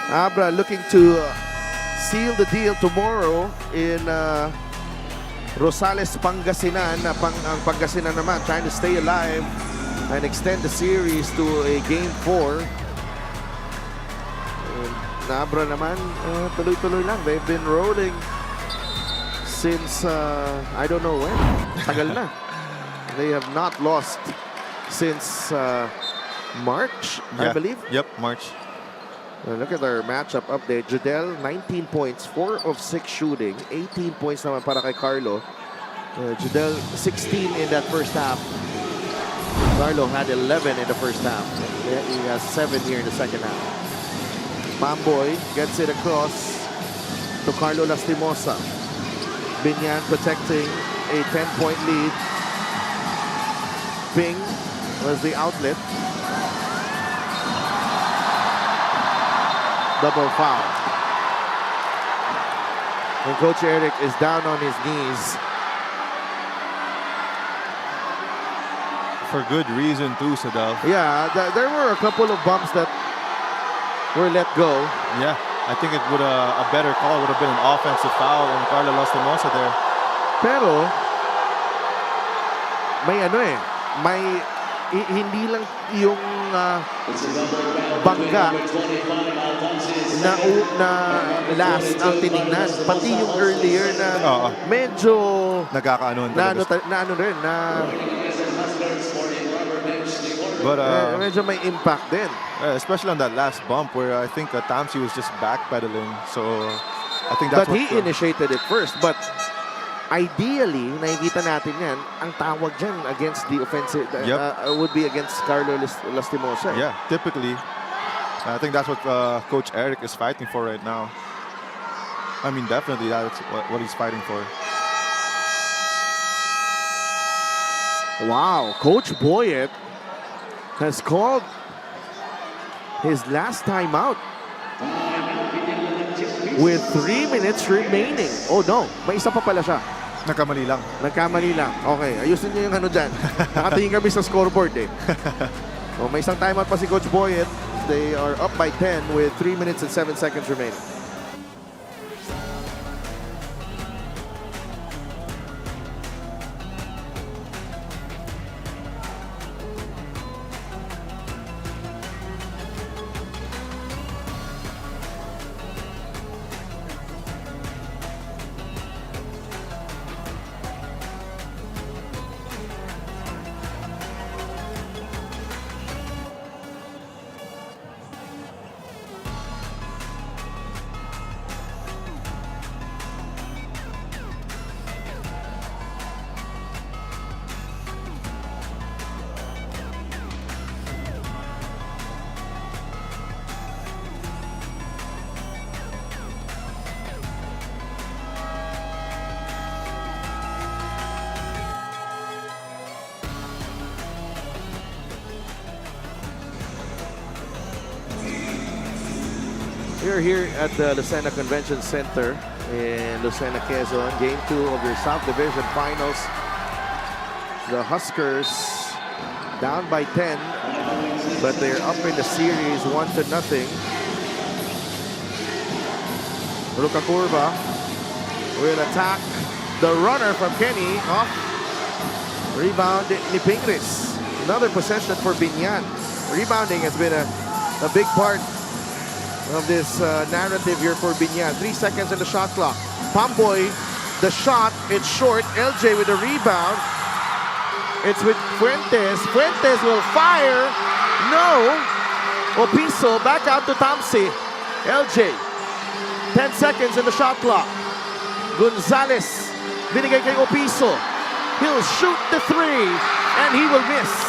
Abra looking to seal the deal tomorrow in Rosales, Pangasinan. Ang Pangasinan naman trying to stay alive and extend the series to a Game 4. Abra naman, tuloy-tuloy lang. They've been rolling since I don't know when. Tagal na. They have not lost since March, I believe. Yep, March. Look at our matchup update. Judel, 19 points, 4 of 6 shooting, 18 points naman para kay Carlo. Judel, 16 in that first half. Carlo had 11 in the first half. He has 7 here in the second half. Mamboy gets it across to Carlo Lastimosa. Biñan protecting a 10-point lead. Bing was the outlet. Double foul. And Coach Eric is down on his knees. For good reason too, Sadaf. Yeah, there were a couple of bumps that were let go. Yeah, I think it would a better call would have been an offensive foul on Carlo Lastimosa there. Pero may may hindi lang yung bangga na last ang tinignan, pati yung earlier na medyo nagkakaanoon but medyo may impact din, especially on that last bump where I think Tamsi was just backpedaling, so I think that's but he initiated it first. But ideally, nakikita natin yan, ang tawag dyan against the offensive would be against Carlo Lastimosa. Yeah, typically. I think that's what Coach Eric is fighting for right now. I mean, definitely that's what he's fighting for. Wow, Coach Boyet has called his last timeout with 3 minutes remaining. Oh no, may isa pa pala siya. Nagkamali lang. Nagkamali lang. Okay, ayusin niyo yung ano dyan. Nakatingin kami sa scoreboard eh. Oh, may isang timeout pa si Coach Boyet. They are up by 10 with 3 minutes and 7 seconds remaining. We're here at the Lucena Convention Center in Lucena, Quezon. Game 2 of your South Division Finals. The Huskers down by 10, but they're up in the series 1-0. Ruka Curva will attack the runner from Kenny. Off. Rebound ni Pingris. Another possession for Biñan. Rebounding has been a big part of this narrative here for Biñan. 3 seconds in the shot clock. Pamboy, the shot, it's short. LJ with the rebound. It's with Fuentes. Fuentes will fire. No. Opiso back out to Tamsi. LJ. 10 seconds in the shot clock. Gonzalez. Binigay kay Opiso. He'll shoot the 3 and he will miss.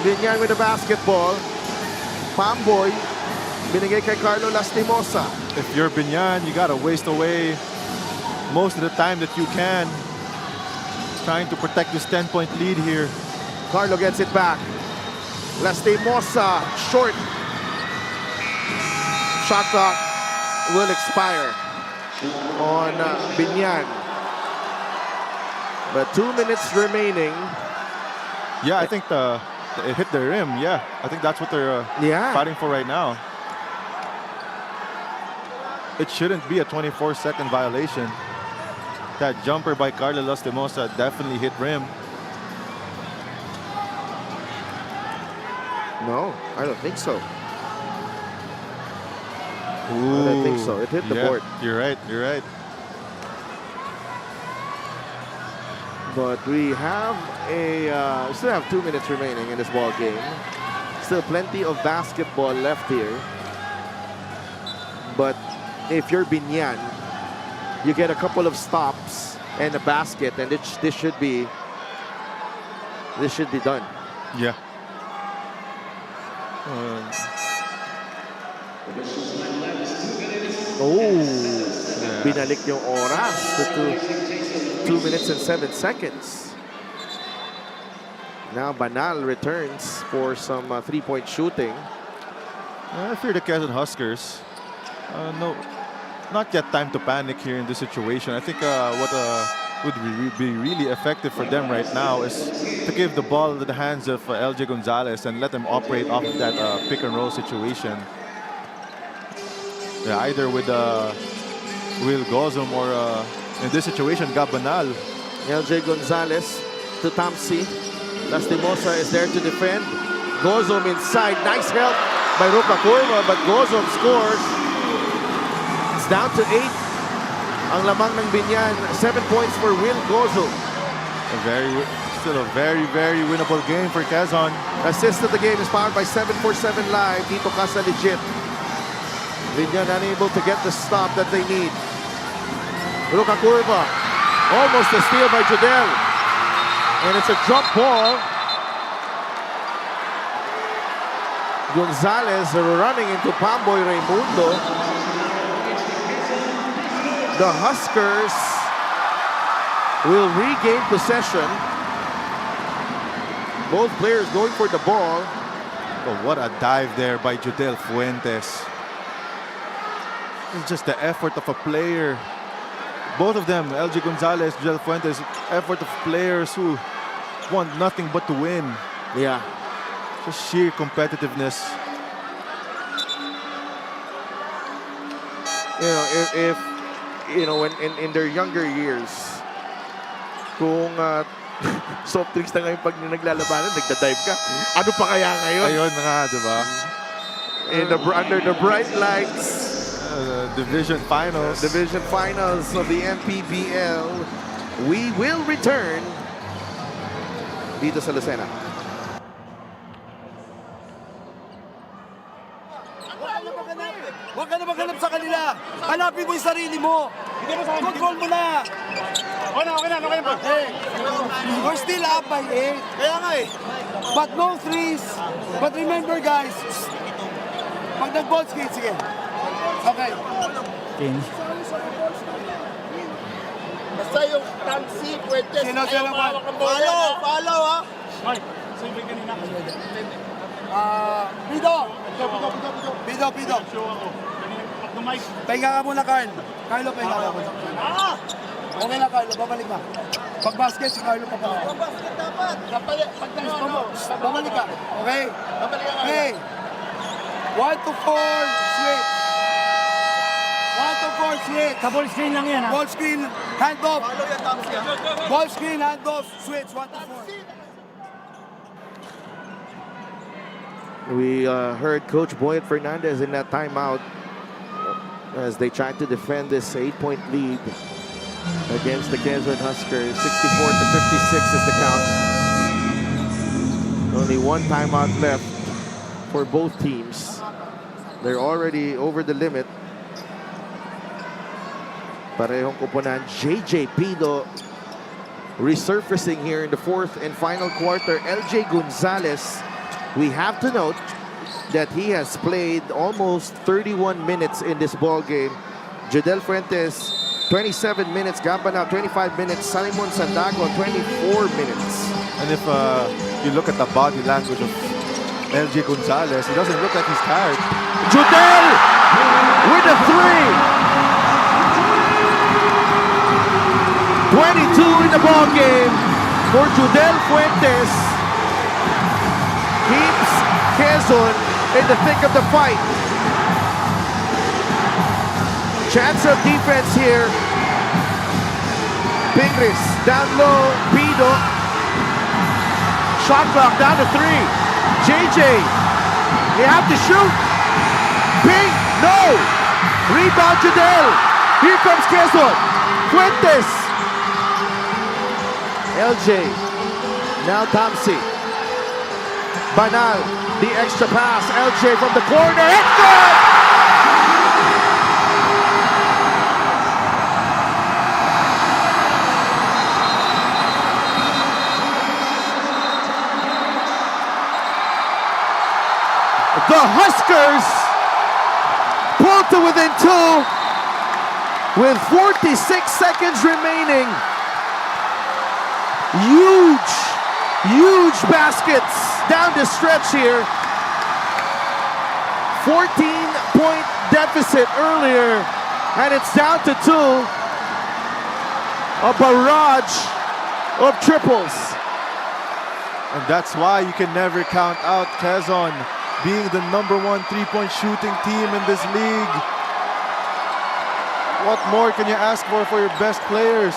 Biñan with the basketball. Pamboy. Binigay kay Carlo Lastimosa. If you're Biñan, you gotta waste away most of the time that you can, trying to protect this 10-point lead here. Carlo gets it back. Lastimosa, short. Shot clock will expire on Biñan. But 2 minutes remaining. Yeah, I think it hit the rim. Yeah, I think that's what they're fighting for right now. It shouldn't be a 24-second violation. That jumper by Carlo Lastimosa definitely hit rim. No, I don't think so. Ooh, I don't think so. It hit the board. You're right. You're right. But we have still have 2 minutes remaining in this ball game. Still plenty of basketball left here. But if you're Biñan, you get a couple of stops and a basket, and this should be done. Yeah. Binalik yung oras to 2 minutes and 7 seconds. Now Banal returns for some 3-point shooting. If you're the Quezon Huskers, no, not yet time to panic here in this situation. I think what would be really effective for them right now is to give the ball to the hands of LJ Gonzalez and let them operate off of that pick and roll situation. Yeah, either with Will Gozum or in this situation, Gabanal. LJ Gonzalez to Tamsi. Lastimosa is there to defend. Gozum inside. Nice help by Ruka Curva, but Gozum scores. It's down to 8. Ang lamang ng Biñan, 7 points for Will Gozum. Still a very, very winnable game for Quezon. Assist of the game is powered by 747 Live. Dito ka sa legit. Biñan unable to get the stop that they need. Ruka Curva. Almost a steal by Judel. And it's a jump ball. Gonzalez running into Pamboy Raimundo. The Huskers will regain possession. Both players going for the ball. Oh, what a dive there by Judel Fuentes. It's just the effort of a player. Both of them, LJ Gonzalez, Judel Fuentes, effort of players who want nothing but to win. Yeah. Just sheer competitiveness. You know, if you know, when in their younger years, kung soft drinks na ngayon pag naglalabanan, nagda-dive ka. Ano pa kaya ngayon? Ayun nga, diba? Under the bright lights. Division finals. Division finals of the MPBL. We will return dito sa Lucena. Huwag ka na maghanap sa kanila. Hanapin mo yung sarili mo. Control mo na. Okay na. Hey, we're still up by 8. Kaya nga eh. But no threes. But remember guys, pag nag-ball skate, sige. Okay. Basta yung Tamsi, Fuentes, ayaw mawawak ang bola. Follow ha. Pido! Pido! Pahinga ka muna, Carl. Carlo, pahinga ka muna. Okay lang, Carlo. Babalik ka. Pag basket, si Carlo papalik. Pag basket dapat. Babalik ka. Okay? Okay. 1 to 4, switch. 1 to 4, switch. Sa ball screen lang yan, ha? Ball screen, hand off. Ball screen, hand off, switch, 1 to 4. We heard Coach Boyet Fernandez in that timeout as they tried to defend this 8-point lead against the Quezon Huskers. 64 to 56 is the count. Only one timeout left for both teams. They're already over the limit. Parehong kupunan. JJ Pido resurfacing here in the fourth and final quarter. LJ Gonzalez, we have to note that he has played almost 31 minutes in this ball game. Jodel Fuentes, 27 minutes. Gambana, 25 minutes. Salimon Sandago, 24 minutes. And if you look at the body language of LJ Gonzalez, he doesn't look like he's tired. Jodel with a three. 22 in the ball game for Jodel Fuentes. Keeps Quezon in the thick of the fight. Chance of defense here. Pingris down low. Pido. Shot clock down to 3. JJ, you have to shoot. Ping, no. Rebound Jodel. Here comes Quezon. Fuentes. LJ. Now Tamsi. Banal. The extra pass. LJ from the corner. It's good! The Huskers pull to within 2 with 46 seconds remaining. Huge baskets down the stretch here. 14-point deficit earlier, and it's down to 2. A barrage of triples. And that's why you can never count out Quezon being the #1 3-point shooting team in this league. What more can you ask for your best players?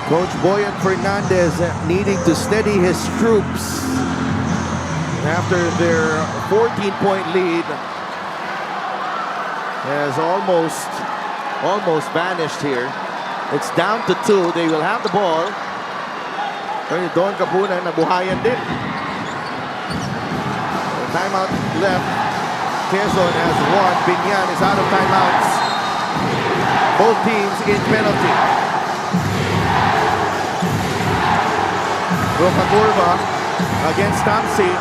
Coach Boyet Fernandez needing to steady his troops after their 14-point lead has almost vanished here. It's down to 2. They will have the ball. Pero Don Kapunan nabuhayan din. Timeout left. Quezon has 1. Biñan is out of timeouts. Both teams in penalty. Roca Curva against Tamsi.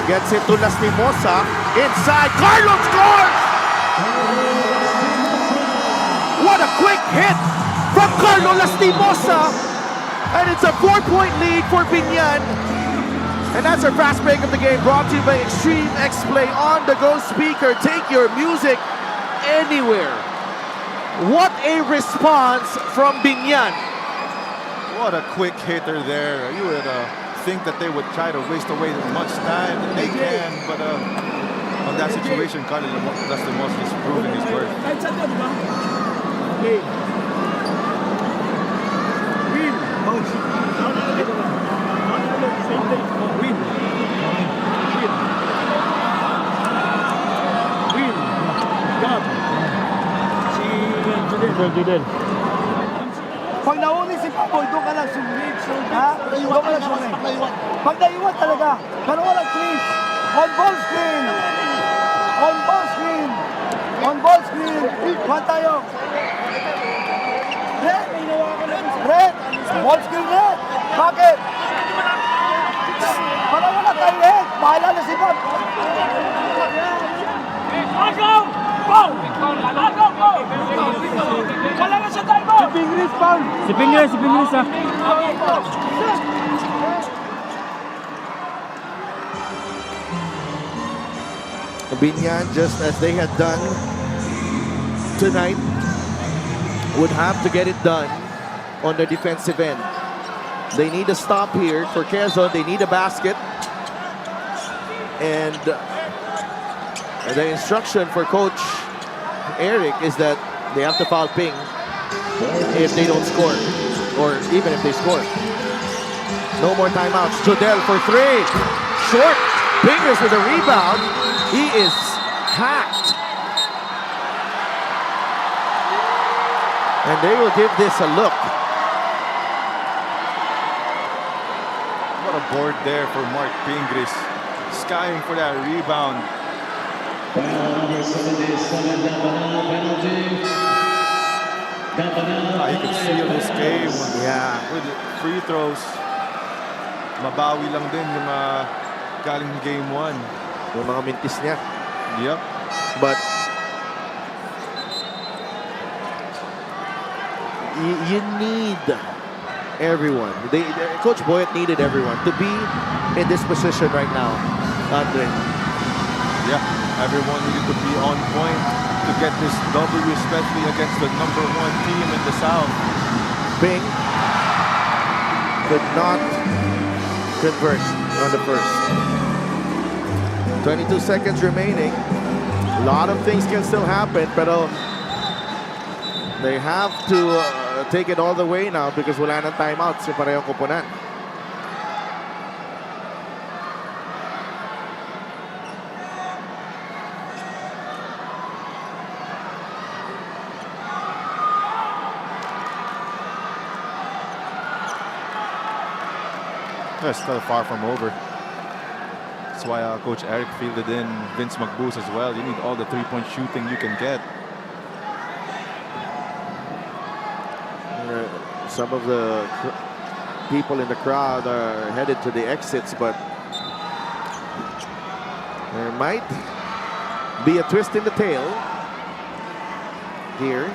Gets it to Lastimosa. Inside. Carlo scores! What a quick hit from Carlo Lastimosa. And it's a 4-point lead for Biñan. And that's our fast break of the game, brought to you by Extreme X-Play on-the-go speaker. Take your music anywhere. What a response from Biñan. What a quick hitter there. You would think that they would try to waste away as much time that they can, but on that situation, Carlos Lastimos is proving his worth. Pag nauli si Paboy, doon ka lang sumlit. Ha? Doon ka lang sumlit. Pag naiwan talaga, pero walang clean. On ball screen. On ball screen. On ball screen. Kuhan tayo. Red. Red. Ball screen red. Bakit? Para wala tayo red. Bahala na si Bob. Wala na siya tayo. Si Pingris, Paul. Si Pingris ha. Biñan, just as they had done tonight, would have to get it done on the defensive end. They need a stop here for Quezon. They need a basket. And the instruction for Coach Eric is that they have to foul Ping if they don't score, or even if they score. No more timeouts. Jodel for three. Short. Pingers with a rebound. He is hacked. And they will give this a look. What a board there for Mark Pingris. Skying for that rebound. He could seal this game with free throws. Mabawi lang din yung galing game 1. Yung mga mintis niya. Yep. But you need everyone. Coach Boyet needed everyone to be in this position right now, Andre. Yeah, everyone needed to be on point to get this W, especially against the #1 team in the South. Bing could not convert on the first. 22 seconds remaining. A lot of things can still happen, pero they have to take it all the way now because wala nang timeouts yung parehong kupunan. It's still far from over. That's why Coach Eric fielded in Vince McBoos as well. You need all the three-point shooting you can get. Some of the people in the crowd are headed to the exits, but there might be a twist in the tail here.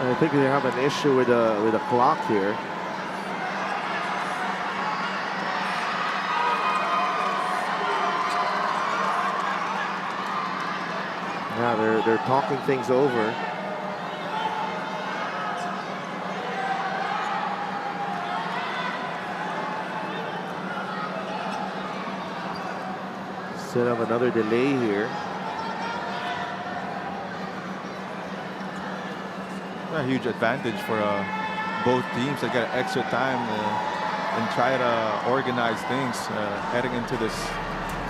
I think they have an issue with a clock here. Yeah, they're talking things over. Set up another delay here. A huge advantage for both teams to get extra time and try to organize things heading into this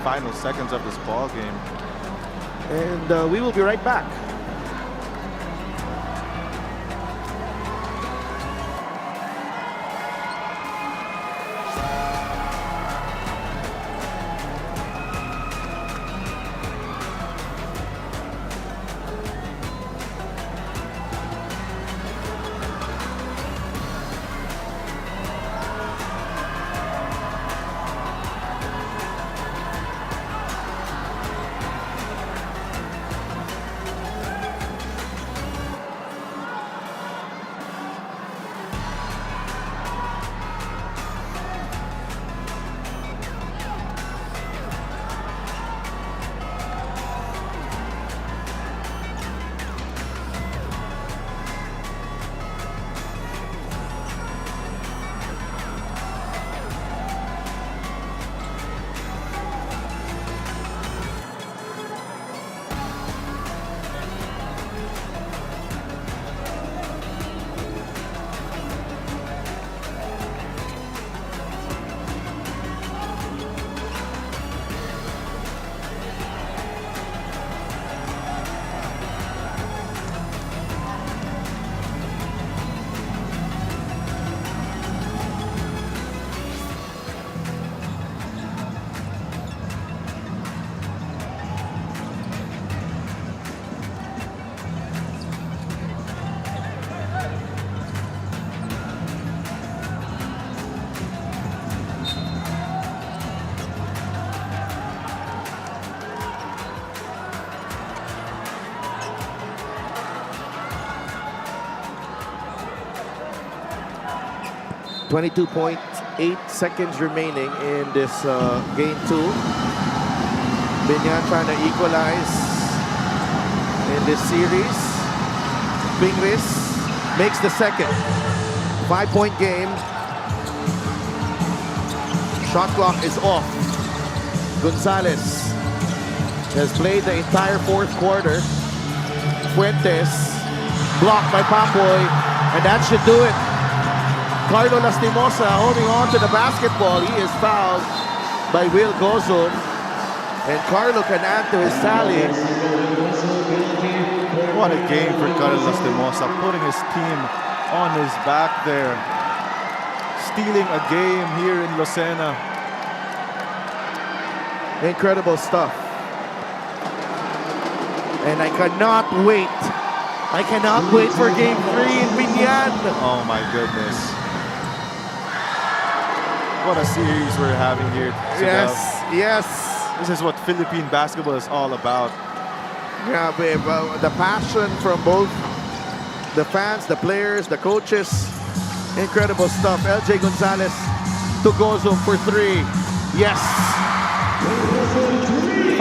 final seconds of this ball game. And we will be right back. 22.8 seconds remaining in this game 2. Biñan trying to equalize in this series. Bingris makes the second. 5-point game. Shot clock is off. Gonzalez has played the entire fourth quarter. Fuentes blocked by Papoy, and that should do it. Carlo Lastimosa holding on to the basketball. He is fouled by Will Gozon, and Carlo can add to his tally. What a game for Carlo Lastimosa, putting his team on his back there. Stealing a game here in Lucena. Incredible stuff. And I cannot wait. I cannot wait for game 3 in Biñan. Oh my goodness. What a series we're having here. Yes, yes. This is what Philippine basketball is all about. Yeah, babe, the passion from both the fans, the players, the coaches. Incredible stuff. LJ Gonzalez to Gozon for 3. Yes.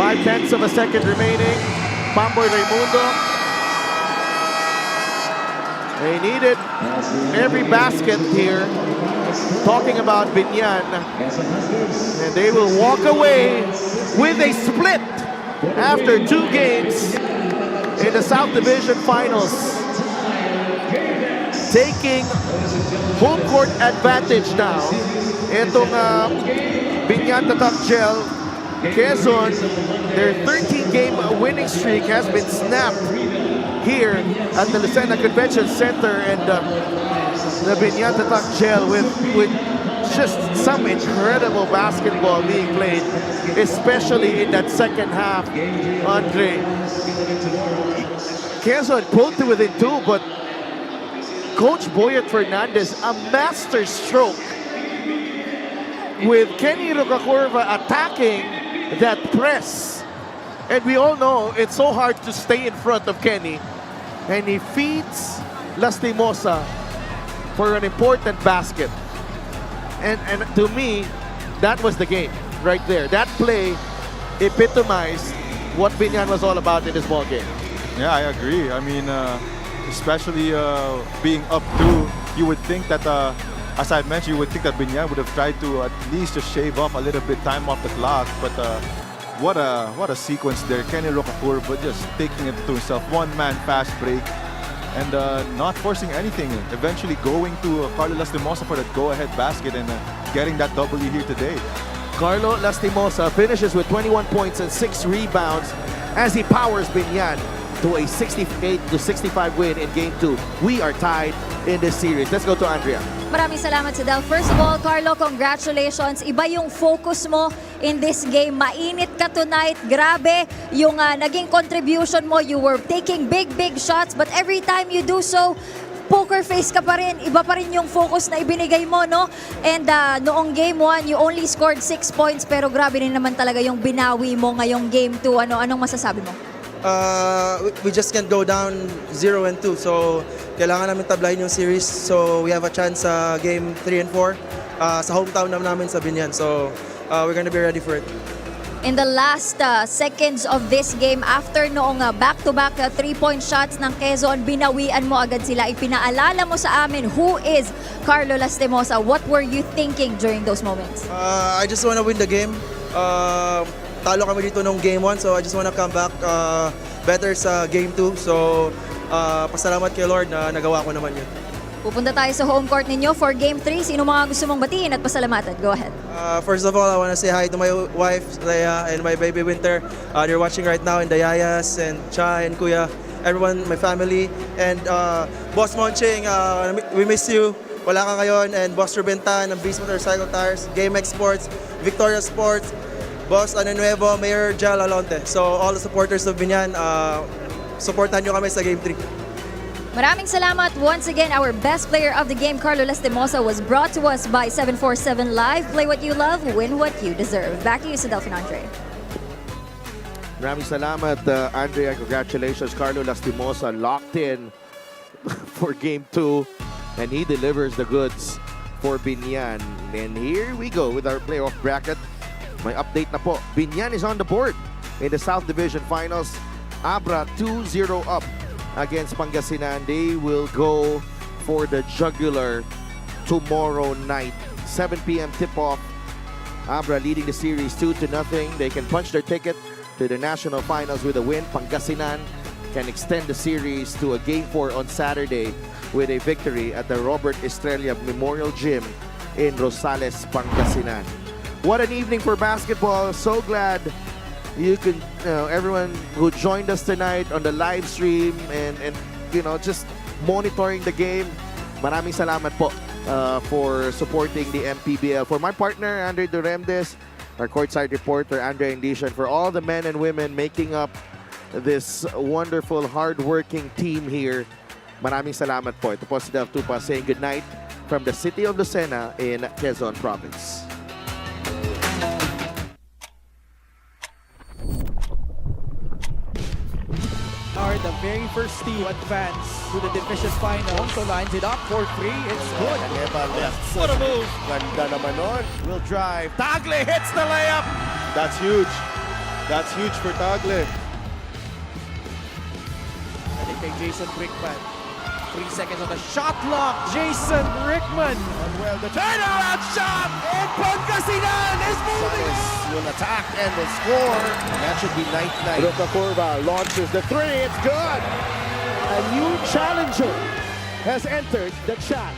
0.5 of a second remaining. Pamboy Raimundo. They needed every basket here. Talking about Biñan. And they will walk away with a split after 2 games in the South Division Finals. Taking home court advantage now. Itong Biñan Tatak Gel, Quezon, their 13-game winning streak has been snapped here at the Lucena Convention Center, and the Biñan Tatak Gel with just some incredible basketball being played, especially in that second half. Andre, Quezon pulled to within 2, but Coach Boyet Fernandez, a master stroke with Kenny Rocacurva attacking that press. And we all know it's so hard to stay in front of Kenny. And he feeds Lastimosa for an important basket. And to me, that was the game right there. That play epitomized what Biñan was all about in this ball game. Yeah, I agree. I mean, especially being up 2, you would think that, as I mentioned, you would think that Biñan would have tried to at least just shave off a little bit time off the clock. But what a sequence there. Kenny Rocacurva just taking it to himself. One-man fast break and not forcing anything. Eventually going to Carlo Lastimosa for that go-ahead basket and getting that W here today. Carlo Lastimosa finishes with 21 points and 6 rebounds as he powers Biñan to a 68-65 win in Game 2. We are tied in this series. Let's go to Andrea. Maraming salamat sa Del. First of all, Carlo, congratulations. Iba yung focus mo in this game. Mainit ka tonight. Grabe yung naging contribution mo. You were taking big shots, but every time you do so, poker face ka pa rin. Iba pa rin yung focus na ibinigay mo, no? And noong Game 1, you only scored 6 points, pero grabe rin naman talaga yung binawi mo ngayong Game 2. Anong masasabi mo? We just can't go down 0 and 2. So, kailangan namin tablahin yung series. So, we have a chance sa Game 3 and 4 sa hometown namin sa Biñan. So, we're gonna be ready for it. In the last seconds of this game, after noong back-to-back 3-point shots ng Quezon, binawian mo agad sila. Ipinaalala mo sa amin who is Carlo Lastimosa. What were you thinking during those moments? I just wanna win the game. Talo kami dito nung Game 1, so I just wanna come back better sa Game 2. So, pasalamat kay Lord na nagawa ko naman yun. Pupunta tayo sa home court ninyo for Game 3. Sino mga gusto mong batiin at pasalamatan? Go ahead. First of all, I wanna say hi to my wife, Leia, and my baby Winter. They're watching right now, and the Yayas, and Cha, and Kuya, everyone, my family. And Boss Monching, we miss you. Wala ka ngayon. And Boss Rubentan, ng Beast Motorcycle Tires, GameX Sports, Victoria Sports, Boss Nuevo, Mayor Jal Alonte. So all the supporters of Biñan, supportan nyo kami sa Game 3. Maraming salamat. Once again, our best player of the game, Carlo Lastimosa, was brought to us by 747 Live. Play what you love, win what you deserve. Back to you, Delphine Andre. Maraming salamat, Andrea. Congratulations. Carlo Lastimosa locked in for Game 2, and he delivers the goods for Biñan. And here we go with our playoff bracket. May update na po. Biñan is on the board in the South Division Finals. Abra 2-0 up against Pangasinan. They will go for the jugular tomorrow night. 7 p.m. tip-off. Abra leading the series 2-0. They can punch their ticket to the national finals with a win. Pangasinan can extend the series to a Game 4 on Saturday with a victory at the Robert Estrella Memorial Gym in Rosales, Pangasinan. What an evening for basketball. So glad you can, everyone who joined us tonight on the live stream and just monitoring the game. Maraming salamat po for supporting the MPBL. For my partner, Andre Duremdes, our courtside reporter, Andre Indician, for all the men and women making up this wonderful, hard-working team here. Maraming salamat po. Ito po si Delf Tupa saying good night from the city of Lucena in Quezon Province. Are the very first team to advance to the division final. So lines it up for 3. It's good. What a move. Ganda naman nun. Will drive. Tagle hits the layup. That's huge. That's huge for Tagle. I think kay Jason Brickman. 3 seconds on the shot clock. Jason Brickman. Well, the turnaround shot. And Pangasinan is moving. Will attack and will score. That should be night-night. Ruka Curva launches the 3. It's good. A new challenger has entered the chat.